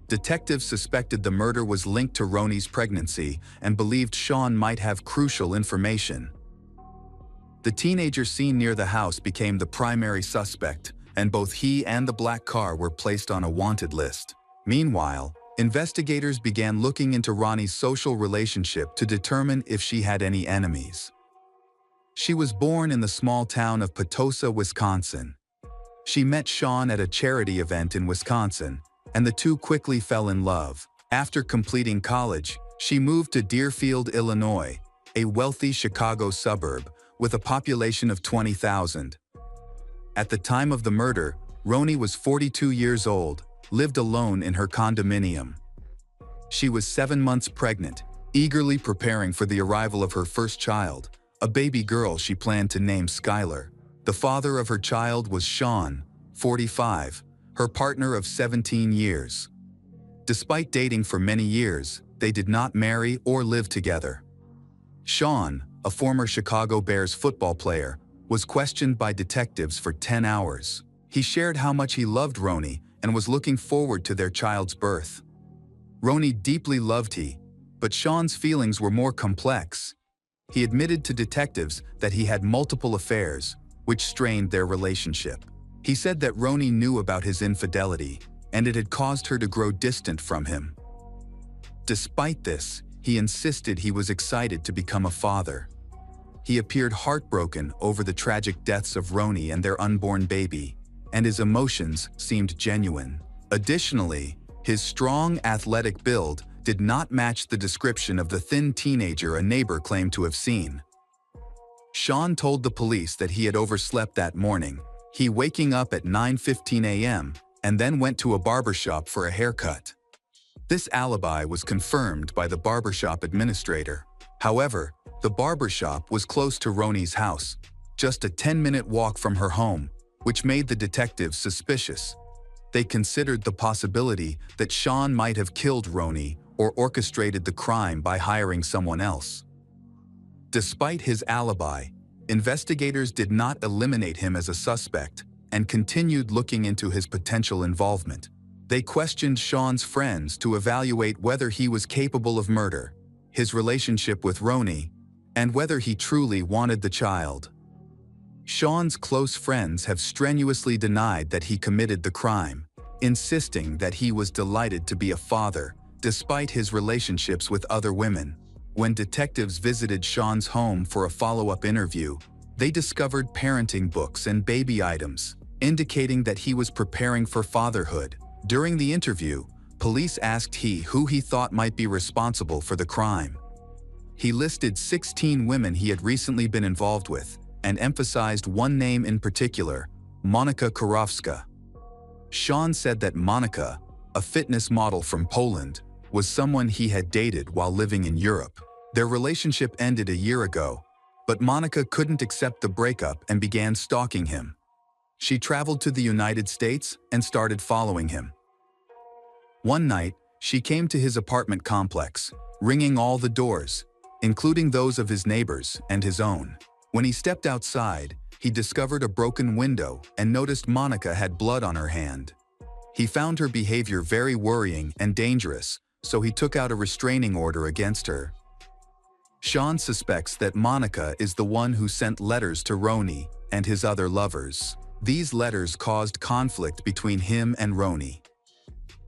S1: Detectives suspected the murder was linked to Roni's pregnancy and believed Sean might have crucial information. The teenager seen near the house became the primary suspect, and both he and the black car were placed on a wanted list. Meanwhile, investigators began looking into Roni's social relationship to determine if she had any enemies. She was born in the small town of Potosa, Wisconsin. She met Sean at a charity event in Wisconsin, and the two quickly fell in love. After completing college, she moved to Deerfield, Illinois, a wealthy Chicago suburb with a population of 20,000. At the time of the murder, Roni was 42 years old, lived alone in her condominium. She was 7 months pregnant, eagerly preparing for the arrival of her first child, a baby girl she planned to name Skylar. The father of her child was Sean, 45, her partner of 17 years. Despite dating for many years, they did not marry or live together. Sean, a former Chicago Bears football player, was questioned by detectives for 10 hours. He shared how much he loved Roni and was looking forward to their child's birth. Roni deeply loved he, but Sean's feelings were more complex. He admitted to detectives that he had multiple affairs, which strained their relationship. He said that Roni knew about his infidelity, and it had caused her to grow distant from him. Despite this, he insisted he was excited to become a father. He appeared heartbroken over the tragic deaths of Roni and their unborn baby, and his emotions seemed genuine. Additionally, his strong, athletic build did not match the description of the thin teenager a neighbor claimed to have seen. Sean told the police that he had overslept that morning, he waking up at 9:15 a.m. and then went to a barbershop for a haircut. This alibi was confirmed by the barbershop administrator. However, the barbershop was close to Roni's house, just a 10-minute walk from her home, which made the detectives suspicious. They considered the possibility that Sean might have killed Roni or orchestrated the crime by hiring someone else. Despite his alibi, investigators did not eliminate him as a suspect and continued looking into his potential involvement. They questioned Sean's friends to evaluate whether he was capable of murder, his relationship with Roni, and whether he truly wanted the child. Sean's close friends have strenuously denied that he committed the crime, insisting that he was delighted to be a father, despite his relationships with other women. When detectives visited Sean's home for a follow-up interview, they discovered parenting books and baby items, indicating that he was preparing for fatherhood. During the interview, police asked who he thought might be responsible for the crime. He listed 16 women he had recently been involved with, and emphasized one name in particular, Monika Kurowska. Sean said that Monika, a fitness model from Poland, was someone he had dated while living in Europe. Their relationship ended a year ago, but Monika couldn't accept the breakup and began stalking him. She traveled to the United States and started following him. One night, she came to his apartment complex, ringing all the doors, including those of his neighbors and his own. When he stepped outside, he discovered a broken window and noticed Monika had blood on her hand. He found her behavior very worrying and dangerous, so he took out a restraining order against her. Sean suspects that Monika is the one who sent letters to Roni and his other lovers. These letters caused conflict between him and Roni.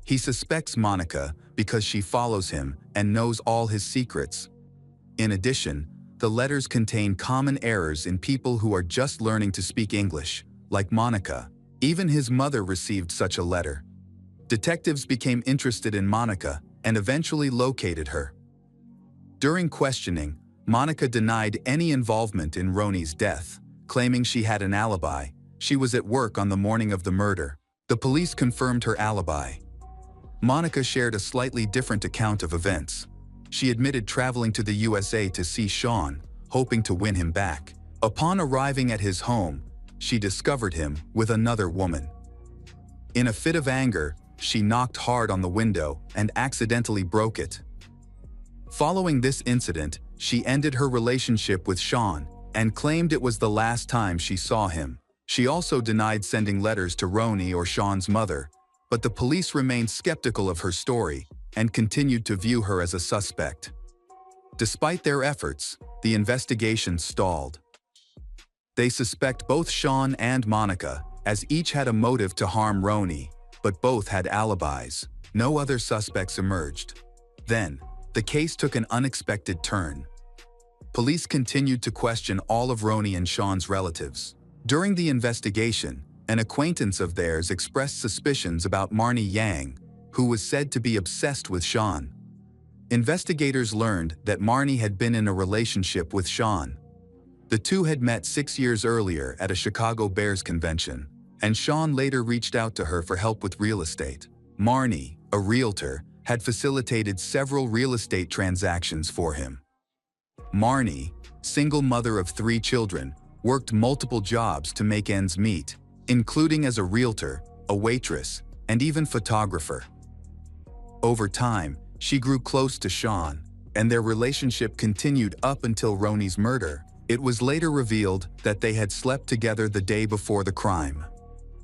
S1: He suspects Monika because she follows him and knows all his secrets. In addition, the letters contain common errors in people who are just learning to speak English, like Monika. Even his mother received such a letter. Detectives became interested in Monika and eventually located her. During questioning, Monika denied any involvement in Roni's death, claiming she had an alibi. She was at work on the morning of the murder. The police confirmed her alibi. Monika shared a slightly different account of events. She admitted traveling to the USA to see Sean, hoping to win him back. Upon arriving at his home, she discovered him with another woman. In a fit of anger, she knocked hard on the window and accidentally broke it. Following this incident, she ended her relationship with Sean and claimed it was the last time she saw him. She also denied sending letters to Roni or Sean's mother, but the police remained skeptical of her story and continued to view her as a suspect. Despite their efforts, the investigation stalled. They suspect both Sean and Monika, as each had a motive to harm Roni, but both had alibis. No other suspects emerged. Then, the case took an unexpected turn. Police continued to question all of Roni and Sean's relatives. During the investigation, an acquaintance of theirs expressed suspicions about Marnie Yang, who was said to be obsessed with Sean. Investigators learned that Marnie had been in a relationship with Sean. The two had met 6 years earlier at a Chicago Bears convention, and Sean later reached out to her for help with real estate. Marnie, a realtor, had facilitated several real estate transactions for him. Marnie, single mother of 3 children, worked multiple jobs to make ends meet, including as a realtor, a waitress, and even photographer. Over time, she grew close to Sean, and their relationship continued up until Ronnie's murder. It was later revealed that they had slept together the day before the crime.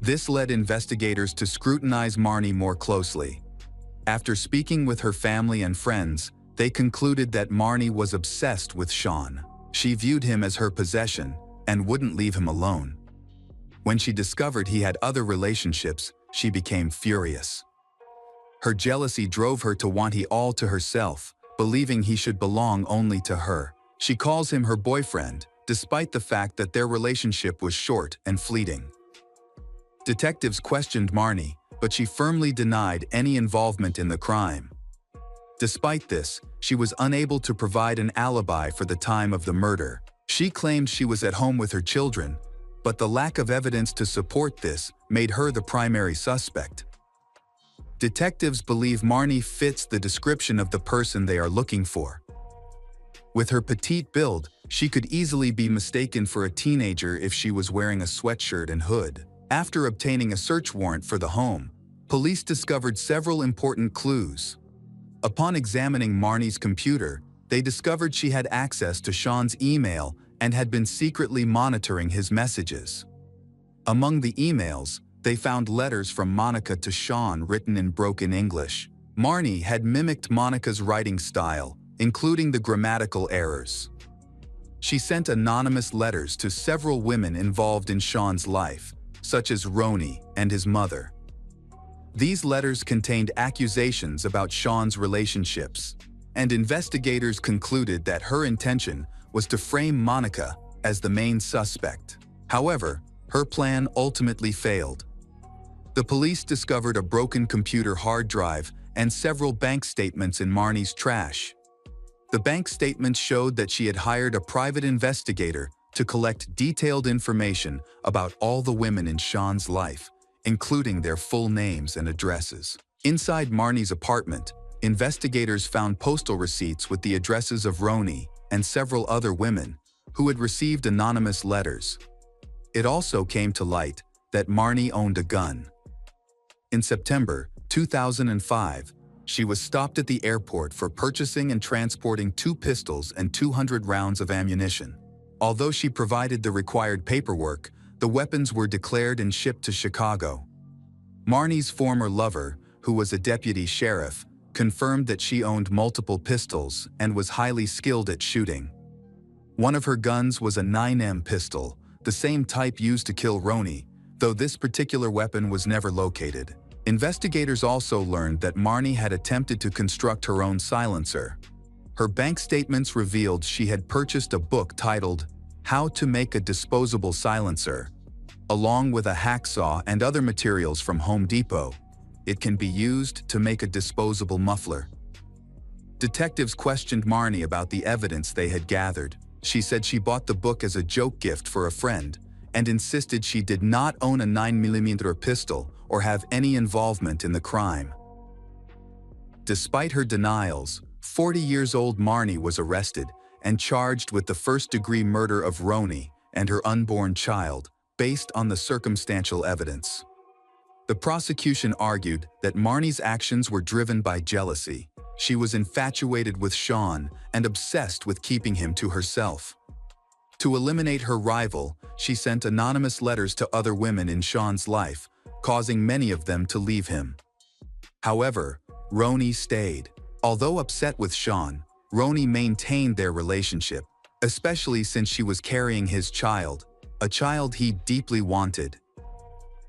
S1: This led investigators to scrutinize Marnie more closely. After speaking with her family and friends, they concluded that Marnie was obsessed with Sean. She viewed him as her possession and wouldn't leave him alone. When she discovered he had other relationships, she became furious. Her jealousy drove her to want he all to herself, believing he should belong only to her. She calls him her boyfriend, despite the fact that their relationship was short and fleeting. Detectives questioned Marnie, but she firmly denied any involvement in the crime. Despite this, she was unable to provide an alibi for the time of the murder. She claimed she was at home with her children, but the lack of evidence to support this made her the primary suspect. Detectives believe Marnie fits the description of the person they are looking for. With her petite build, she could easily be mistaken for a teenager if she was wearing a sweatshirt and hood. After obtaining a search warrant for the home, police discovered several important clues. Upon examining Marnie's computer, they discovered she had access to Sean's email and had been secretly monitoring his messages. Among the emails, they found letters from Monica to Sean written in broken English. Marnie had mimicked Monica's writing style, including the grammatical errors. She sent anonymous letters to several women involved in Sean's life, such as Ronnie and his mother. These letters contained accusations about Sean's relationships, and investigators concluded that her intention was to frame Monica as the main suspect. However, her plan ultimately failed. The police discovered a broken computer hard drive and several bank statements in Marnie's trash. The bank statements showed that she had hired a private investigator to collect detailed information about all the women in Sean's life, including their full names and addresses. Inside Marnie's apartment, investigators found postal receipts with the addresses of Ronnie and several other women who had received anonymous letters. It also came to light that Marnie owned a gun. In September 2005, she was stopped at the airport for purchasing and transporting 2 pistols and 200 rounds of ammunition. Although she provided the required paperwork, the weapons were declared and shipped to Chicago. Marnie's former lover, who was a deputy sheriff, confirmed that she owned multiple pistols and was highly skilled at shooting. One of her guns was a 9mm pistol, the same type used to kill Ronnie, though this particular weapon was never located. Investigators also learned that Marnie had attempted to construct her own silencer. Her bank statements revealed she had purchased a book titled How to Make a Disposable Silencer, along with a hacksaw and other materials from Home Depot. It can be used to make a disposable muffler. Detectives questioned Marnie about the evidence they had gathered. She said she bought the book as a joke gift for a friend and insisted she did not own a 9mm pistol or have any involvement in the crime. Despite her denials, 40-year-old Marnie was arrested and charged with the first-degree murder of Ronnie and her unborn child, based on the circumstantial evidence. The prosecution argued that Marnie's actions were driven by jealousy. She was infatuated with Sean and obsessed with keeping him to herself. To eliminate her rival, she sent anonymous letters to other women in Sean's life, causing many of them to leave him. However, Ronnie stayed. Although upset with Sean, Ronnie maintained their relationship, especially since she was carrying his child, a child he deeply wanted.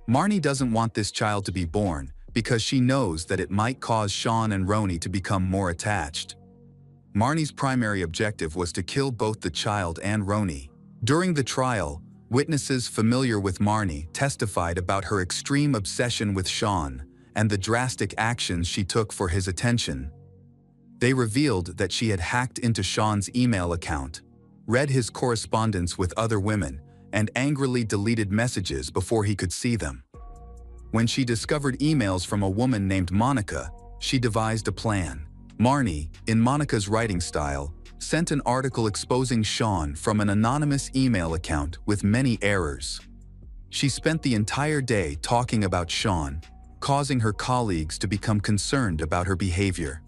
S1: Marnie doesn't want this child to be born because she knows that it might cause Sean and Ronnie to become more attached. Marnie's primary objective was to kill both the child and Ronnie. During the trial, witnesses familiar with Marnie testified about her extreme obsession with Sean and the drastic actions she took for his attention. They revealed that she had hacked into Sean's email account, read his correspondence with other women, and angrily deleted messages before he could see them. When she discovered emails from a woman named Monica, she devised a plan. Marnie, in Monica's writing style, sent an article exposing Sean from an anonymous email account with many errors. She spent the entire day talking about Sean, causing her colleagues to become concerned about her behavior.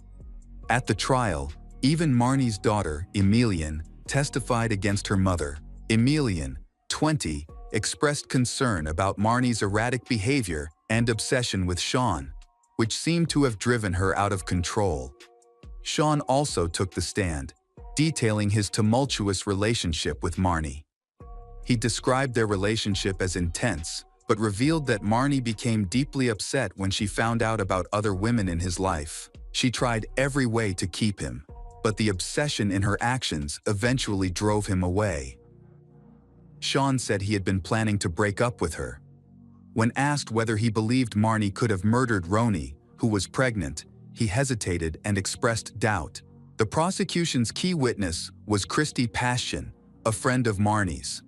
S1: At the trial, even Marnie's daughter, Emilian, testified against her mother. Emilian, 20, expressed concern about Marnie's erratic behavior and obsession with Sean, which seemed to have driven her out of control. Sean also took the stand, detailing his tumultuous relationship with Marnie. He described their relationship as intense, but revealed that Marnie became deeply upset when she found out about other women in his life. She tried every way to keep him, but the obsession in her actions eventually drove him away. Sean said he had been planning to break up with her. When asked whether he believed Marnie could have murdered Roni, who was pregnant, he hesitated and expressed doubt. The prosecution's key witness was Christy Passion, a friend of Marnie's.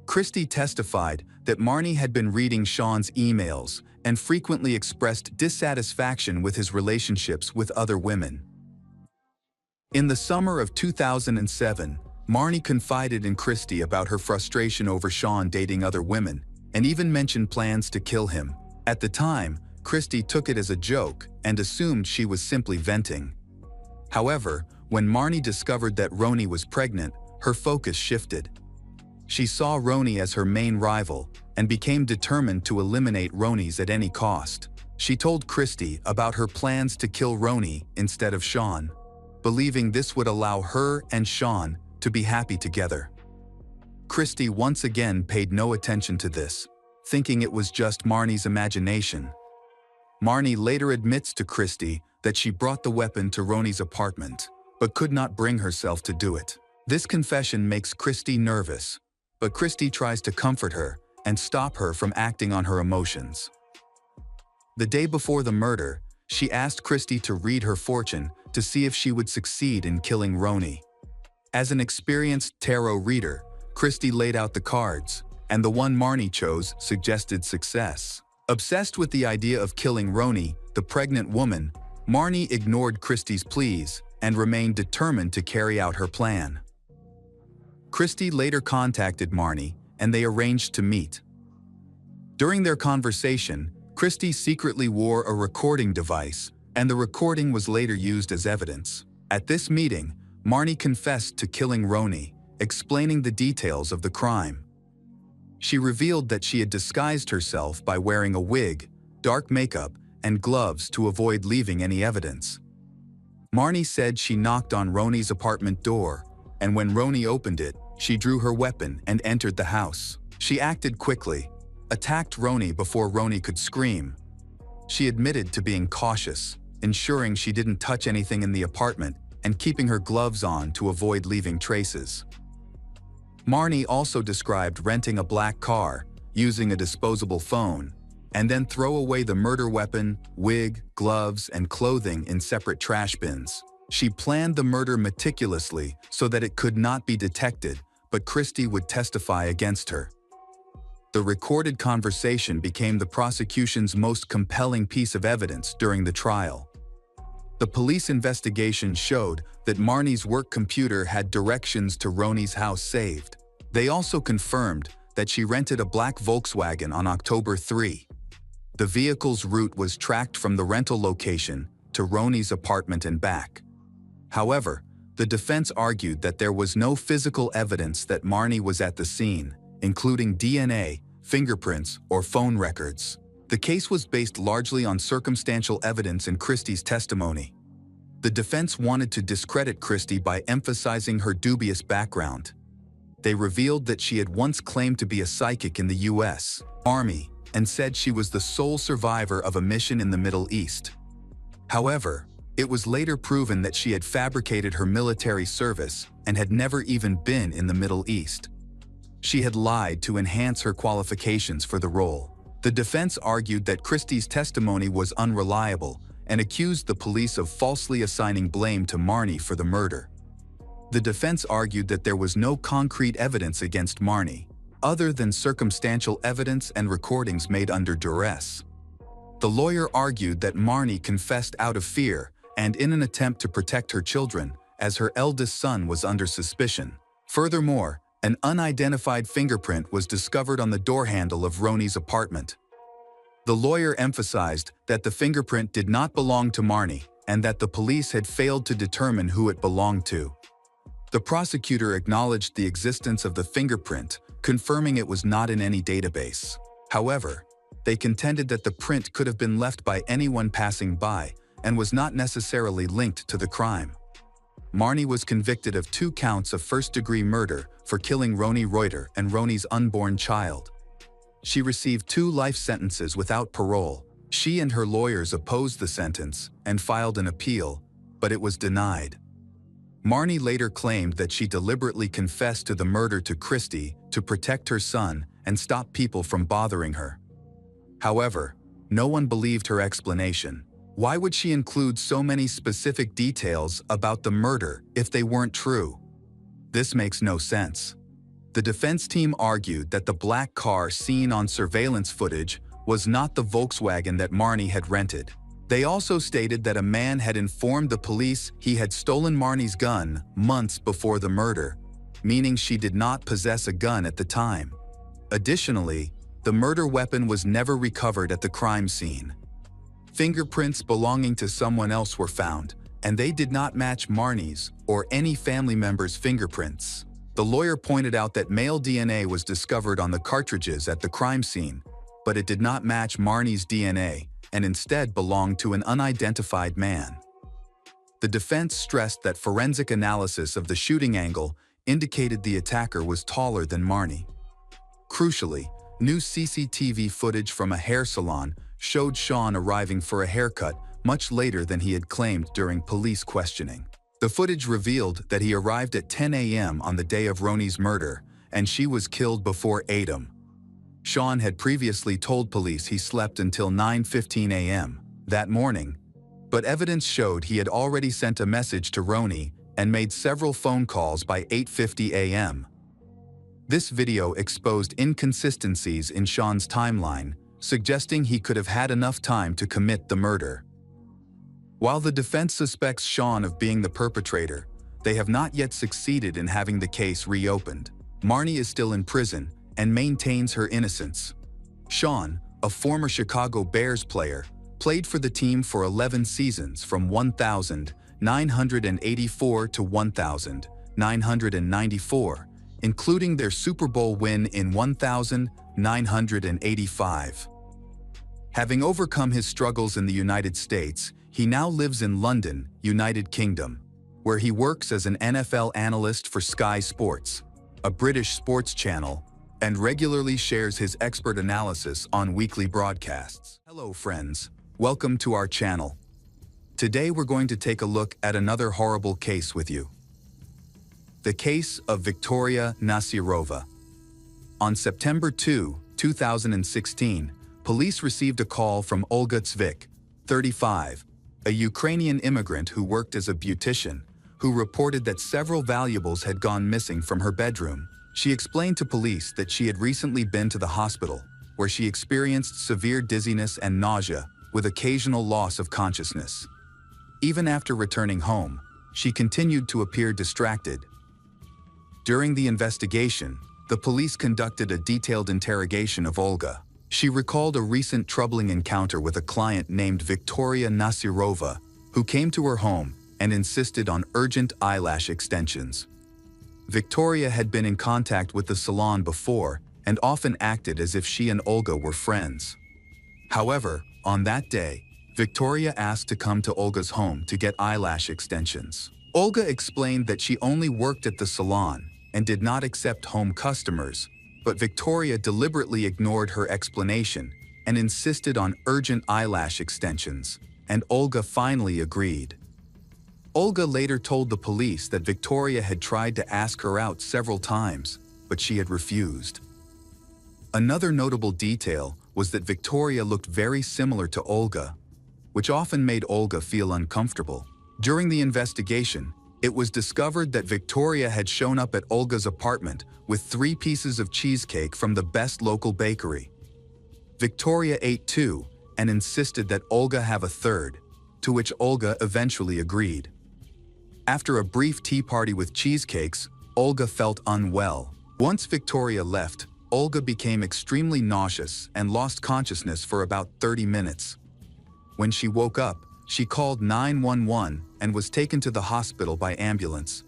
S1: Christy testified that Marnie had been reading Sean's emails and frequently expressed dissatisfaction with his relationships with other women. In the summer of 2007, Marnie confided in Christy about her frustration over Sean dating other women, and even mentioned plans to kill him. At the time, Christy took it as a joke and assumed she was simply venting. However, when Marnie discovered that Roni was pregnant, her focus shifted. She saw Roni as her main rival and became determined to eliminate Roni's at any cost. She told Christy about her plans to kill Roni instead of Sean, believing this would allow her and Sean to be happy together. Christy once again paid no attention to this, thinking it was just Marnie's imagination. Marnie later admits to Christy that she brought the weapon to Roni's apartment, but could not bring herself to do it. This confession makes Christy nervous, but Christy tries to comfort her and stop her from acting on her emotions. The day before the murder, she asked Christy to read her fortune to see if she would succeed in killing Roni. As an experienced tarot reader, Christy laid out the cards, and the one Marnie chose suggested success. Obsessed with the idea of killing Roni, the pregnant woman, Marnie ignored Christy's pleas and remained determined to carry out her plan. Christy later contacted Marnie, and they arranged to meet. During their conversation, Christy secretly wore a recording device, and the recording was later used as evidence. At this meeting, Marnie confessed to killing Roni, explaining the details of the crime. She revealed that she had disguised herself by wearing a wig, dark makeup, and gloves to avoid leaving any evidence. Marnie said she knocked on Roni's apartment door, and when Roni opened it, she drew her weapon and entered the house. She acted quickly, attacked Roni before Roni could scream. She admitted to being cautious, ensuring she didn't touch anything in the apartment and keeping her gloves on to avoid leaving traces. Marnie also described renting a black car, using a disposable phone, and then throw away the murder weapon, wig, gloves, and clothing in separate trash bins. She planned the murder meticulously so that it could not be detected, but Christy would testify against her. The recorded conversation became the prosecution's most compelling piece of evidence during the trial. The police investigation showed that Marnie's work computer had directions to Roni's house saved. They also confirmed that she rented a black Volkswagen on October 3. The vehicle's route was tracked from the rental location to Roni's apartment and back. However, the defense argued that there was no physical evidence that Marnie was at the scene, including DNA, fingerprints, or phone records. The case was based largely on circumstantial evidence in Christie's testimony. The defense wanted to discredit Christie by emphasizing her dubious background. They revealed that she had once claimed to be a psychic in the U.S. Army and said she was the sole survivor of a mission in the Middle East. However, it was later proven that she had fabricated her military service and had never even been in the Middle East. She had lied to enhance her qualifications for the role. The defense argued that Christie's testimony was unreliable and accused the police of falsely assigning blame to Marnie for the murder. The defense argued that there was no concrete evidence against Marnie, other than circumstantial evidence and recordings made under duress. The lawyer argued that Marnie confessed out of fear and in an attempt to protect her children, as her eldest son was under suspicion. Furthermore, an unidentified fingerprint was discovered on the door handle of Ronnie's apartment. The lawyer emphasized that the fingerprint did not belong to Marnie and that the police had failed to determine who it belonged to. The prosecutor acknowledged the existence of the fingerprint, confirming it was not in any database. However, they contended that the print could have been left by anyone passing by and was not necessarily linked to the crime. Marnie was convicted of 2 counts of first-degree murder for killing Ronnie Reuter and Ronnie's unborn child. She received 2 life sentences without parole. She and her lawyers opposed the sentence and filed an appeal, but it was denied. Marnie later claimed that she deliberately confessed to the murder to Christy to protect her son and stop people from bothering her. However, no one believed her explanation. Why would she include so many specific details about the murder if they weren't true? This makes no sense. The defense team argued that the black car seen on surveillance footage was not the Volkswagen that Marnie had rented. They also stated that a man had informed the police he had stolen Marnie's gun months before the murder, meaning she did not possess a gun at the time. Additionally, the murder weapon was never recovered at the crime scene. Fingerprints belonging to someone else were found, and they did not match Marnie's or any family member's fingerprints. The lawyer pointed out that male DNA was discovered on the cartridges at the crime scene, but it did not match Marnie's DNA and instead belonged to an unidentified man. The defense stressed that forensic analysis of the shooting angle indicated the attacker was taller than Marnie. Crucially, new CCTV footage from a hair salon showed Sean arriving for a haircut much later than he had claimed during police questioning. The footage revealed that he arrived at 10 a.m. on the day of Ronnie's murder, and she was killed before 8 a.m. Sean had previously told police he slept until 9:15 a.m. that morning, but evidence showed he had already sent a message to Ronnie and made several phone calls by 8:50 a.m. This video exposed inconsistencies in Sean's timeline, suggesting he could have had enough time to commit the murder. While the defense suspects Sean of being the perpetrator, they have not yet succeeded in having the case reopened. Marnie is still in prison and maintains her innocence. Sean, a former Chicago Bears player, played for the team for 11 seasons from 1984 to 1994, including their Super Bowl win in 1985. Having overcome his struggles in the United States, he now lives in London, United Kingdom, where he works as an NFL analyst for Sky Sports, a British sports channel, and regularly shares his expert analysis on weekly broadcasts. Hello friends, welcome to our channel. Today we're going to take a look at another horrible case with you. The case of Victoria Nasirova. On September 2, 2016, police received a call from Olga Tsvik, 35, a Ukrainian immigrant who worked as a beautician, who reported that several valuables had gone missing from her bedroom. She explained to police that she had recently been to the hospital, where she experienced severe dizziness and nausea, with occasional loss of consciousness. Even after returning home, she continued to appear distracted. During the investigation, the police conducted a detailed interrogation of Olga. She recalled a recent troubling encounter with a client named Victoria Nasirova, who came to her home and insisted on urgent eyelash extensions. Victoria had been in contact with the salon before and often acted as if she and Olga were friends. However, on that day, Victoria asked to come to Olga's home to get eyelash extensions. Olga explained that she only worked at the salon and did not accept home customers, but Victoria deliberately ignored her explanation and insisted on urgent eyelash extensions, and Olga finally agreed. Olga later told the police that Victoria had tried to ask her out several times, but she had refused. Another notable detail was that Victoria looked very similar to Olga, which often made Olga feel uncomfortable. During the investigation, It was discovered that Victoria had shown up at Olga's apartment with 3 pieces of cheesecake from the best local bakery. Victoria ate 2 and insisted that Olga have a third, to which Olga eventually agreed. After a brief tea party with cheesecakes, Olga felt unwell. Once Victoria left, Olga became extremely nauseous and lost consciousness for about 30 minutes. When she woke up, she called 911 and was taken to the hospital by ambulance.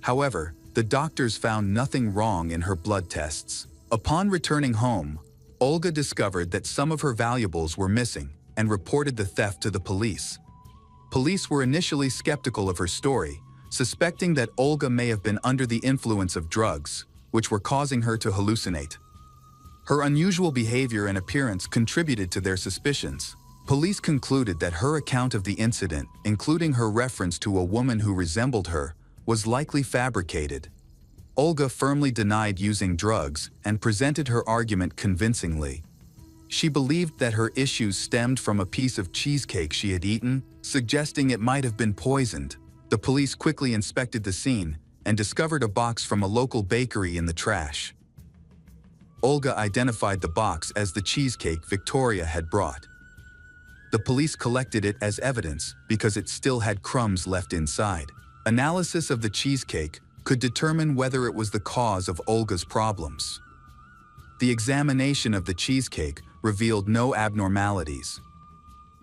S1: However, the doctors found nothing wrong in her blood tests. Upon returning home, Olga discovered that some of her valuables were missing and reported the theft to the police. Police were initially skeptical of her story, suspecting that Olga may have been under the influence of drugs, which were causing her to hallucinate. Her unusual behavior and appearance contributed to their suspicions. Police concluded that her account of the incident, including her reference to a woman who resembled her, was likely fabricated. Olga firmly denied using drugs and presented her argument convincingly. She believed that her issues stemmed from a piece of cheesecake she had eaten, suggesting it might have been poisoned. The police quickly inspected the scene and discovered a box from a local bakery in the trash. Olga identified the box as the cheesecake Victoria had brought. The police collected it as evidence because it still had crumbs left inside. Analysis of the cheesecake could determine whether it was the cause of Olga's problems. The examination of the cheesecake revealed no abnormalities.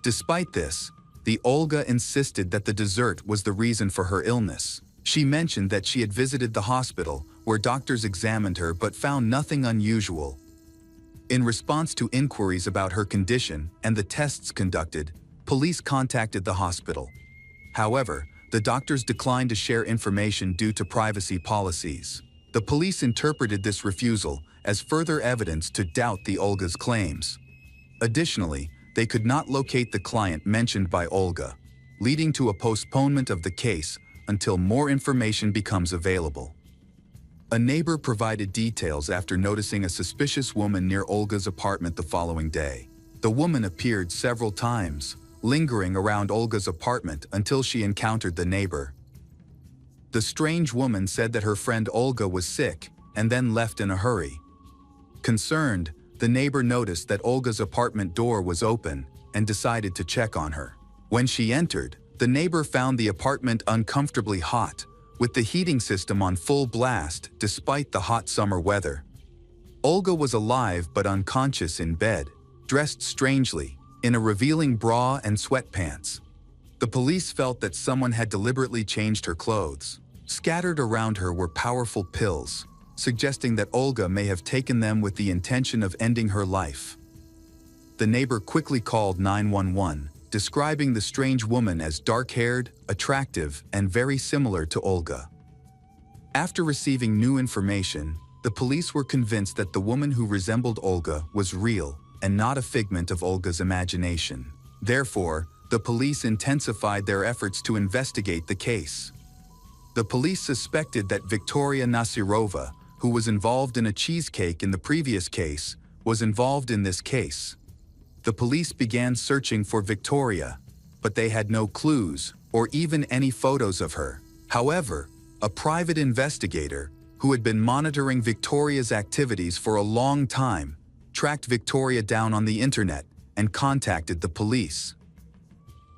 S1: Despite this, the Olga insisted that the dessert was the reason for her illness. She mentioned that she had visited the hospital, where doctors examined her but found nothing unusual. In response to inquiries about her condition and the tests conducted, police contacted the hospital. However, the doctors declined to share information due to privacy policies. The police interpreted this refusal as further evidence to doubt the Olga's claims. Additionally, they could not locate the client mentioned by Olga, leading to a postponement of the case until more information becomes available. A neighbor provided details after noticing a suspicious woman near Olga's apartment the following day. The woman appeared several times, lingering around Olga's apartment until she encountered the neighbor. The strange woman said that her friend Olga was sick and then left in a hurry. Concerned, the neighbor noticed that Olga's apartment door was open and decided to check on her. When she entered, the neighbor found the apartment uncomfortably hot, with the heating system on full blast despite the hot summer weather. Olga was alive but unconscious in bed, dressed strangely, in a revealing bra and sweatpants. The police felt that someone had deliberately changed her clothes. Scattered around her were powerful pills, suggesting that Olga may have taken them with the intention of ending her life. The neighbor quickly called 911, describing the strange woman as dark-haired, attractive, and very similar to Olga. After receiving new information, the police were convinced that the woman who resembled Olga was real and not a figment of Olga's imagination. Therefore, the police intensified their efforts to investigate the case. The police suspected that Victoria Nasirova, who was involved in a cheesecake in the previous case, was involved in this case. The police began searching for Victoria, but they had no clues or even any photos of her. However, a private investigator, who had been monitoring Victoria's activities for a long time, tracked Victoria down on the internet and contacted the police.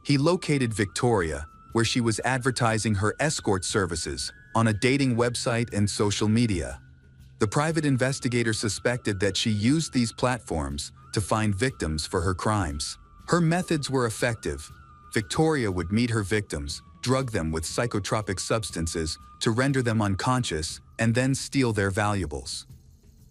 S1: He located Victoria, where she was advertising her escort services on a dating website and social media. The private investigator suspected that she used these platforms to find victims for her crimes. Her methods were effective. Victoria would meet her victims, drug them with psychotropic substances to render them unconscious, and then steal their valuables.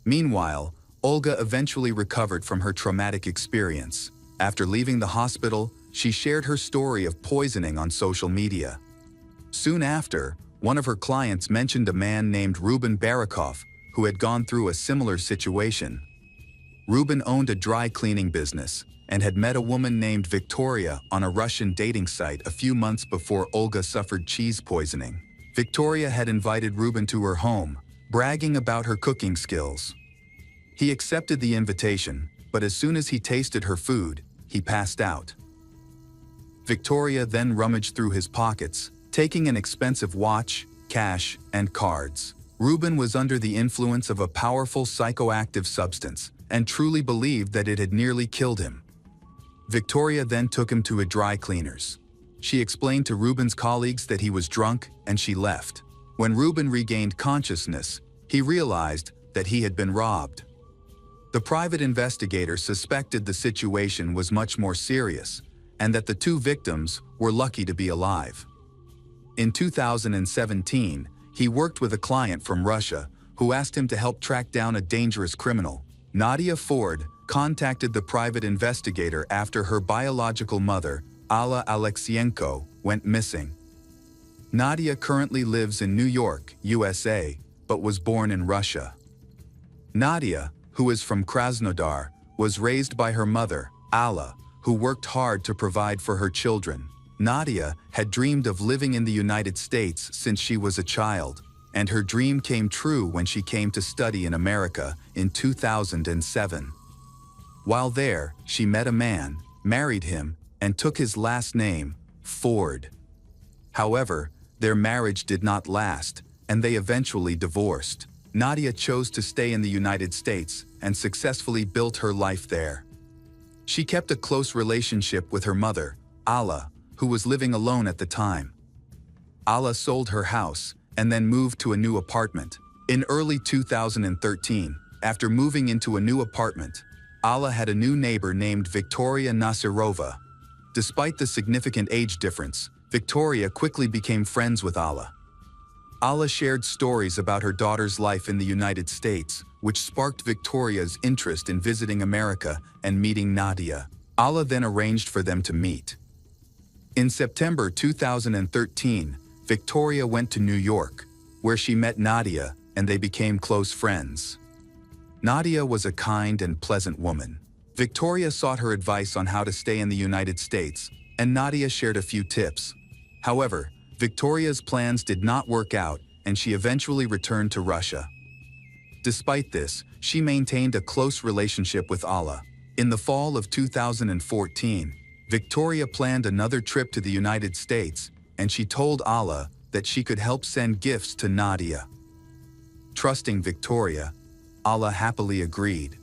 S1: Meanwhile, Olga eventually recovered from her traumatic experience. After leaving the hospital, she shared her story of poisoning on social media. Soon after, one of her clients mentioned a man named Ruben Barakov who had gone through a similar situation. Ruben owned a dry cleaning business and had met a woman named Victoria on a Russian dating site a few months before Olga suffered cheese poisoning. Victoria had invited Ruben to her home, bragging about her cooking skills. He accepted the invitation, but as soon as he tasted her food, he passed out. Victoria then rummaged through his pockets, taking an expensive watch, cash, and cards. Ruben was under the influence of a powerful psychoactive substance and truly believed that it had nearly killed him. Victoria then took him to a dry cleaner's. She explained to Ruben's colleagues that he was drunk and she left. When Ruben regained consciousness, he realized that he had been robbed. The private investigator suspected the situation was much more serious and that the two victims were lucky to be alive. In 2017, he worked with a client from Russia who asked him to help track down a dangerous criminal. Nadia Ford contacted the private investigator after her biological mother, Alla Alexienko, went missing. Nadia currently lives in New York, USA, but was born in Russia. Nadia, who is from Krasnodar, was raised by her mother, Alla, who worked hard to provide for her children. Nadia had dreamed of living in the United States since she was a child, and her dream came true when she came to study in America in 2007. While there, she met a man, married him, and took his last name, Ford. However, their marriage did not last, and they eventually divorced. Nadia chose to stay in the United States and successfully built her life there. She kept a close relationship with her mother, Alla, who was living alone at the time. Alla sold her house and then moved to a new apartment. In early 2013, after moving into a new apartment, Alla had a new neighbor named Victoria Nasirova. Despite the significant age difference, Victoria quickly became friends with Alla. Alla shared stories about her daughter's life in the United States, which sparked Victoria's interest in visiting America and meeting Nadia. Alla then arranged for them to meet. In September 2013, Victoria went to New York, where she met Nadia and they became close friends. Nadia was a kind and pleasant woman. Victoria sought her advice on how to stay in the United States, and Nadia shared a few tips. However, Victoria's plans did not work out, and she eventually returned to Russia. Despite this, she maintained a close relationship with Alla. In the fall of 2014, Victoria planned another trip to the United States, and she told Alla that she could help send gifts to Nadia. Trusting Victoria, Alla happily agreed.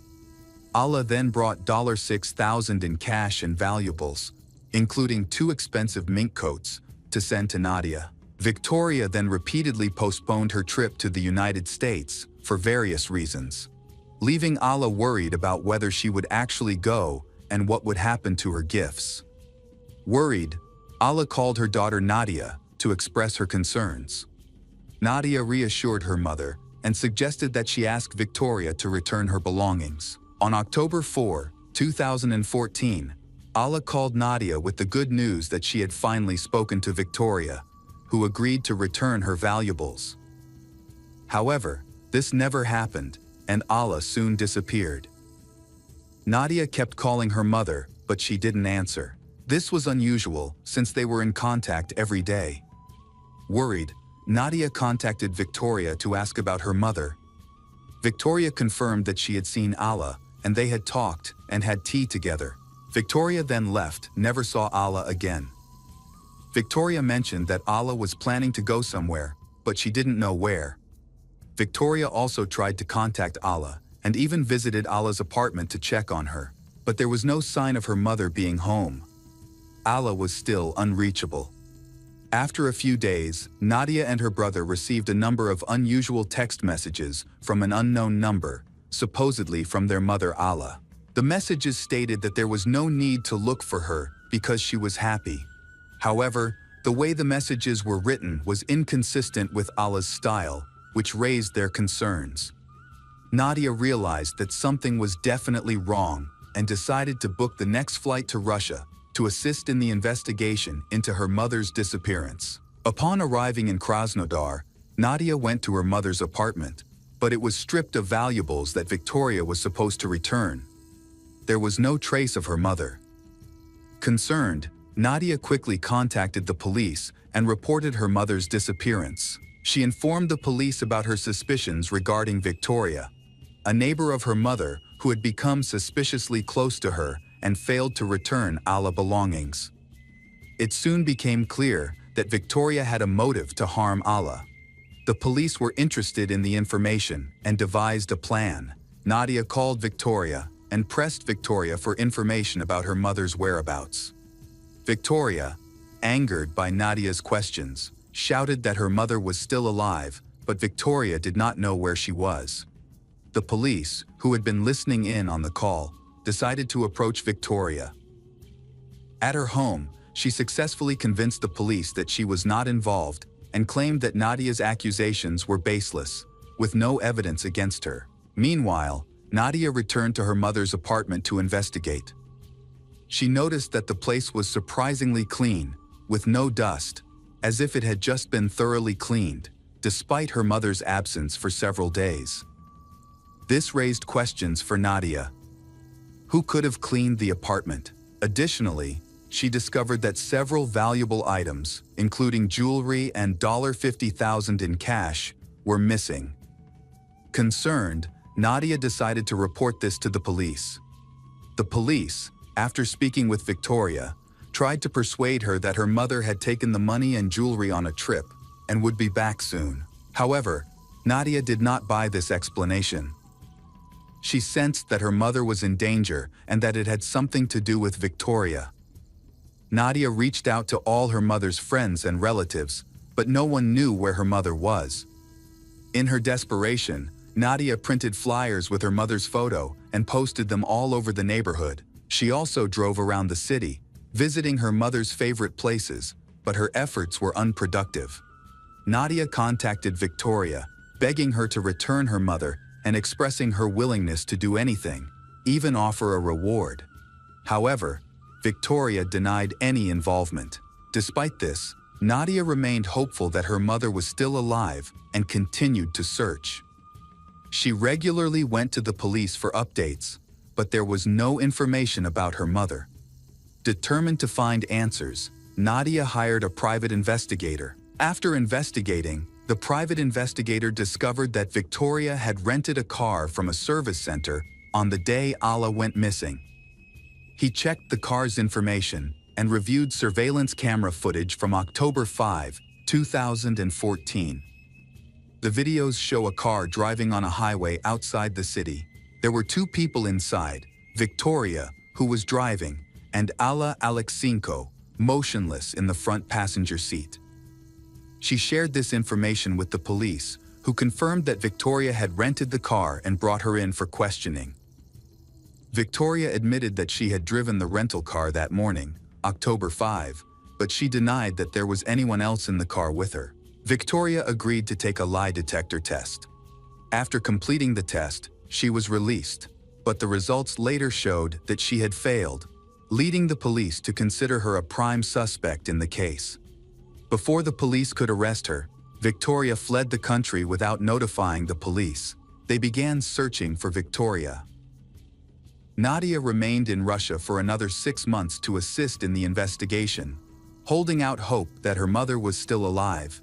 S1: Alla then brought $6,000 in cash and valuables, including 2 expensive mink coats, to send to Nadia. Victoria then repeatedly postponed her trip to the United States for various reasons, leaving Alla worried about whether she would actually go and what would happen to her gifts. Worried, Alla called her daughter Nadia to express her concerns. Nadia reassured her mother and suggested that she ask Victoria to return her belongings. On October 4, 2014, Alla called Nadia with the good news that she had finally spoken to Victoria, who agreed to return her valuables. However, this never happened, and Alla soon disappeared. Nadia kept calling her mother, but she didn't answer. This was unusual since they were in contact every day. Worried, Nadia contacted Victoria to ask about her mother. Victoria confirmed that she had seen Alla, and they had talked and had tea together. Victoria then left, never saw Alla again. Victoria mentioned that Alla was planning to go somewhere, but she didn't know where. Victoria also tried to contact Alla, and even visited Alla's apartment to check on her, but there was no sign of her mother being home. Alla was still unreachable. After a few days, Nadia and her brother received a number of unusual text messages from an unknown number, supposedly from their mother Alla. The messages stated that there was no need to look for her because she was happy. However, the way the messages were written was inconsistent with Alla's style, which raised their concerns. Nadia realized that something was definitely wrong and decided to book the next flight to Russia to assist in the investigation into her mother's disappearance. Upon arriving in Krasnodar, Nadia went to her mother's apartment, but it was stripped of valuables that Victoria was supposed to return. There was no trace of her mother. Concerned, Nadia quickly contacted the police and reported her mother's disappearance. She informed the police about her suspicions regarding Victoria, a neighbor of her mother who had become suspiciously close to her and failed to return Alla belongings. It soon became clear that Victoria had a motive to harm Ala. The police were interested in the information and devised a plan. Nadia called Victoria and pressed Victoria for information about her mother's whereabouts. Victoria, angered by Nadia's questions, shouted that her mother was still alive, but Victoria did not know where she was. The police, who had been listening in on the call, decided to approach Victoria. At her home, she successfully convinced the police that she was not involved and claimed that Nadia's accusations were baseless, with no evidence against her. Meanwhile, Nadia returned to her mother's apartment to investigate. She noticed that the place was surprisingly clean, with no dust, as if it had just been thoroughly cleaned, despite her mother's absence for several days. This raised questions for Nadia. Who could have cleaned the apartment? Additionally, she discovered that several valuable items, including jewelry and $50,000 in cash, were missing. Concerned, Nadia decided to report this to the police. The police, after speaking with Victoria, tried to persuade her that her mother had taken the money and jewelry on a trip and would be back soon. However, Nadia did not buy this explanation. She sensed that her mother was in danger and that it had something to do with Victoria. Nadia reached out to all her mother's friends and relatives, but no one knew where her mother was. In her desperation, Nadia printed flyers with her mother's photo and posted them all over the neighborhood. She also drove around the city, visiting her mother's favorite places, but her efforts were unproductive. Nadia contacted Victoria, begging her to return her mother and expressing her willingness to do anything, even offer a reward. However, Victoria denied any involvement. Despite this, Nadia remained hopeful that her mother was still alive and continued to search. She regularly went to the police for updates, but there was no information about her mother. Determined to find answers, Nadia hired a private investigator. After investigating, the private investigator discovered that Victoria had rented a car from a service center on the day Ala went missing. He checked the car's information and reviewed surveillance camera footage from October 5, 2014. The videos show a car driving on a highway outside the city. There were two people inside, Victoria, who was driving, and Ala Alexinko, motionless in the front passenger seat. She shared this information with the police, who confirmed that Victoria had rented the car and brought her in for questioning. Victoria admitted that she had driven the rental car that morning, October 5, but she denied that there was anyone else in the car with her. Victoria agreed to take a lie detector test. After completing the test, she was released, but the results later showed that she had failed, leading the police to consider her a prime suspect in the case. Before the police could arrest her, Victoria fled the country without notifying the police. They began searching for Victoria. Nadia remained in Russia for another 6 months to assist in the investigation, holding out hope that her mother was still alive.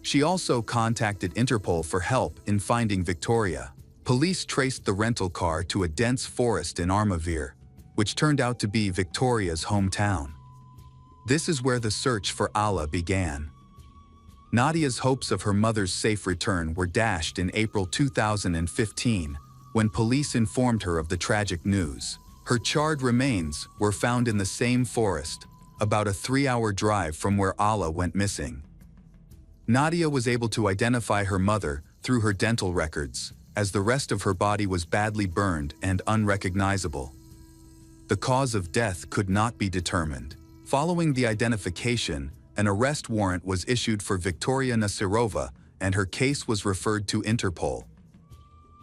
S1: She also contacted Interpol for help in finding Victoria. Police traced the rental car to a dense forest in Armavir, which turned out to be Victoria's hometown. This is where the search for Ala began. Nadia's hopes of her mother's safe return were dashed in April 2015, when police informed her of the tragic news. Her charred remains were found in the same forest, about a 3-hour drive from where Ala went missing. Nadia was able to identify her mother through her dental records, as the rest of her body was badly burned and unrecognizable. The cause of death could not be determined. Following the identification, an arrest warrant was issued for Victoria Nasirova, and her case was referred to Interpol.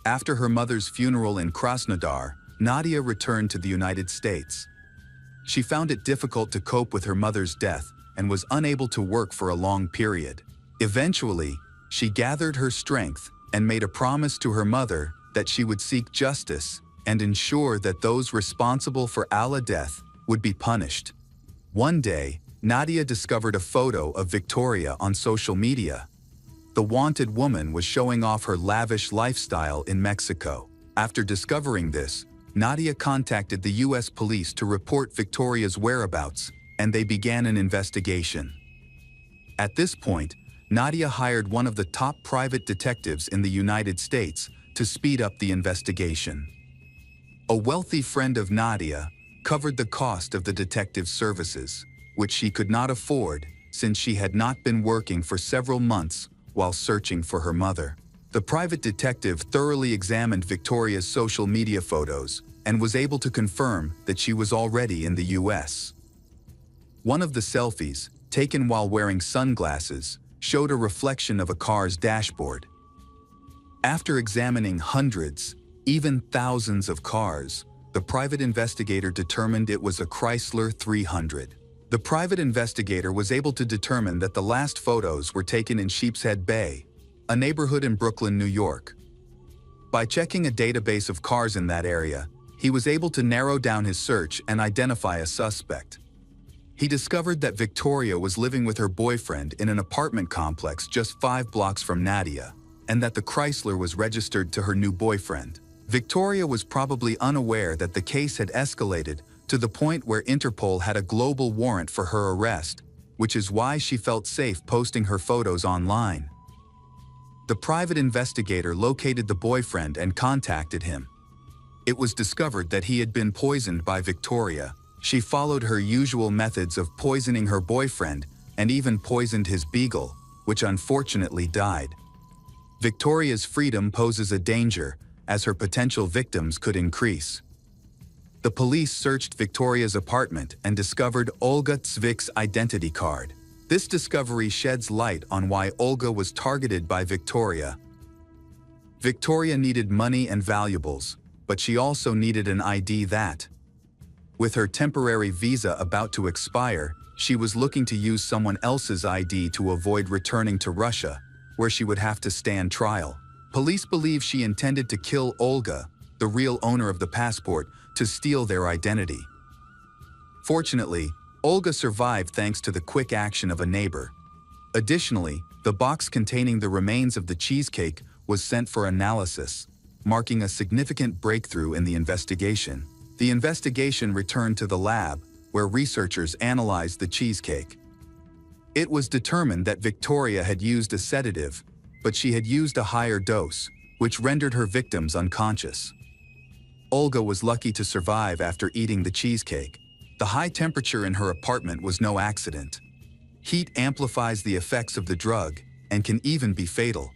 S1: After her mother's funeral in Krasnodar, Nadia returned to the United States. She found it difficult to cope with her mother's death and was unable to work for a long period. Eventually, she gathered her strength and made a promise to her mother that she would seek justice and ensure that those responsible for Ala's death would be punished. One day, Nadia discovered a photo of Victoria on social media. The wanted woman was showing off her lavish lifestyle in Mexico. After discovering this, Nadia contacted the U.S. police to report Victoria's whereabouts, and they began an investigation. At this point, Nadia hired one of the top private detectives in the United States to speed up the investigation. A wealthy friend of Nadia covered the cost of the detective's services, which she could not afford since she had not been working for several months while searching for her mother. The private detective thoroughly examined Victoria's social media photos and was able to confirm that she was already in the US. One of the selfies, taken while wearing sunglasses, showed a reflection of a car's dashboard. After examining hundreds, even thousands of cars, the private investigator determined it was a Chrysler 300. The private investigator was able to determine that the last photos were taken in Sheepshead Bay, a neighborhood in Brooklyn, New York. By checking a database of cars in that area, he was able to narrow down his search and identify a suspect. He discovered that Victoria was living with her boyfriend in an apartment complex just 5 blocks from Nadia, and that the Chrysler was registered to her new boyfriend. Victoria was probably unaware that the case had escalated to the point where Interpol had a global warrant for her arrest, which is why she felt safe posting her photos online. The private investigator located the boyfriend and contacted him. It was discovered that he had been poisoned by Victoria. She followed her usual methods of poisoning her boyfriend and even poisoned his beagle, which unfortunately died. Victoria's freedom poses a danger, as her potential victims could increase. The police searched Victoria's apartment and discovered Olga Tzvik's identity card. This discovery sheds light on why Olga was targeted by Victoria. Victoria needed money and valuables, but she also needed an ID that. With her temporary visa about to expire, she was looking to use someone else's ID to avoid returning to Russia, where she would have to stand trial. Police believe she intended to kill Olga, the real owner of the passport, to steal their identity. Fortunately, Olga survived thanks to the quick action of a neighbor. Additionally, the box containing the remains of the cheesecake was sent for analysis, marking a significant breakthrough in the investigation. The investigation returned to the lab, where researchers analyzed the cheesecake. It was determined that Victoria had used a sedative, but she had used a higher dose, which rendered her victims unconscious. Olga was lucky to survive after eating the cheesecake. The high temperature in her apartment was no accident. Heat amplifies the effects of the drug and can even be fatal.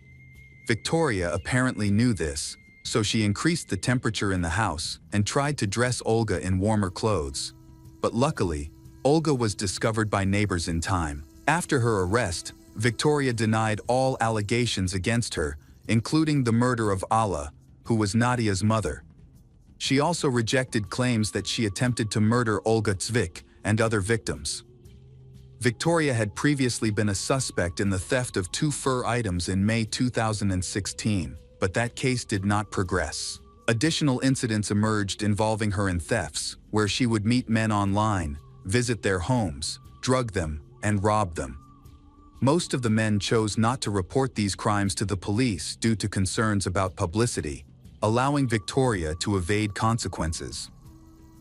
S1: Victoria apparently knew this, so she increased the temperature in the house and tried to dress Olga in warmer clothes. But luckily, Olga was discovered by neighbors in time. After her arrest, Victoria denied all allegations against her, including the murder of Alla, who was Nadia's mother. She also rejected claims that she attempted to murder Olga Tzvik and other victims. Victoria had previously been a suspect in the theft of 2 fur items in May 2016, but that case did not progress. Additional incidents emerged involving her in thefts, where she would meet men online, visit their homes, drug them, and rob them. Most of the men chose not to report these crimes to the police due to concerns about publicity, allowing Victoria to evade consequences.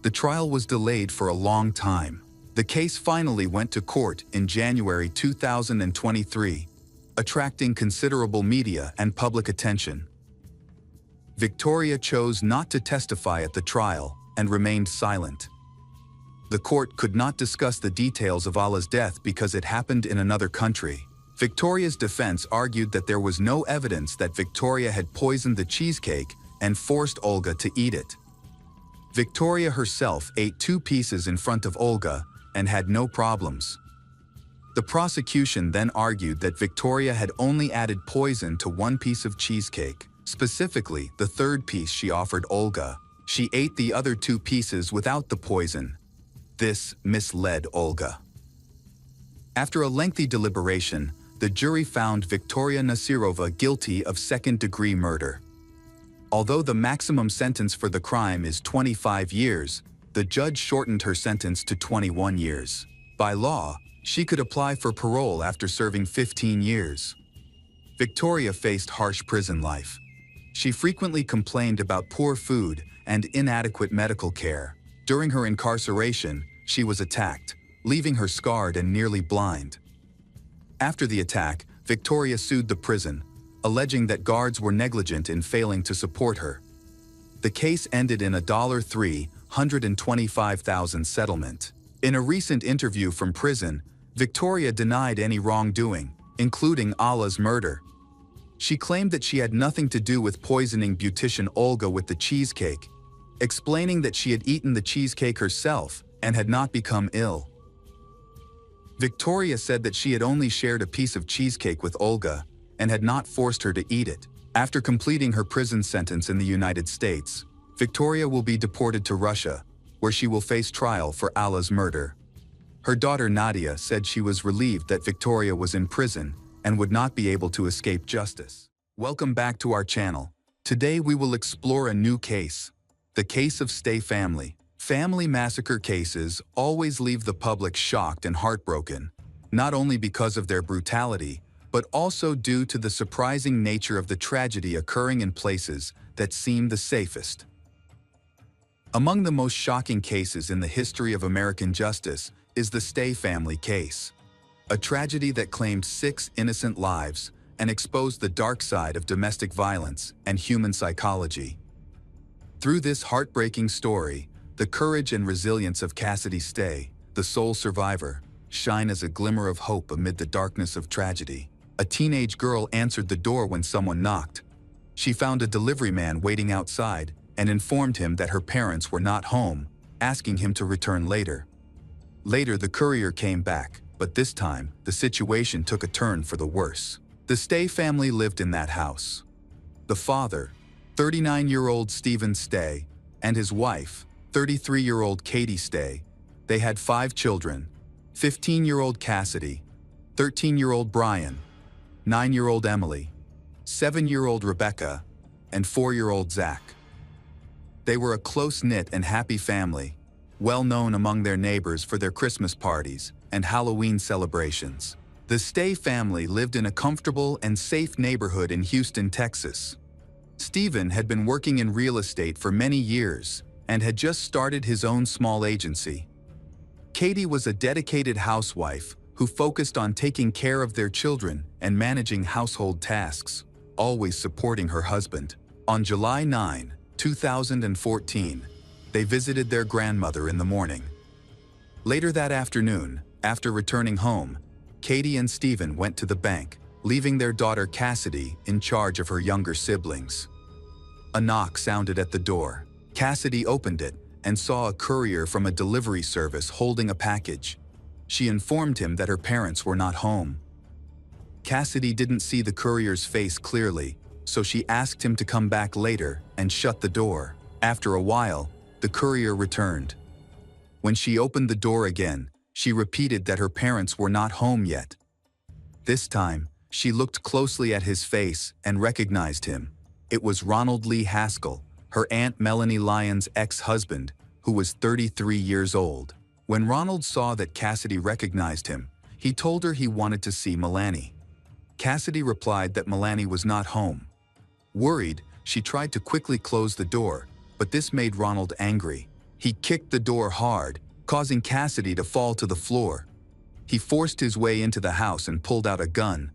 S1: The trial was delayed for a long time. The case finally went to court in January 2023, attracting considerable media and public attention. Victoria chose not to testify at the trial and remained silent. The court could not discuss the details of Alla's death because it happened in another country. Victoria's defense argued that there was no evidence that Victoria had poisoned the cheesecake and forced Olga to eat it. Victoria herself ate 2 pieces in front of Olga and had no problems. The prosecution then argued that Victoria had only added poison to 1 piece of cheesecake, specifically the 3rd piece she offered Olga. She ate the other 2 pieces without the poison. This misled Olga. After a lengthy deliberation, the jury found Victoria Nasirova guilty of 2nd-degree murder. Although the maximum sentence for the crime is 25 years, the judge shortened her sentence to 21 years. By law, she could apply for parole after serving 15 years. Victoria faced harsh prison life. She frequently complained about poor food and inadequate medical care. During her incarceration, she was attacked, leaving her scarred and nearly blind. After the attack, Victoria sued the prison, alleging that guards were negligent in failing to support her. The case ended in a $325,000 settlement. In a recent interview from prison, Victoria denied any wrongdoing, including Allah's murder. She claimed that she had nothing to do with poisoning beautician Olga with the cheesecake, explaining that she had eaten the cheesecake herself and had not become ill. Victoria said that she had only shared a piece of cheesecake with Olga and had not forced her to eat it. After completing her prison sentence in the United States, Victoria will be deported to Russia, where she will face trial for Allah's murder. Her daughter Nadia said she was relieved that Victoria was in prison and would not be able to escape justice. Welcome back to our channel. Today we will explore a new case, the case of Stay family. Family massacre cases always leave the public shocked and heartbroken, not only because of their brutality, but also due to the surprising nature of the tragedy occurring in places that seem the safest. Among the most shocking cases in the history of American justice is the Stay family case, a tragedy that claimed 6 innocent lives and exposed the dark side of domestic violence and human psychology. Through this heartbreaking story, the courage and resilience of Cassidy Stay, the sole survivor, shine as a glimmer of hope amid the darkness of tragedy. A teenage girl answered the door when someone knocked. She found a delivery man waiting outside and informed him that her parents were not home, asking him to return later. Later, the courier came back, but this time, the situation took a turn for the worse. The Stay family lived in that house. The father, 39-year-old Stephen Stay, and his wife, 33-year-old Katie Stay. They had 5 children, 15-year-old Cassidy, 13-year-old Brian, 9-year-old Emily, 7-year-old Rebecca, and 4-year-old Zach. They were a close-knit and happy family, well known among their neighbors for their Christmas parties and Halloween celebrations. The Stay family lived in a comfortable and safe neighborhood in Houston, Texas. Stephen had been working in real estate for many years and had just started his own small agency. Katie was a dedicated housewife who focused on taking care of their children and managing household tasks, always supporting her husband. On July 9, 2014, they visited their grandmother in the morning. Later that afternoon, after returning home, Katie and Stephen went to the bank, leaving their daughter Cassidy in charge of her younger siblings. A knock sounded at the door. Cassidy opened it and saw a courier from a delivery service holding a package. She informed him that her parents were not home. Cassidy didn't see the courier's face clearly, so she asked him to come back later and shut the door. After a while, the courier returned. When she opened the door again, she repeated that her parents were not home yet. This time, she looked closely at his face and recognized him. It was Ronald Lee Haskell, her Aunt Melanie Lyon's ex-husband, who was 33 years old. When Ronald saw that Cassidy recognized him, he told her he wanted to see Melanie. Cassidy replied that Melanie was not home. Worried, she tried to quickly close the door, but this made Ronald angry. He kicked the door hard, causing Cassidy to fall to the floor. He forced his way into the house and pulled out a gun.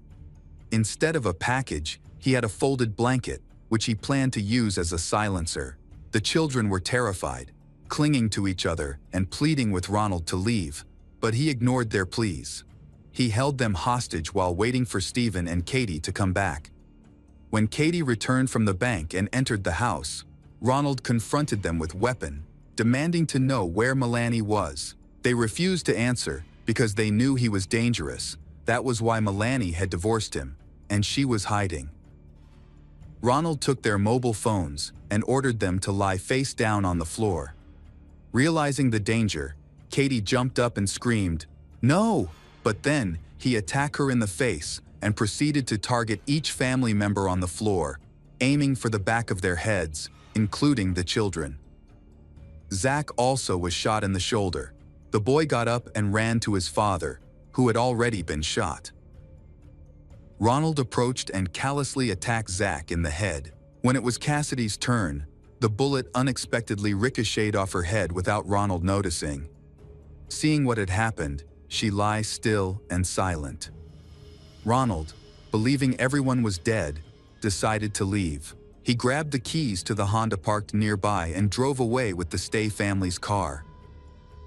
S1: Instead of a package, he had a folded blanket, which he planned to use as a silencer. The children were terrified, clinging to each other and pleading with Ronald to leave, but he ignored their pleas. He held them hostage while waiting for Stephen and Katie to come back. When Katie returned from the bank and entered the house, Ronald confronted them with a weapon, demanding to know where Melanie was. They refused to answer because they knew he was dangerous. That was why Melanie had divorced him, and she was hiding. Ronald took their mobile phones and ordered them to lie face down on the floor. Realizing the danger, Katie jumped up and screamed, "No!" But then, he attacked her in the face and proceeded to target each family member on the floor, aiming for the back of their heads, including the children. Zach also was shot in the shoulder. The boy got up and ran to his father, who had already been shot. Ronald approached and callously attacked Zach in the head. When it was Cassidy's turn, the bullet unexpectedly ricocheted off her head without Ronald noticing. Seeing what had happened, she lay still and silent. Ronald, believing everyone was dead, decided to leave. He grabbed the keys to the Honda parked nearby and drove away with the Stay family's car.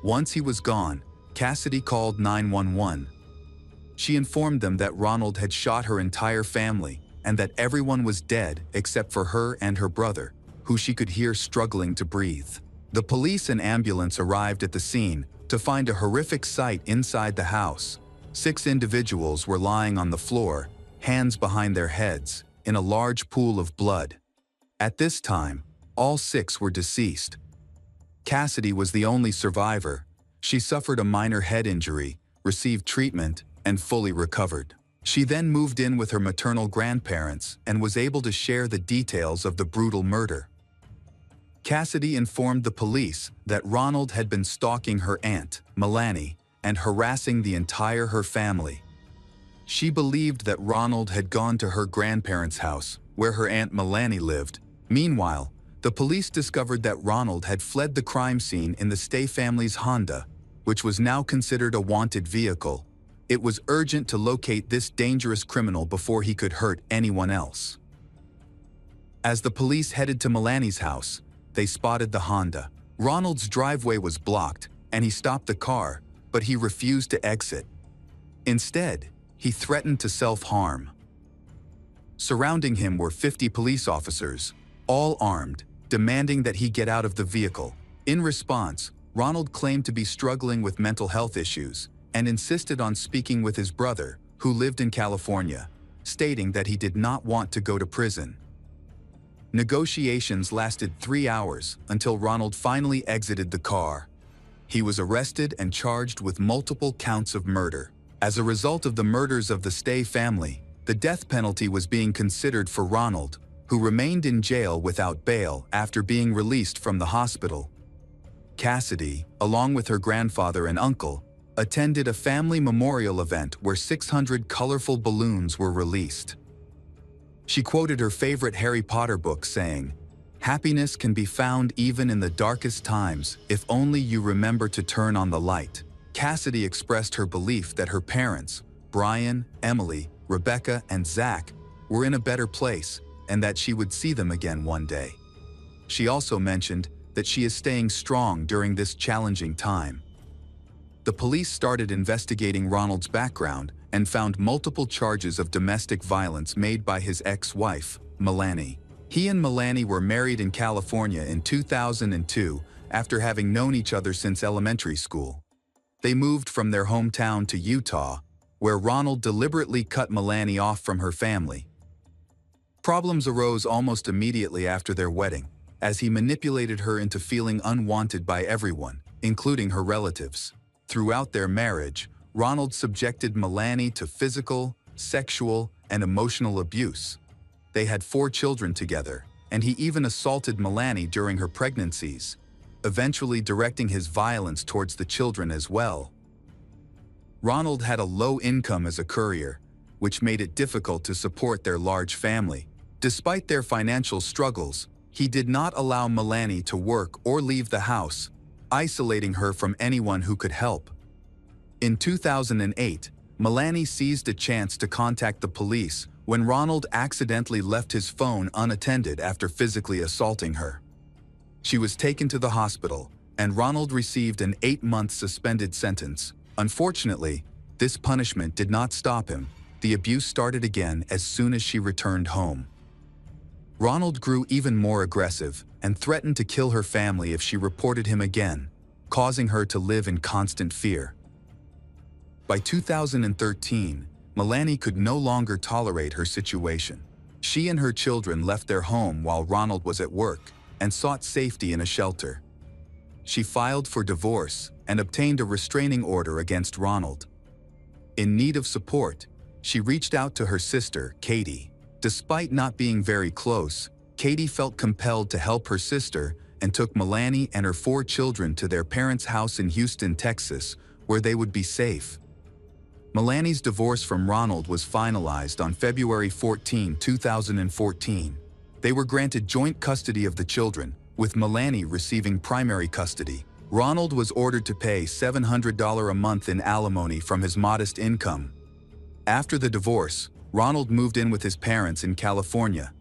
S1: Once he was gone, Cassidy called 911. She informed them that Ronald had shot her entire family and that everyone was dead except for her and her brother, who she could hear struggling to breathe. The police and ambulance arrived at the scene to find a horrific sight inside the house. 6 individuals were lying on the floor, hands behind their heads, in a large pool of blood. At this time, all 6 were deceased. Cassidy was the only survivor. She suffered a minor head injury, received treatment, and fully recovered. She then moved in with her maternal grandparents and was able to share the details of the brutal murder. Cassidy informed the police that Ronald had been stalking her aunt, Melanie, and harassing the entire her family. She believed that Ronald had gone to her grandparents' house, where her aunt Melanie lived. Meanwhile, the police discovered that Ronald had fled the crime scene in the Stay family's Honda, which was now considered a wanted vehicle. It was urgent to locate this dangerous criminal before he could hurt anyone else. As the police headed to Melanie's house, they spotted the Honda. Ronald's driveway was blocked, and he stopped the car, but he refused to exit. Instead, he threatened to self-harm. Surrounding him were 50 police officers, all armed, demanding that he get out of the vehicle. In response, Ronald claimed to be struggling with mental health issues and insisted on speaking with his brother, who lived in California, stating that he did not want to go to prison. Negotiations lasted 3 hours until Ronald finally exited the car. He was arrested and charged with multiple counts of murder. As a result of the murders of the Stay family, the death penalty was being considered for Ronald, who remained in jail without bail after being released from the hospital. Cassidy, along with her grandfather and uncle, attended a family memorial event where 600 colorful balloons were released. She quoted her favorite Harry Potter book saying, "Happiness can be found even in the darkest times if only you remember to turn on the light." Cassidy expressed her belief that her parents, Brian, Emily, Rebecca, and Zach, were in a better place and that she would see them again one day. She also mentioned that she is staying strong during this challenging time. The police started investigating Ronald's background and found multiple charges of domestic violence made by his ex-wife, Melanie. He and Melanie were married in California in 2002 after having known each other since elementary school. They moved from their hometown to Utah, where Ronald deliberately cut Melanie off from her family. Problems arose almost immediately after their wedding, as he manipulated her into feeling unwanted by everyone, including her relatives. Throughout their marriage, Ronald subjected Melanie to physical, sexual, and emotional abuse. They had 4 children together, and he even assaulted Melanie during her pregnancies, eventually directing his violence towards the children as well. Ronald had a low income as a courier, which made it difficult to support their large family. Despite their financial struggles, he did not allow Melanie to work or leave the house, isolating her from anyone who could help. In 2008, Melanie seized a chance to contact the police when Ronald accidentally left his phone unattended after physically assaulting her. She was taken to the hospital, and Ronald received an 8-month suspended sentence. Unfortunately, this punishment did not stop him. The abuse started again as soon as she returned home. Ronald grew even more aggressive and threatened to kill her family if she reported him again, causing her to live in constant fear. By 2013, Melanie could no longer tolerate her situation. She and her children left their home while Ronald was at work and sought safety in a shelter. She filed for divorce and obtained a restraining order against Ronald. In need of support, she reached out to her sister, Katie. Despite not being very close, Katie felt compelled to help her sister and took Melanie and her 4 children to their parents' house in Houston, Texas, where they would be safe. Melanie's divorce from Ronald was finalized on February 14, 2014. They were granted joint custody of the children, with Melanie receiving primary custody. Ronald was ordered to pay $700 a month in alimony from his modest income. After the divorce, Ronald moved in with his parents in California.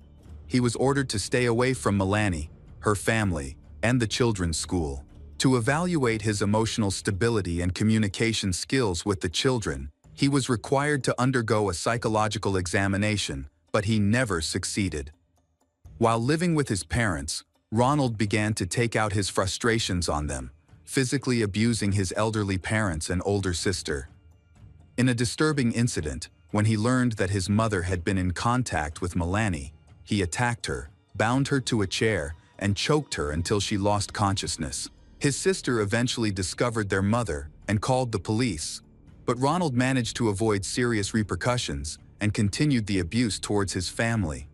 S1: He was ordered to stay away from Melanie, her family, and the children's school. To evaluate his emotional stability and communication skills with the children, he was required to undergo a psychological examination, but he never succeeded. While living with his parents, Ronald began to take out his frustrations on them, physically abusing his elderly parents and older sister. In a disturbing incident, when he learned that his mother had been in contact with Melanie, he attacked her, bound her to a chair, and choked her until she lost consciousness. His sister eventually discovered their mother and called the police, but Ronald managed to avoid serious repercussions and continued the abuse towards his family.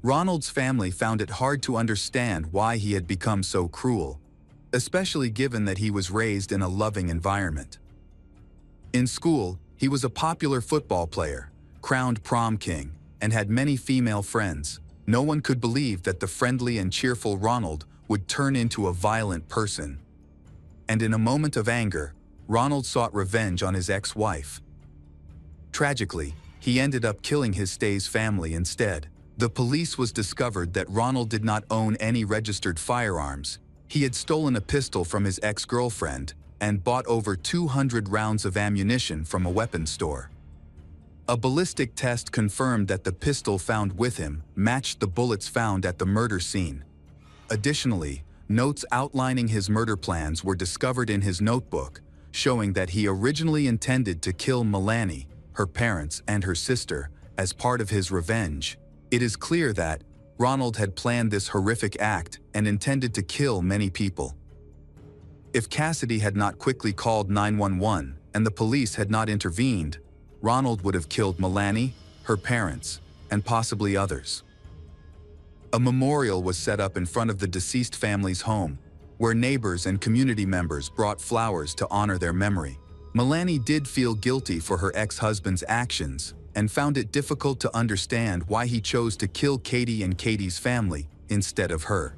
S1: Ronald's family found it hard to understand why he had become so cruel, especially given that he was raised in a loving environment. In school, he was a popular football player, crowned prom king, and had many female friends. No one could believe that the friendly and cheerful Ronald would turn into a violent person. And in a moment of anger, Ronald sought revenge on his ex-wife. Tragically, he ended up killing his Stay's family instead. The police was discovered that Ronald did not own any registered firearms. He had stolen a pistol from his ex-girlfriend and bought over 200 rounds of ammunition from a weapons store. A ballistic test confirmed that the pistol found with him matched the bullets found at the murder scene. Additionally, notes outlining his murder plans were discovered in his notebook, showing that he originally intended to kill Melanie, her parents, and her sister as part of his revenge. It is clear that Ronald had planned this horrific act and intended to kill many people. If Cassidy had not quickly called 911 and the police had not intervened, Ronald would have killed Melanie, her parents, and possibly others. A memorial was set up in front of the deceased family's home, where neighbors and community members brought flowers to honor their memory. Melanie did feel guilty for her ex-husband's actions and found it difficult to understand why he chose to kill Katie and Katie's family instead of her.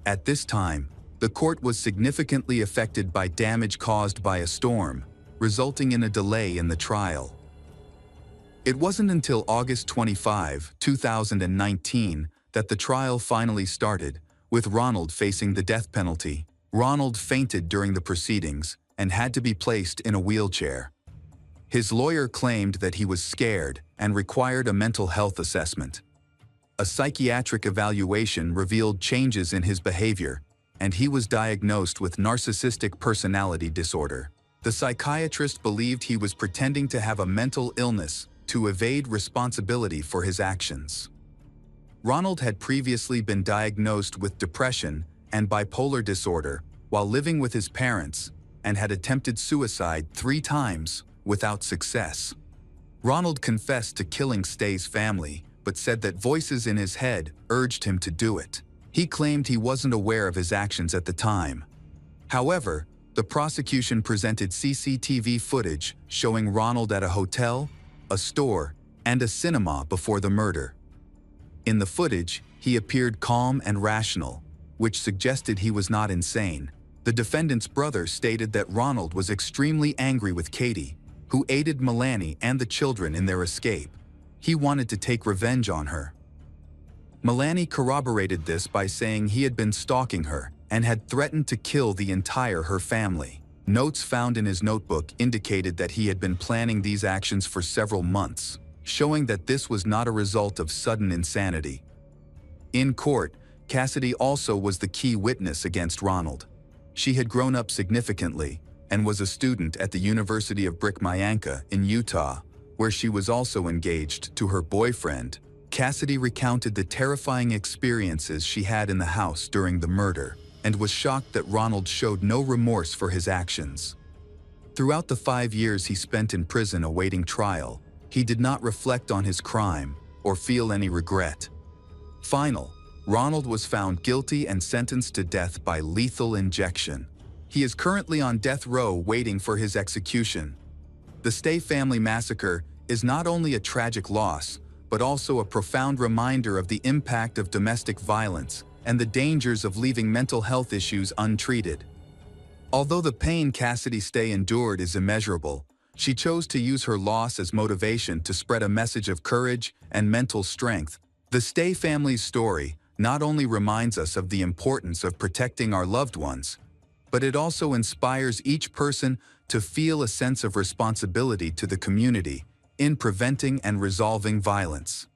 S1: At this time, the court was significantly affected by damage caused by a storm, resulting in a delay in the trial. It wasn't until August 25, 2019, that the trial finally started, with Ronald facing the death penalty. Ronald fainted during the proceedings and had to be placed in a wheelchair. His lawyer claimed that he was scared and required a mental health assessment. A psychiatric evaluation revealed changes in his behavior, and he was diagnosed with narcissistic personality disorder. The psychiatrist believed he was pretending to have a mental illness to evade responsibility for his actions. Ronald had previously been diagnosed with depression and bipolar disorder while living with his parents and had attempted suicide 3 times without success. Ronald confessed to killing Stay's family, but said that voices in his head urged him to do it. He claimed he wasn't aware of his actions at the time. However, the prosecution presented CCTV footage showing Ronald at a hotel, a store, and a cinema before the murder. In the footage, he appeared calm and rational, which suggested he was not insane. The defendant's brother stated that Ronald was extremely angry with Katie, who aided Melanie and the children in their escape. He wanted to take revenge on her. Melanie corroborated this by saying he had been stalking her and had threatened to kill the entire her family. Notes found in his notebook indicated that he had been planning these actions for several months, showing that this was not a result of sudden insanity. In court, Cassidy also was the key witness against Ronald. She had grown up significantly and was a student at the University of Brick-Mayanka in Utah, where she was also engaged to her boyfriend. Cassidy recounted the terrifying experiences she had in the house during the murder and was shocked that Ronald showed no remorse for his actions. Throughout the 5 years he spent in prison awaiting trial, he did not reflect on his crime or feel any regret. Finally, Ronald was found guilty and sentenced to death by lethal injection. He is currently on death row waiting for his execution. The Stay family massacre is not only a tragic loss, but also a profound reminder of the impact of domestic violence and the dangers of leaving mental health issues untreated. Although the pain Cassidy Stay endured is immeasurable, She chose to use her loss as motivation to spread a message of courage and mental strength. The Stay family's story not only reminds us of the importance of protecting our loved ones, but it also inspires each person to feel a sense of responsibility to the community in preventing and resolving violence.